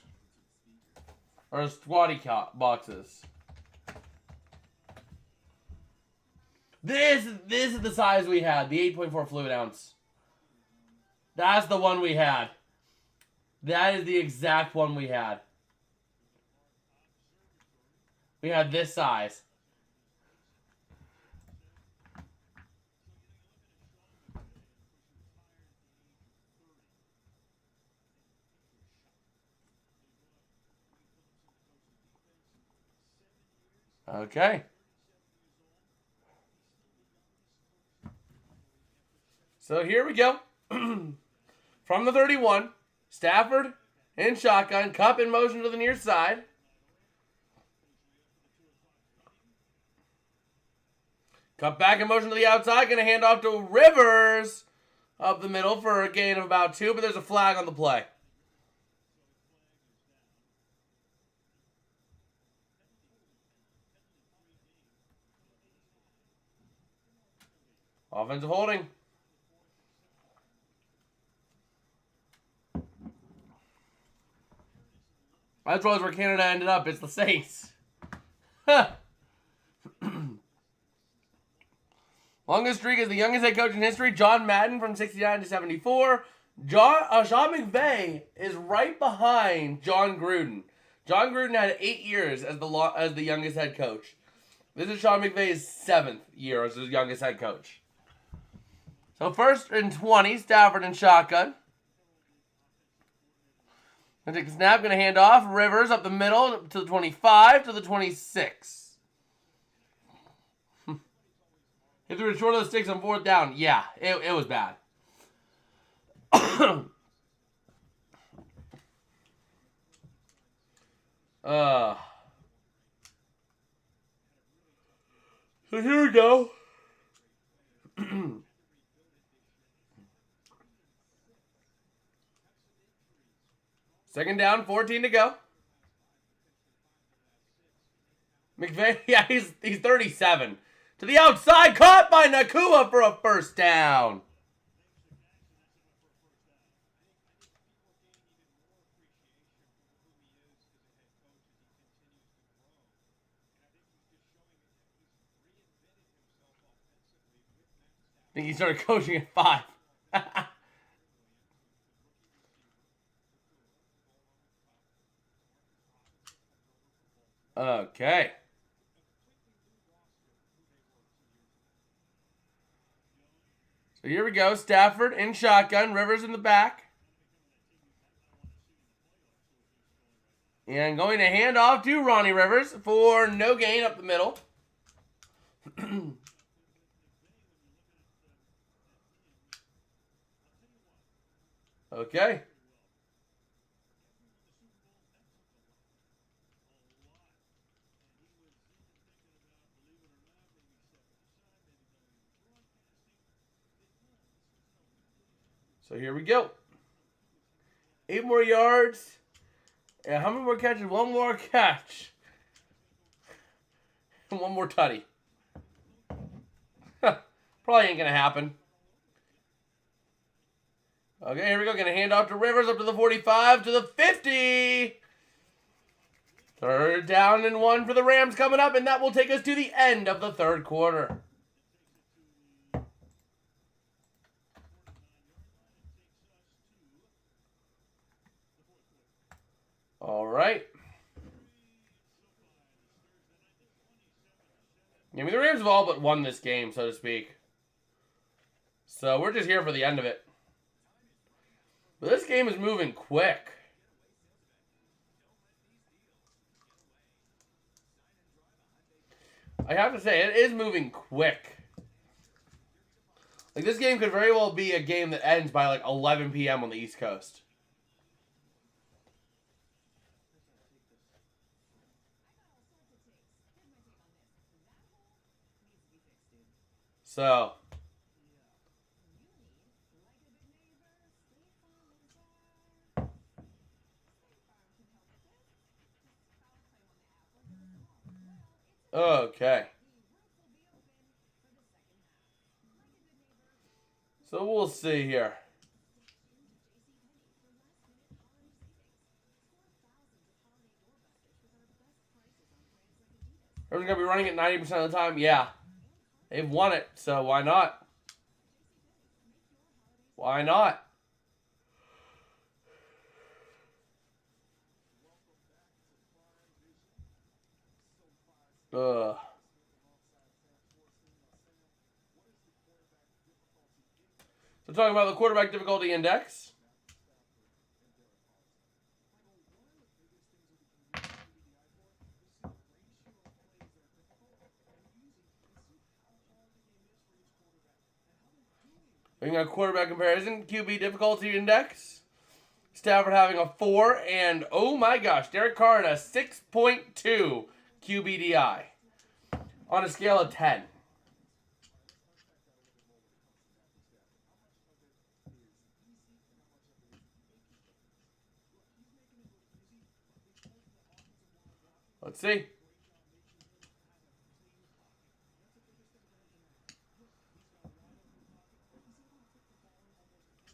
Or squatty boxes. This is the size we had. The 8.4 fluid ounce. That's the one we had. That is the exact one we had. We had this size. Okay. So here we go. From the 31, Stafford in shotgun, Cup in motion to the near side. Cup back in motion to the outside, going to hand off to Rivers up the middle for a gain of about 2, but there's a flag on the play. Offensive holding. That's where Canada ended up. It's the Saints. Longest streak is the youngest head coach in history, John Madden, from 69 to 74. Sean McVay is right behind John Gruden. John Gruden had 8 years as the youngest head coach. This is Sean McVay's 7th year as his youngest head coach. So 1st and 20, Stafford in shotgun. Gonna take a snap, gonna hand off. Rivers up the middle to the 25 to the 26. He threw it short of the sticks on 4th down. Yeah, it was bad. So here we go. Second down, 14 to go. McVay, yeah, he's 37. To the outside, caught by Nakua for a first down. I think he started coaching at 5. Okay. So here we go. Stafford in shotgun. Rivers in the back. And going to hand off to Ronnie Rivers for no gain up the middle. Okay. So here we go. 8 more yards. And how many more catches? 1 more catch. And 1 more tutty. Probably ain't going to happen. Okay, here we go. Going to hand off to Rivers up to the 45, to the 50. 3rd down and 1 for the Rams coming up, and that will take us to the end of the 3rd quarter. All right. I mean, the Rams have all but won this game, so to speak. So we're just here for the end of it. But this game is moving quick. I have to say, it is moving quick. Like, this game could very well be a game that ends by, like, 11 p.m. on the East Coast. So... Okay. So we'll see here. Everyone's going to be running it 90% of the time? Yeah. They've won it, so why not? Why not? So talking about the quarterback difficulty index. We got quarterback comparison, QB difficulty index. Stafford having a 4, and oh my gosh, Derek Carr at a 6.2 QBDI on a scale of 10. Let's see.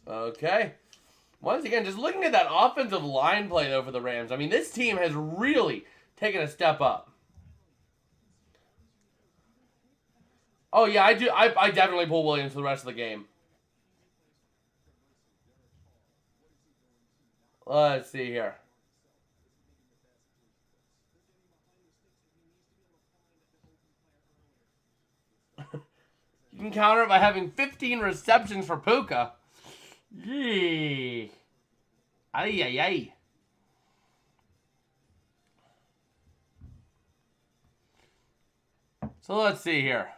Okay. Once again, just looking at that offensive line play, though, for the Rams. I mean, this team has really taken a step up. Oh, yeah, I do. I definitely pull Williams for the rest of the game. Let's see here. You can counter it by having 15 receptions for Puka. Yee. Ay, ay, ay. So let's see here.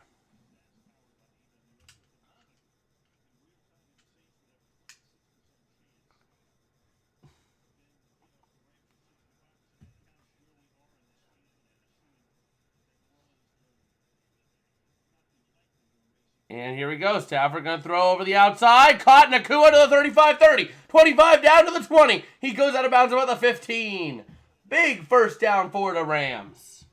And here we go. Stafford going to throw over the outside. Caught Nakua to the 35-30. 25 down to the 20. He goes out of bounds about the 15. Big first down for the Rams.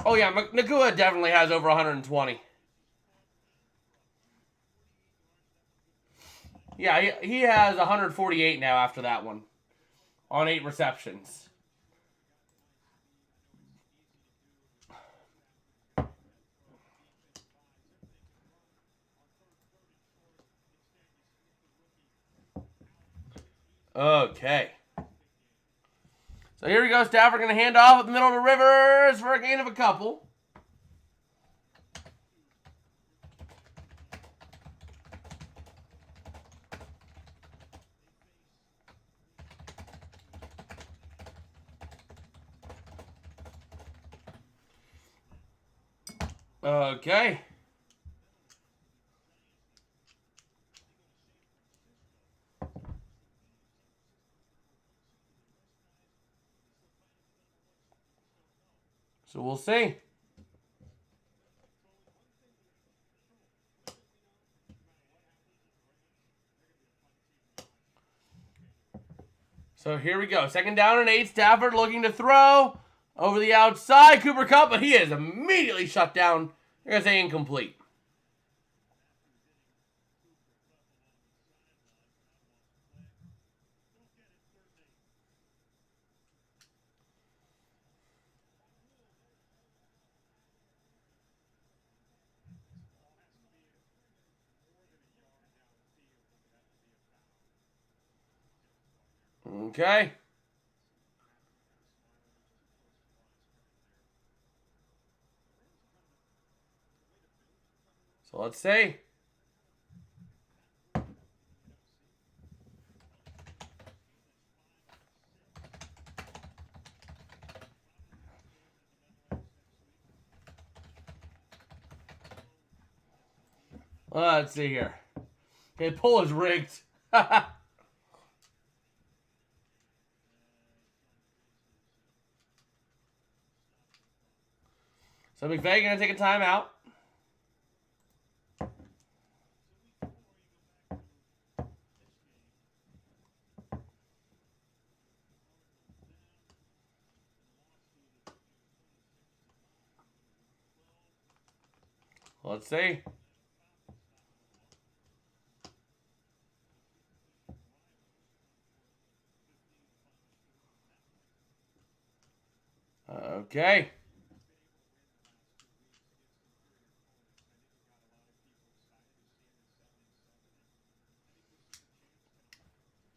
Oh, yeah, Nakua definitely has over 120. Yeah, he has 148 now after that one on 8 receptions. Okay. So here we go. Stafford going to hand off at the middle of the Rivers for a gain of a couple. Okay. So we'll see. So here we go. 2nd down and 8. Stafford looking to throw over the outside. Cooper Kupp, but he is immediately shut down. They're going to say incomplete. Okay. So let's see. Let's see here. Okay, pull is rigged. So McVay going to take a timeout. Let's see. Okay.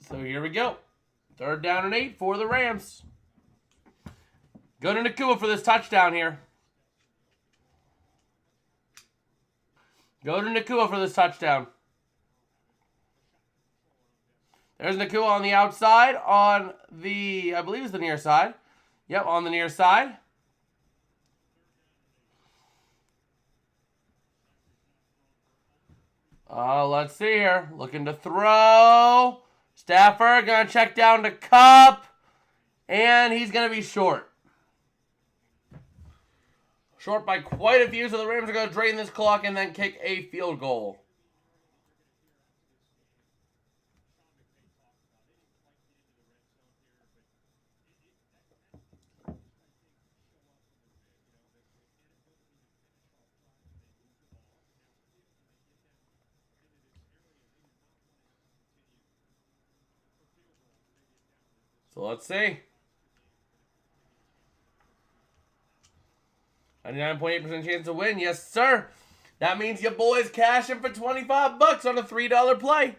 So here we go. 3rd down and 8 for the Rams. Go to Nakua for this touchdown here. Go to Nakua for this touchdown. There's Nakua on the outside, on the, I believe it's the near side. Yep, on the near side. Let's see here. Looking to throw. Stafford going to check down to Kupp. And he's going to be short. Short by quite a few, so the Rams are going to drain this clock and then kick a field goal. So let's see. 99.8% chance to win. Yes, sir. That means your boys cashing for $25 on a $3 play.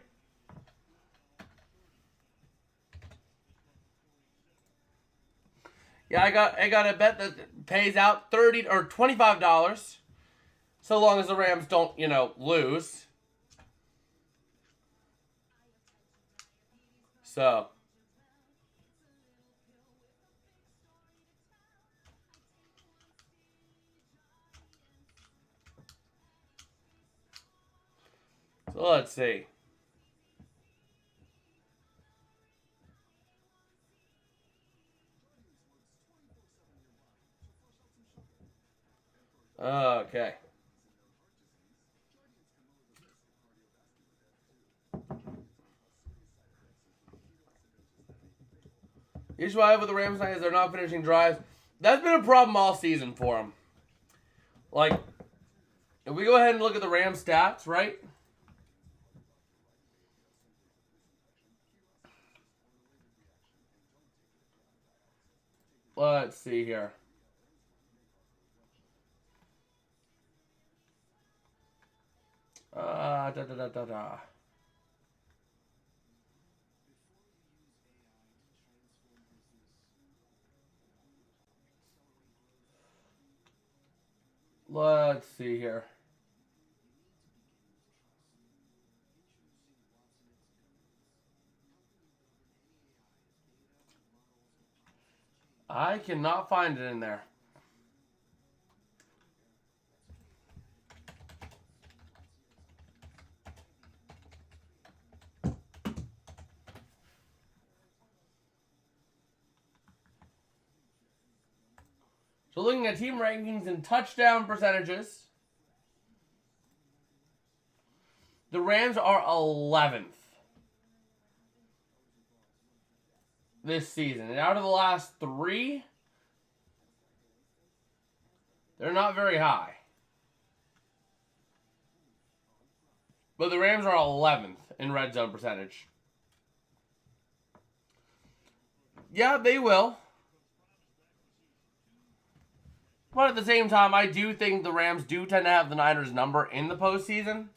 Yeah, I got a bet that pays out $30 or $25, so long as the Rams don't, lose. So let's see. Okay. The issue I have with the Rams tonight is they're not finishing drives. That's been a problem all season for them. Like, if we go ahead and look at the Rams stats, right? Let's see here. Let's see here. I cannot find it in there. So looking at team rankings and touchdown percentages, the Rams are 11th this season. And out of the last 3, they're not very high. But the Rams are 11th in red zone percentage. Yeah, they will. But at the same time, I do think the Rams do tend to have the Niners' number in the postseason.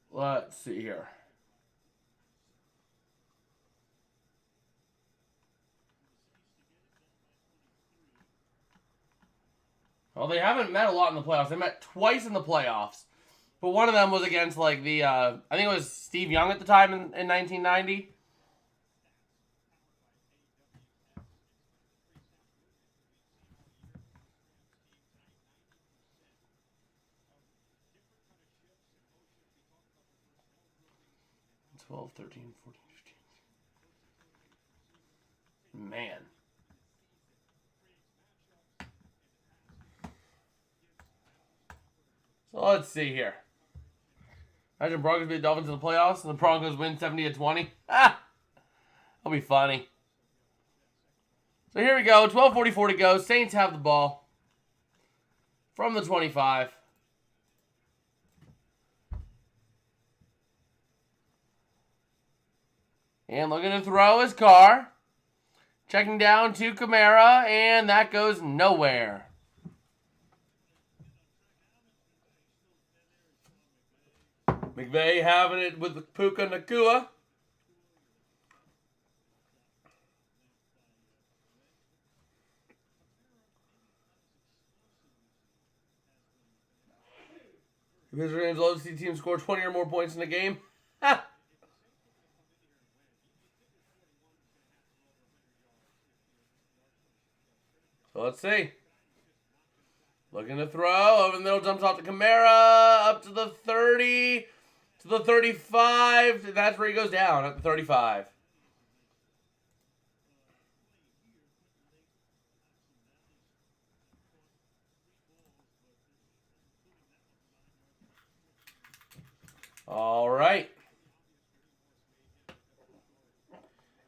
Let's see here. Well, they haven't met a lot in the playoffs. They met twice in the playoffs. But one of them was against, like, the, I think it was Steve Young at the time in 1990. $12, $13, $14, $15. Man. So let's see here. Imagine Broncos beat the Dolphins in the playoffs and the Broncos win 70-20. Ah! That'll be funny. So here we go. 12:44 to go. Saints have the ball from the 25. And looking to throw his car. Checking down to Kamara, and that goes nowhere. McVay having it with Puka Nacua. If his Rams love to see team score 20 or more points in a game. Ha! So let's see. Looking to throw. Over the middle, jumps off to Kamara. Up to the 30. To the 35. That's where he goes down at the 35. All right.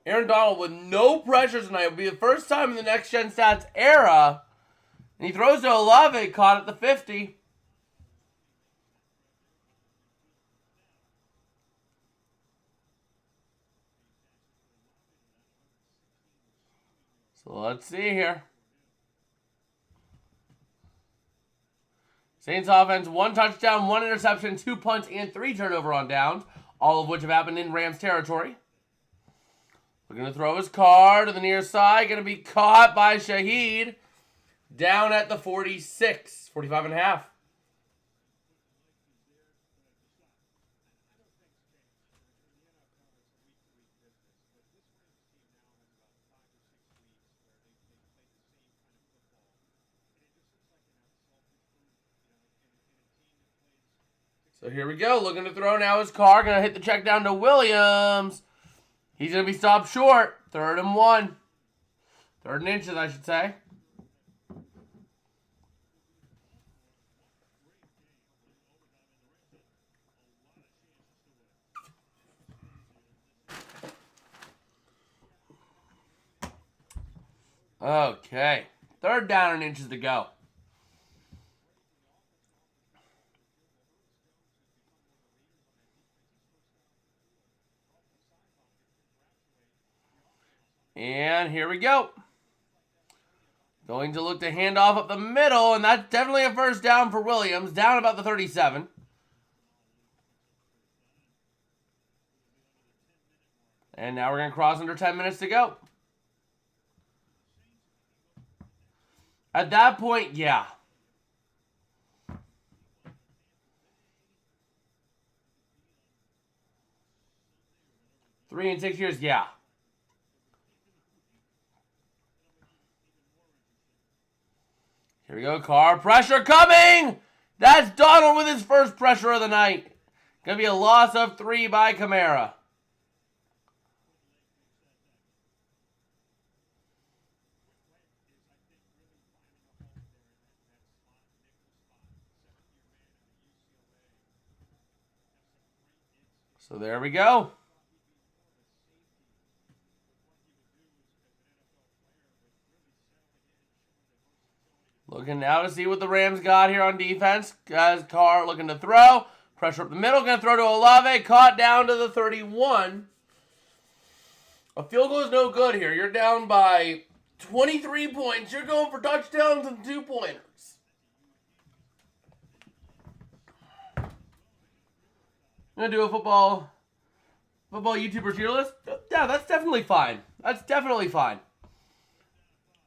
Aaron Donald with no pressure tonight. It will be the first time in the Next Gen Stats era. And he throws to Olave, caught at the 50. So let's see here. Saints offense, 1 touchdown, 1 interception, 2 punts, and 3 turnover on downs, all of which have happened in Rams territory. Looking to throw his car to the near side. Going to be caught by Shaheed. Down at the 46. 45 and a half. So here we go. Looking to throw now his car. Going to hit the check down to Williams. He's going to be stopped short. 3rd and 1. 3rd and inches, I should say. Okay. 3rd down and inches to go. And here we go. Going to look to hand off up the middle, and that's definitely a 1st down for Williams. Down about the 37. And now we're going to cross under 10 minutes to go. At that point, yeah. 3 and 6 years, yeah. Here we go, Carr. Pressure coming! That's Donald with his 1st pressure of the night. Going to be a loss of 3 by Kamara. So there we go. Looking now to see what the Rams got here on defense. As Carr looking to throw. Pressure up the middle. Going to throw to Olave. Caught down to the 31. A field goal is no good here. You're down by 23 points. You're going for touchdowns and 2-pointers. I'm going to do a football YouTuber tier list. Yeah, that's definitely fine. That's definitely fine.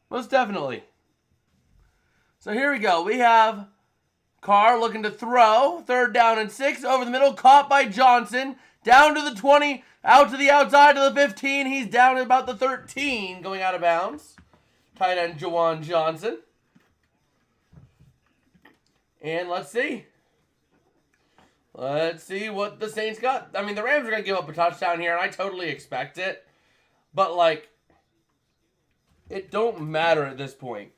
Most definitely. So here we go. We have Carr looking to throw. 3rd down and 6. Over the middle. Caught by Johnson. Down to the 20. Out to the outside to the 15. He's down at about the 13. Going out of bounds. Tight end Juwan Johnson. And let's see. Let's see what the Saints got. I mean, the Rams are going to give up a touchdown here, and I totally expect it. But, like, it don't matter at this point.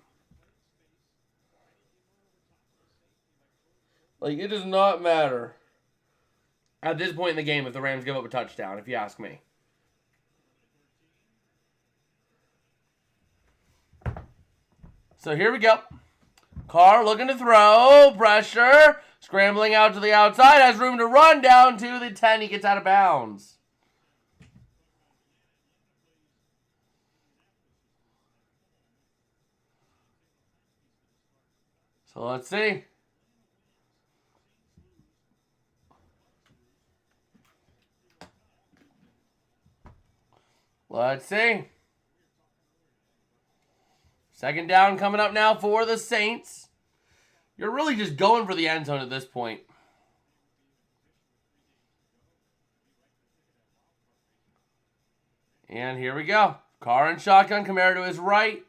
Like, it does not matter at this point in the game if the Rams give up a touchdown, if you ask me. So here we go. Carr looking to throw. Pressure. Scrambling out to the outside. Has room to run down to the 10. He gets out of bounds. So let's see. Let's see. 2nd down coming up now for the Saints. You're really just going for the end zone at this point. And here we go. Carr and shotgun. Kamara to his right.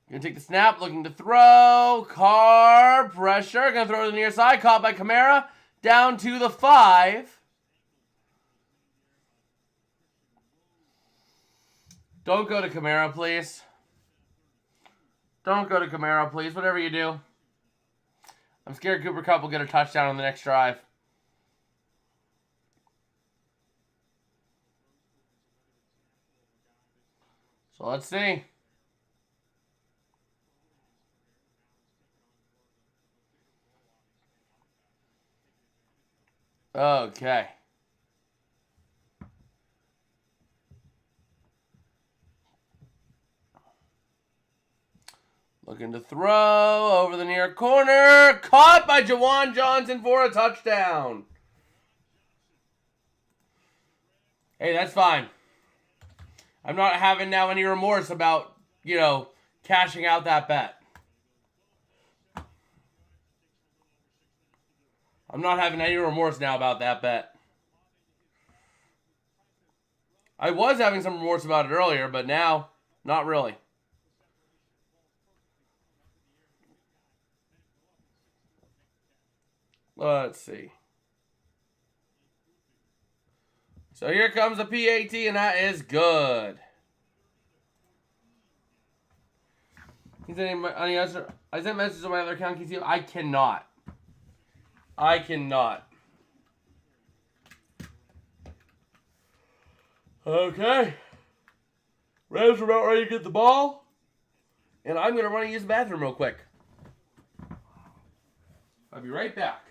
Gonna take the snap. Looking to throw. Carr. Pressure. Gonna throw to the near side. Caught by Kamara. Down to the 5. Don't go to Kamara, please. Don't go to Kamara, please. Whatever you do. I'm scared Cooper Kupp will get a touchdown on the next drive. So let's see. Okay. Looking to throw over the near corner. Caught by Juwan Johnson for a touchdown. Hey, that's fine. I'm not having now any remorse about, cashing out that bet. I'm not having any remorse now about that bet. I was having some remorse about it earlier, but now, not really. Let's see. So here comes the PAT, and that is good. He said, I sent messages on my other account. Can you see? I cannot. I cannot. Okay. Rams are about ready to get the ball. and I'm going to run and use the bathroom real quick. I'll be right back.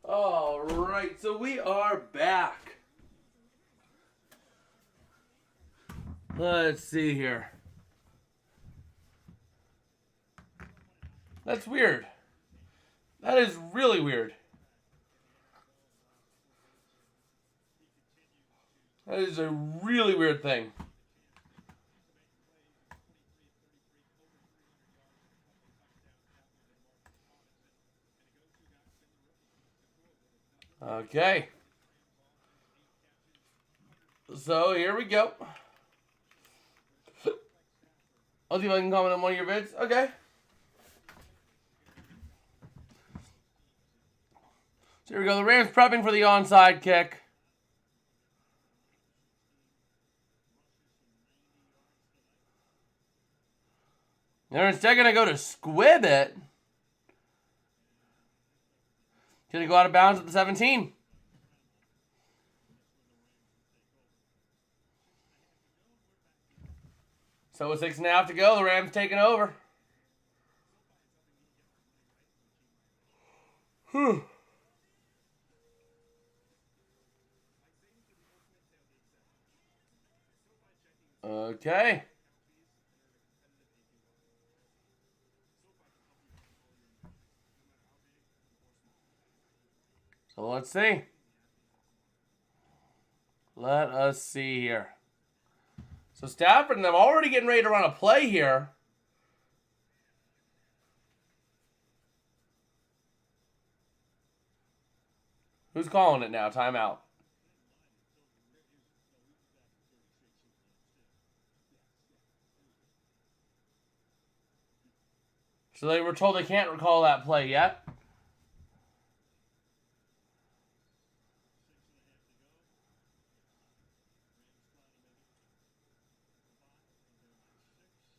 All right, so we are back. Let's see here. That's weird. That is really weird. That is a really weird thing. Okay. So here we go. I'll see if I can comment on one of your vids. Okay. So here we go. The Rams prepping for the onside kick. They're instead going to go to squib it. Going to go out of bounds at the 17. So with 6.5 to go, the Rams taking over. Okay. So let's see. Let us see here. So Stafford and them already getting ready to run a play here. Who's calling it now? Timeout. So they were told they can't recall that play yet.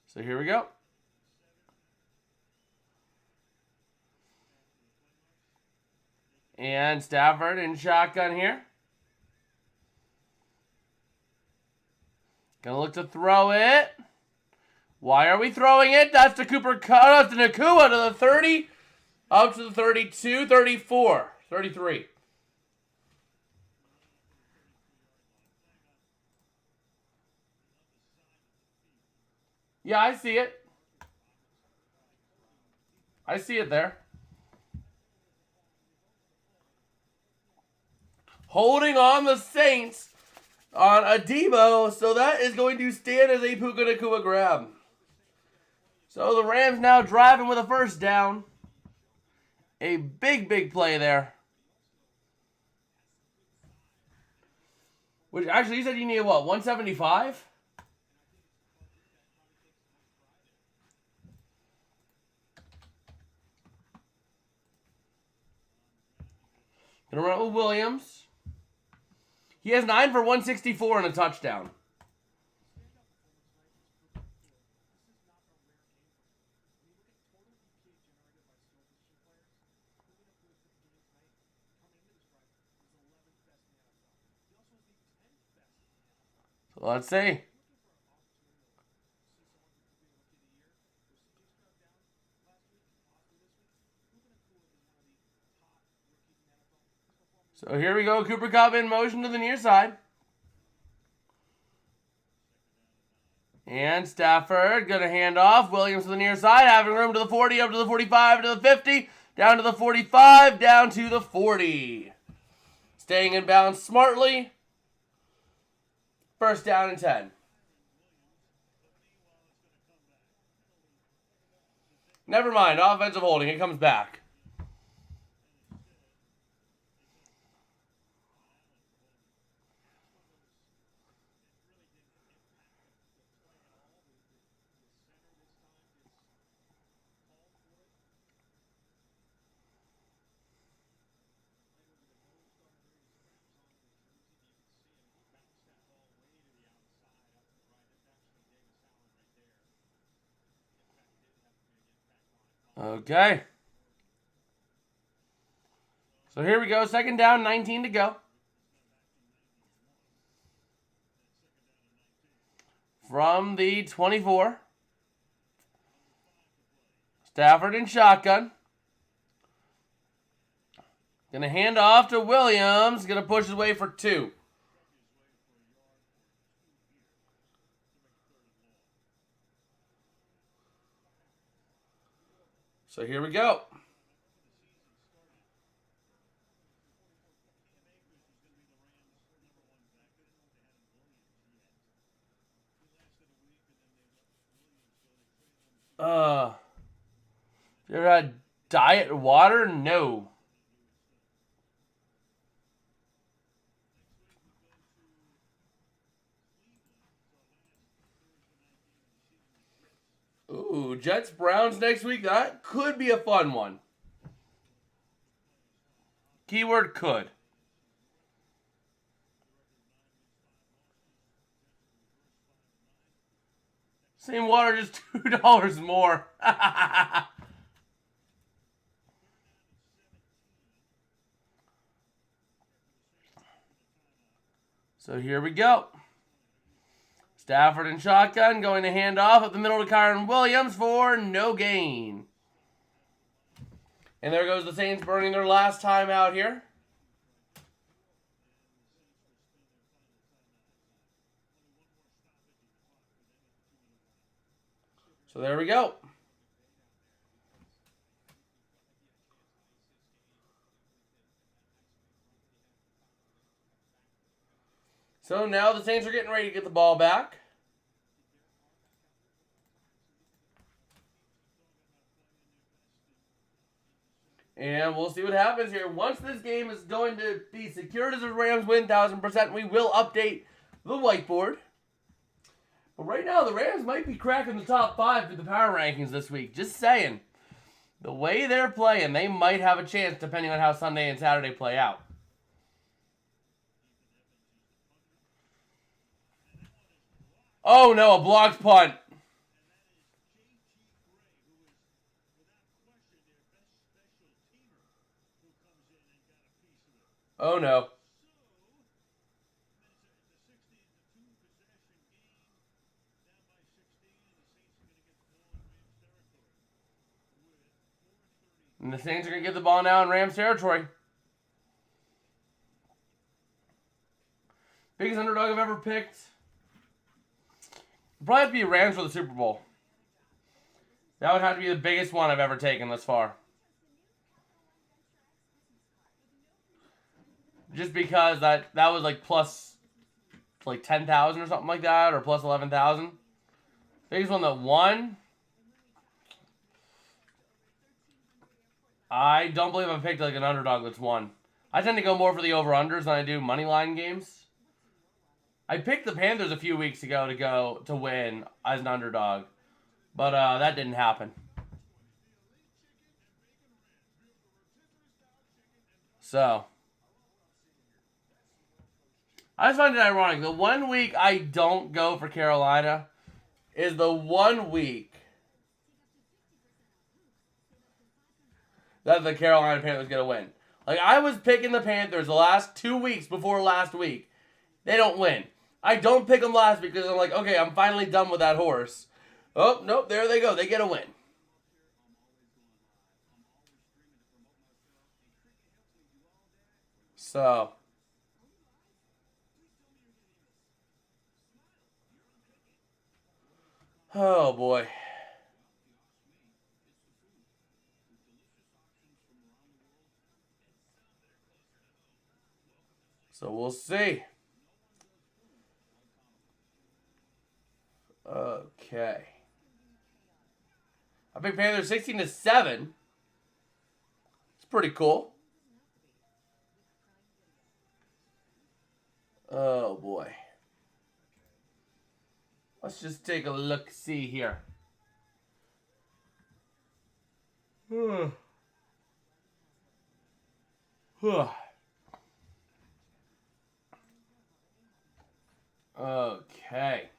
So here we go. And Stafford in shotgun here. Gonna look to throw it. Why are we throwing it? That's the Cooper Cup. That's the Nakua to the 30. Up to the 32, 34, 33. Yeah, I see it. I see it there. Holding on the Saints on Adebo, so that is going to stand as a Puka Nakua grab. So the Rams now driving with a first down. A big, big play there. Which actually, you said you needed what, 175? Gonna run it with Williams. He has 9 for 164 and a touchdown. So let's see. So here we go. Cooper Kupp in motion to the near side. And Stafford going to hand off. Williams to the near side, having room to the 40, up to the 45, to the 50, down to the 45, down to the 40. Staying in bounds smartly. First down and 10. Never mind. Offensive holding. It comes back. Okay. So here we go. Second down, 19 to go. From the 24. Stafford in shotgun. Gonna hand off to Williams. Gonna push his way for 2. So here we go. You ever had diet water? No. Ooh, Jets Browns next week. That could be a fun one. Keyword could. Same water, just $2 more. So here we go. Stafford and shotgun going to hand off up the middle to Kyron Williams for no gain. And there goes the Saints burning their last time out here. So there we go. So now the Saints are getting ready to get the ball back. And we'll see what happens here. Once this game is going to be secured as the Rams win 1,000%, we will update the whiteboard. But right now, the Rams might be cracking the top 5 for the power rankings this week. Just saying. The way they're playing, they might have a chance depending on how Sunday and Saturday play out. Oh no, a blocked punt. Oh no. And the Saints are going to get the ball now in Rams territory. Biggest underdog I've ever picked. It'd probably have to be Rams for the Super Bowl. That would have to be the biggest one I've ever taken thus far. Just because that was like plus like 10,000 or something like that, or plus 11,000. Biggest one that won. I don't believe I've picked like an underdog that's won. I tend to go more for the over-unders than I do money line games. I picked the Panthers a few weeks ago to win as an underdog, but that didn't happen. So, I just find it ironic. The 1 week I don't go for Carolina is the 1 week that the Carolina Panthers going to win. Like, I was picking the Panthers the last 2 weeks before last week. They don't win. I don't pick them last week because I'm like, okay, I'm finally done with that horse. Oh, nope, there they go. They get a win. So, oh boy. So we'll see. Okay. I picked Panthers 16-7. It's pretty cool. Oh boy. Let's just take a look, see here. Okay.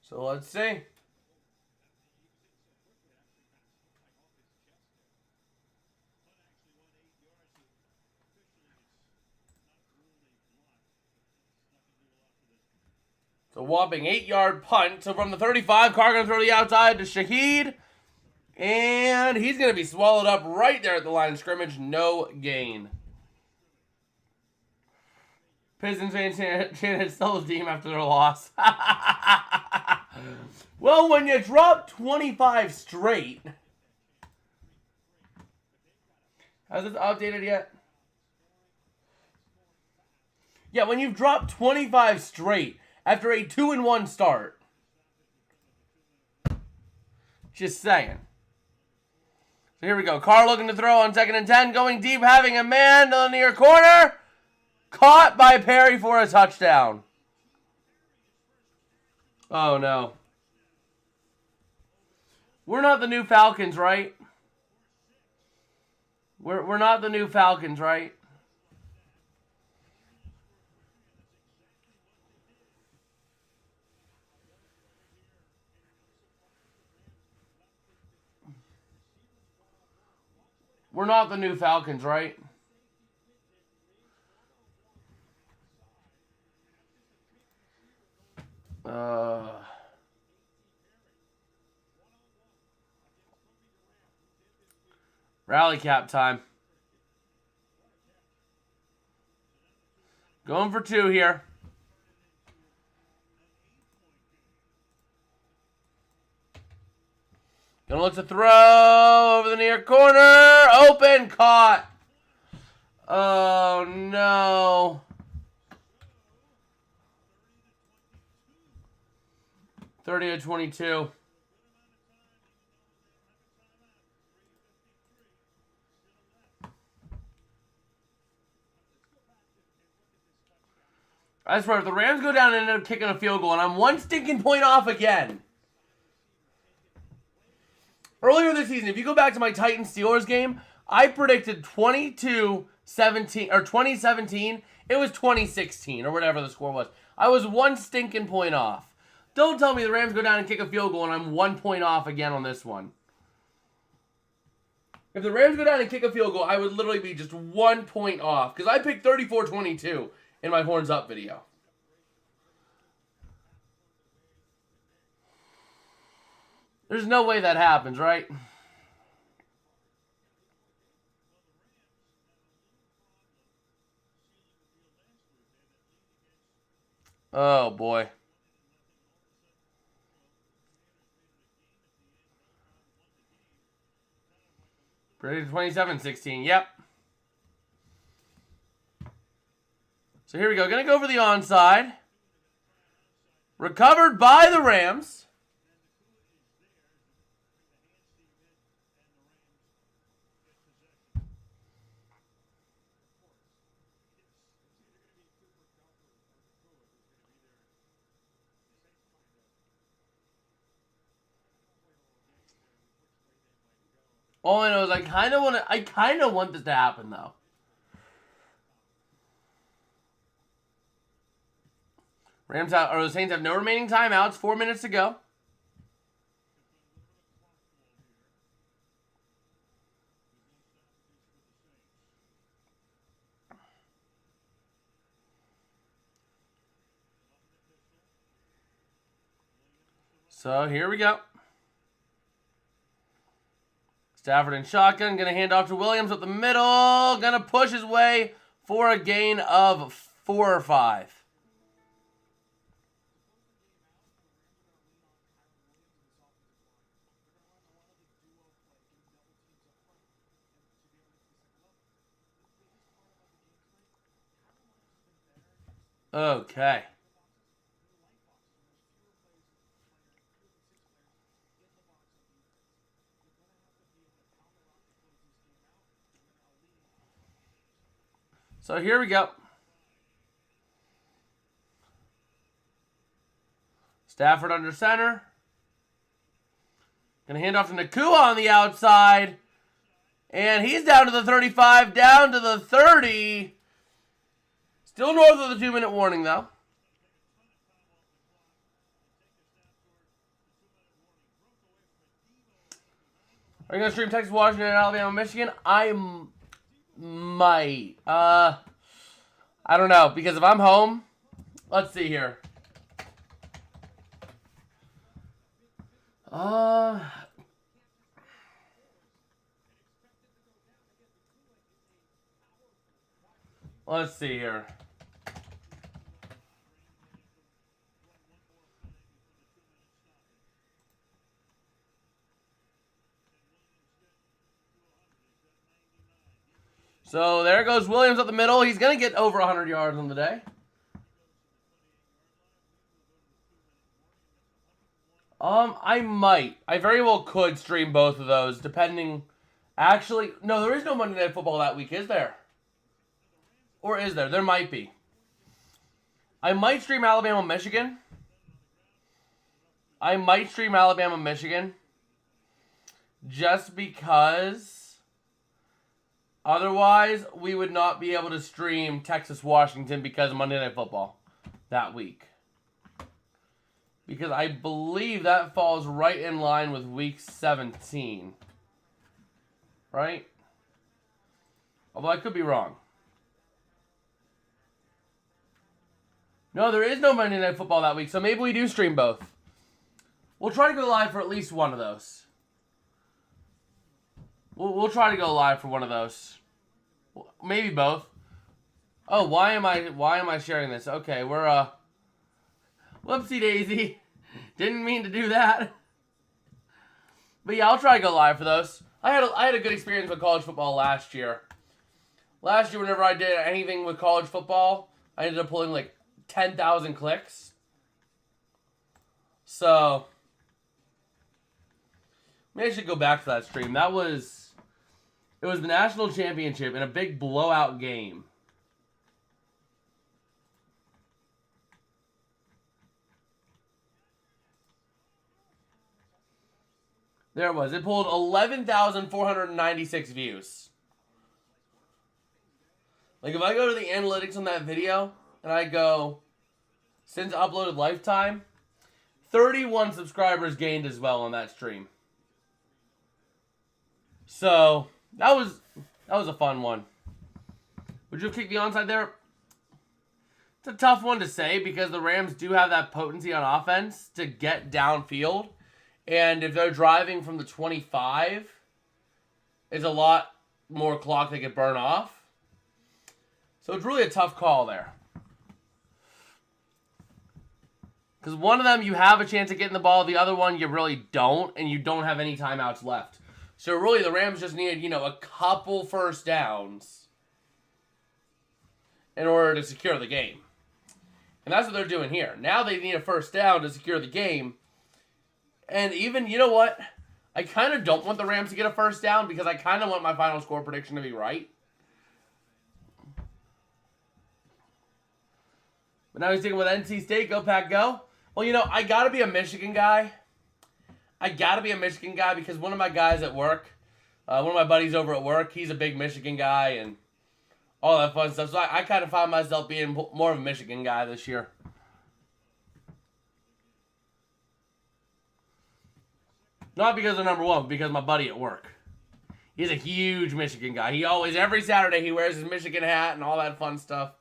So let's see. It's a whopping 8-yard punt. So from the 35, Carr going to throw the outside to Shaheed. And he's going to be swallowed up right there at the line of scrimmage. No gain. Pistons fans chanted it's still the team after their loss. Well, when you drop 25 straight. Has it updated yet? Yeah, when you've dropped 25 straight after a 2-1 start. Just saying. So here we go. Carr looking to throw on 2nd and 10. Going deep, having a man to the near corner. Caught by Perry for a touchdown. Oh, no. We're not the new Falcons, right? We're not the new Falcons, right? We're not the new Falcons, right? Rally cap time. Going for 2 here. Gonna look to throw over the near corner. Open, caught. Oh, no. 30-22. I swear, if the Rams go down and end up kicking a field goal, and I'm 1 stinking point off again. Earlier this season, if you go back to my Titans-Steelers game, I predicted 22-17, or 2017. It was 2016, or whatever the score was. I was 1 stinking point off. Don't tell me the Rams go down and kick a field goal, and I'm 1 point off again on this one. If the Rams go down and kick a field goal, I would literally be just 1 point off. Because I picked 34-22 in my Horns Up video. There's no way that happens, right? Oh, boy. Predicted 27-16. Yep. So here we go. Going to go for the onside. Recovered by the Rams. All I know is I kind of want this to happen, though. The Saints have no remaining timeouts. 4 minutes to go. So here we go. Stafford in shotgun. Going to hand off to Williams up the middle. Going to push his way for a gain of 4 or 5. Okay. So here we go. Stafford under center. Gonna hand off to Nakua on the outside. And he's down to the 35, down to the 30. Still north of the 2-minute warning, though. Are you going to stream Texas, Washington, Alabama, Michigan? I might. I don't know, because if I'm home, let's see here. Let's see here. So there goes Williams up the middle. He's going to get over 100 yards on the day. I might. I very well could stream both of those, depending. Actually, no, there is no Monday Night Football that week, is there? Or is there? There might be. I might stream Alabama, Michigan. Just because otherwise we would not be able to stream Texas, Washington because of Monday Night Football that week. Because I believe that falls right in line with week 17. Right? Although I could be wrong. No, there is no Monday Night Football that week, so maybe we do stream both. We'll try to go live for at least one of those. We'll try to go live for one of those. Maybe both. Oh, why am I sharing this? Okay, we're whoopsie daisy. Didn't mean to do that. But yeah, I'll try to go live for those. I had a good experience with college football last year. Last year, whenever I did anything with college football, I ended up pulling like 10,000 clicks. So maybe I should go back to that stream. It was the national championship in a big blowout game. There it was. It pulled 11,496 views. Like if I go to the analytics on that video and I go, since uploaded lifetime, 31 subscribers gained as well on that stream. So that was a fun one. Would you kick the onside there? It's a tough one to say because the Rams do have that potency on offense to get downfield. And if they're driving from the 25, it's a lot more clock they could burn off. So it's really a tough call there. Because one of them, you have a chance of getting the ball. The other one, you really don't. And you don't have any timeouts left. So really, the Rams just needed, a couple first downs in order to secure the game. And that's what they're doing here. Now they need a first down to secure the game. And even, you know what? I kind of don't want the Rams to get a first down because I kind of want my final score prediction to be right. But now he's sticking with NC State. Go, Pack, go. Well, I got to be a Michigan guy. Because one of my guys at work One of my buddies over at work, he's a big Michigan guy and all that fun stuff. So I kind of find myself being more of a Michigan guy this year. Not because they're number one, but because my buddy at work. He's a huge Michigan guy. He always, every Saturday, he wears his Michigan hat and all that fun stuff.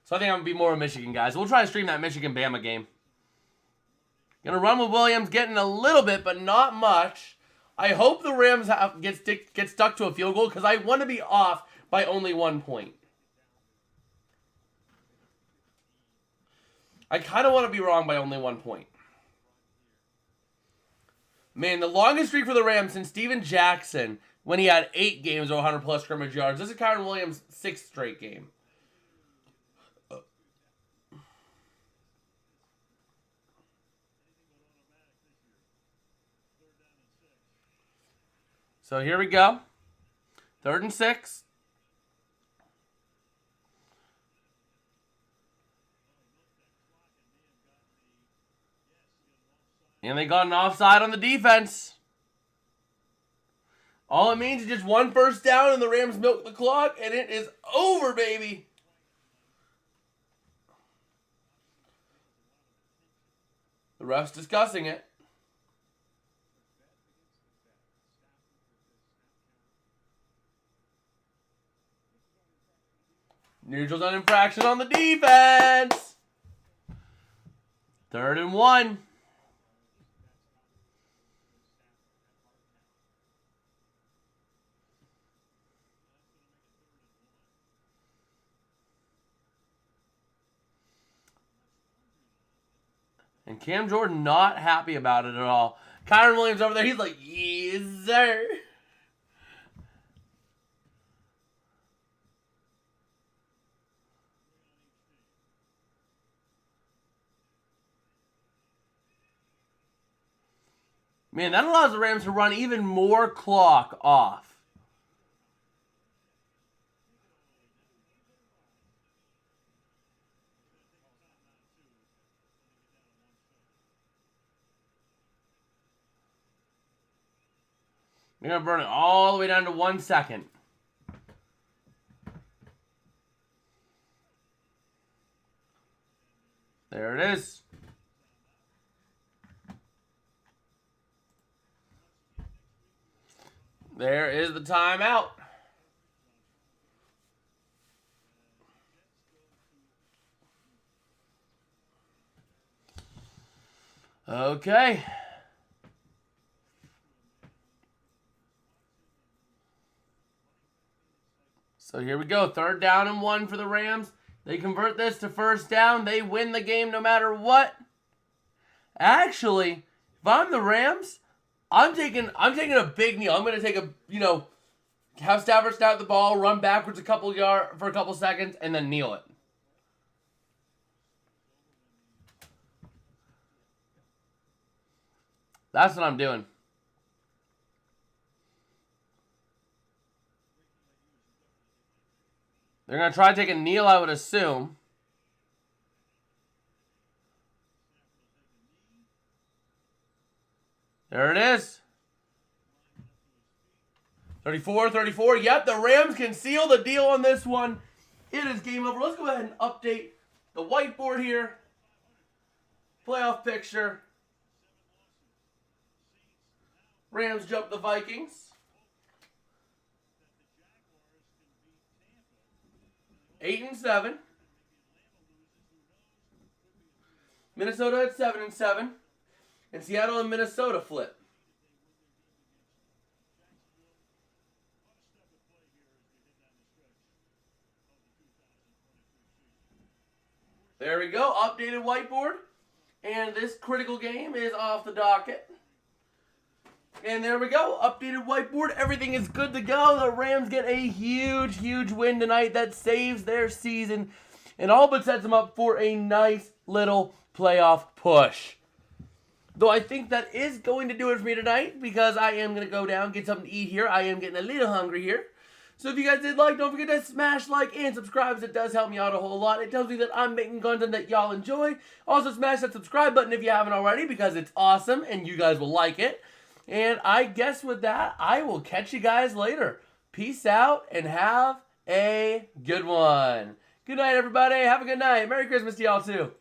So I think I'm going to be more of a Michigan guy. So we'll try to stream that Michigan-Bama game. Going to run with Williams, getting a little bit, but not much. I hope the Rams get stuck to a field goal because I want to be off by only 1 point. I kind of want to be wrong by only 1 point. Man, the longest streak for the Rams since Steven Jackson when he had 8 games or 100-plus scrimmage yards. This is Kyren Williams' 6th straight game. So here we go. 3rd and 6. And they got an offside on the defense. All it means is just 1 first down and the Rams milk the clock and it is over, baby. The ref's discussing it. Neutral's on infraction on the defense. 3rd and 1. And Cam Jordan not happy about it at all. Kyren Williams over there, he's like, yes, sir. Man, that allows the Rams to run even more clock off. They're going to burn it all the way down to 1 second. There it is. There is the timeout. Okay. So here we go. 3rd down and 1 for the Rams. They convert this to 1st down. They win the game no matter what. Actually, if I'm the Rams, I'm taking a big kneel. I'm going to take have Stafford snap the ball, run backwards a couple yards for a couple seconds, and then kneel it. That's what I'm doing. They're going to try to take a kneel, I would assume. There it is. 34-34. Yep, the Rams can seal the deal on this one. It is game over. Let's go ahead and update the whiteboard here. Playoff picture. Rams jump the Vikings. 8-7. Minnesota at 7-7. And Seattle and Minnesota flip. There we go. Updated whiteboard. And this critical game is off the docket. And there we go. Updated whiteboard. Everything is good to go. The Rams get a huge, huge win tonight that saves their season and all but sets them up for a nice little playoff push. Though I think that is going to do it for me tonight because I am going to go down, get something to eat here. I am getting a little hungry here. So if you guys did like, don't forget to smash like and subscribe because it does help me out a whole lot. It tells me that I'm making content that y'all enjoy. Also smash that subscribe button if you haven't already because it's awesome and you guys will like it. And I guess with that, I will catch you guys later. Peace out and have a good one. Good night, everybody. Have a good night. Merry Christmas to y'all, too.